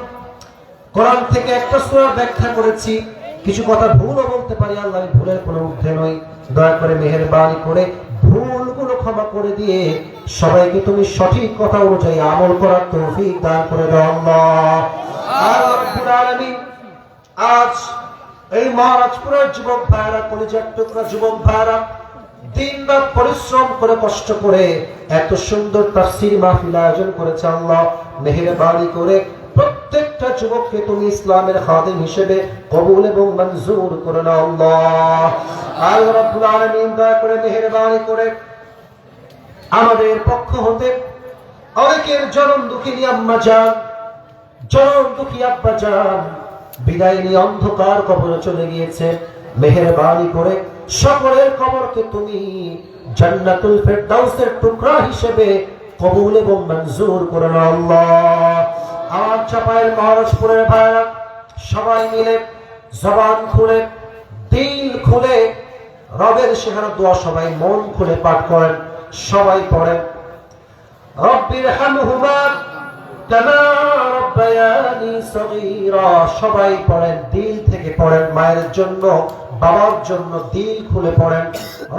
কোরআন থেকে একটা সূরা ব্যাখ্যা করেছি, কিছু কথা ভুলও বলতে পারি আল্লাহ, আমি ভুলের কোনো ঊর্ধ্বে নই। দয়া করে মেহেরবানি করে ভুলগুলো ক্ষমা করে দিয়ে সবাইকে তুমি সঠিক কথা অনুযায়ী আমল করার তৌফিক দান করে দাও আল্লাহ। রব্বুল আলামিন, আজ এই মহারাজপুরের যুবক ভাইরা, কলিজার টুকরা যুবক ভাইরা দিনরাত পরিশ্রম করে কষ্ট করে এত সুন্দর তাফসীর মাহফিল আয়োজন করেছে আল্লাহ, মেহেরবানি করে প্রত্যেকটা যুবককে তুমি ইসলামের খাদেম হিসেবে কবুল এবং মঞ্জুর করে নাও আল্লাহ। আল্লাহ রাব্বুল আলামিন দয়া করে মেহেরবানি করে আমাদের পক্ষ হতে অনেকের জনম দুঃখিনী আম্মা জান, জনম দুঃখী আব্বা জান বিদায় নিয়ে অন্ধকার কবরে চলে গিয়েছে, মেহেরবানি করে সকলের কবরকে তুমি জান্নাতুল ফেরদাউসের টুকরা হিসেবে কবুল এবং মঞ্জুর করে নাও আল্লাহ। আমার চাপায়ের মহারাজপুরের ভাইরা সবাই মিলে জবান খুলে, দিল খুলে রবের শেখানো দোয়া সবাই মন খুলে পাঠ করেন। সবাই পড়েন, রব্বির হামহুমা কামা রাব্বায়ানি সগীরা। সবাই পড়েন, দিল থেকে পড়েন, মায়ের জন্য, বাবার জন্য দিল খুলে পড়েন,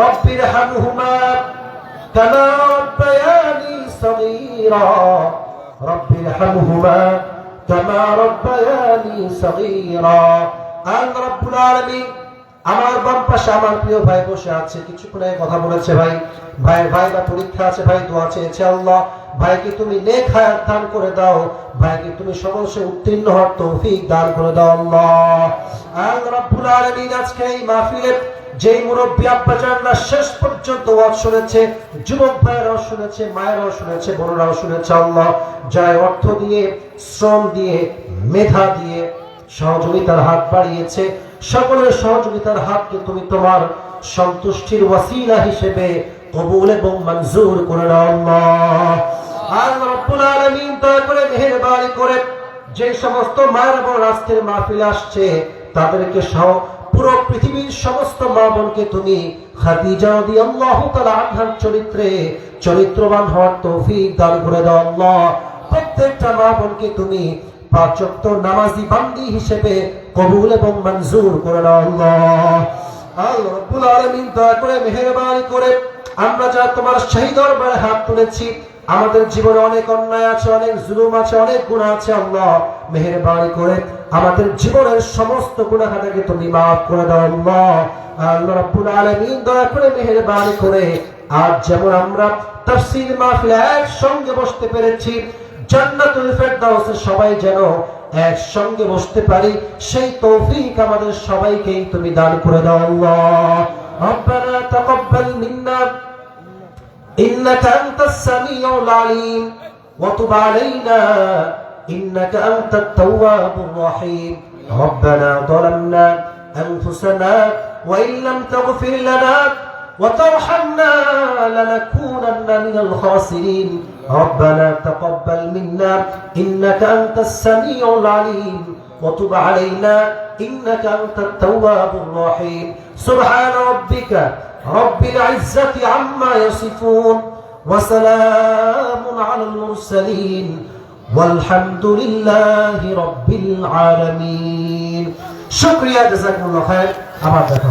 রব্বির হামহুমা কামা রাব্বায়ানি সগীরা। রব্বি ইরহামহুমা কামা রাব্বায়ানি সগীরা। আল্লাহ রাব্বুল আলামিন, আমার বাম পাশে আমার প্রিয় ভাই বসে আছে, কিছুক্ষণ আগে কথা বলেছে ভাই বা পরীক্ষা আছে, ভাই দোয়া চেয়েছে। আল্লাহ ভাইকে তুমি নেক হায়াত দান করে দাও, ভাইকে তুমি সমস্যা উত্তীর্ণ হওয়ার তৌফিক দান করে দাও আল্লাহ। আল্লাহ রাব্বুল আলামিন, আজকে এই মাহফিলে যেই মুরব্বী আব্বাজানরা শেষ পর্যন্ত ওয়াজ শুনেছে, যুবক ভাইরাও শুনেছে, মায়েরাও শুনেছে, বোনেরাও শুনেছে আল্লাহ, যারা অর্থ দিয়ে, শ্রম দিয়ে, মেধা দিয়ে সহযোগিতার হাত বাড়িয়েছে, সকলের সহযোগিতার হাতকে তুমি তোমার সন্তুষ্টির ওয়াসিলা হিসেবে কবুল এবং মঞ্জুর করে নাও আল্লাহ। আল্লাহ রাব্বুল আলামিন, দয়া করে মেহেরবানি করে যে সমস্ত মায়ের বোন আজকের মাহফিলে আসছে, তাদেরকে সহ পুরো পৃথিবীর সমস্ত মা বোনকে তুমি খাদিজা রাদিয়াল্লাহু তাআলা আনহার চরিত্রে চরিত্রবান হওয়ার তৌফিক দান করে দাও আল্লাহ। প্রত্যেকটা মা বোনকে তুমি পাঁচ ওয়াক্ত নামাজি বান্দি হিসেবে কবুল এবং মঞ্জুর করে নাও আল্লাহ। আল্লাহ রাব্বুল আলামিন, দয়া করে মেহেরবানি করে আমরা যা তোমার শাহী দরবারে হাত তুলেছি, আমাদের জীবনে অনেক অন্যায় আছে, অনেক জুলুম আছে, অনেক গুনাহ আছে আল্লাহ, মেহেরবানি করে আমাদের জীবনের সমস্ত গুনাহ খাতাকে তুমি মাফ করে দাও আল্লাহ। আল্লাহ রাব্বুল আলামিন, দয়া করে মেহেরবানি করে আজ যেমন আমরা তাফসীর মাহফিলে একসঙ্গে বসতে পেরেছি, জান্নাতুল ফেরদাউসে সবাই যেন একসঙ্গে বসতে পারি, সেই তৌফিক আমাদের সবাইকেই তুমি দান করে দাও আল্লাহ। রব্বানা তাকাব্বাল মিন্না ইন্নাকা আনতাস সামিউল আলিম ওয়া তুব আলাইনা ইন্নাকা আনতাত তাওয়াবুর রহিম। রব্বানা যালামনা আনফুসানা ওয়া ইন লাম তাগফির লানা وترحمنا لنكونن من الخاسرين. ربنا تقبل منا إنك أنت السميع العليم وتب علينا إنك أنت التواب الرحيم. سبحان ربك رب العزة عما يصفون وسلام على المرسلين والحمد لله رب العالمين. شكرا جزاكم الله خير. أبعد لك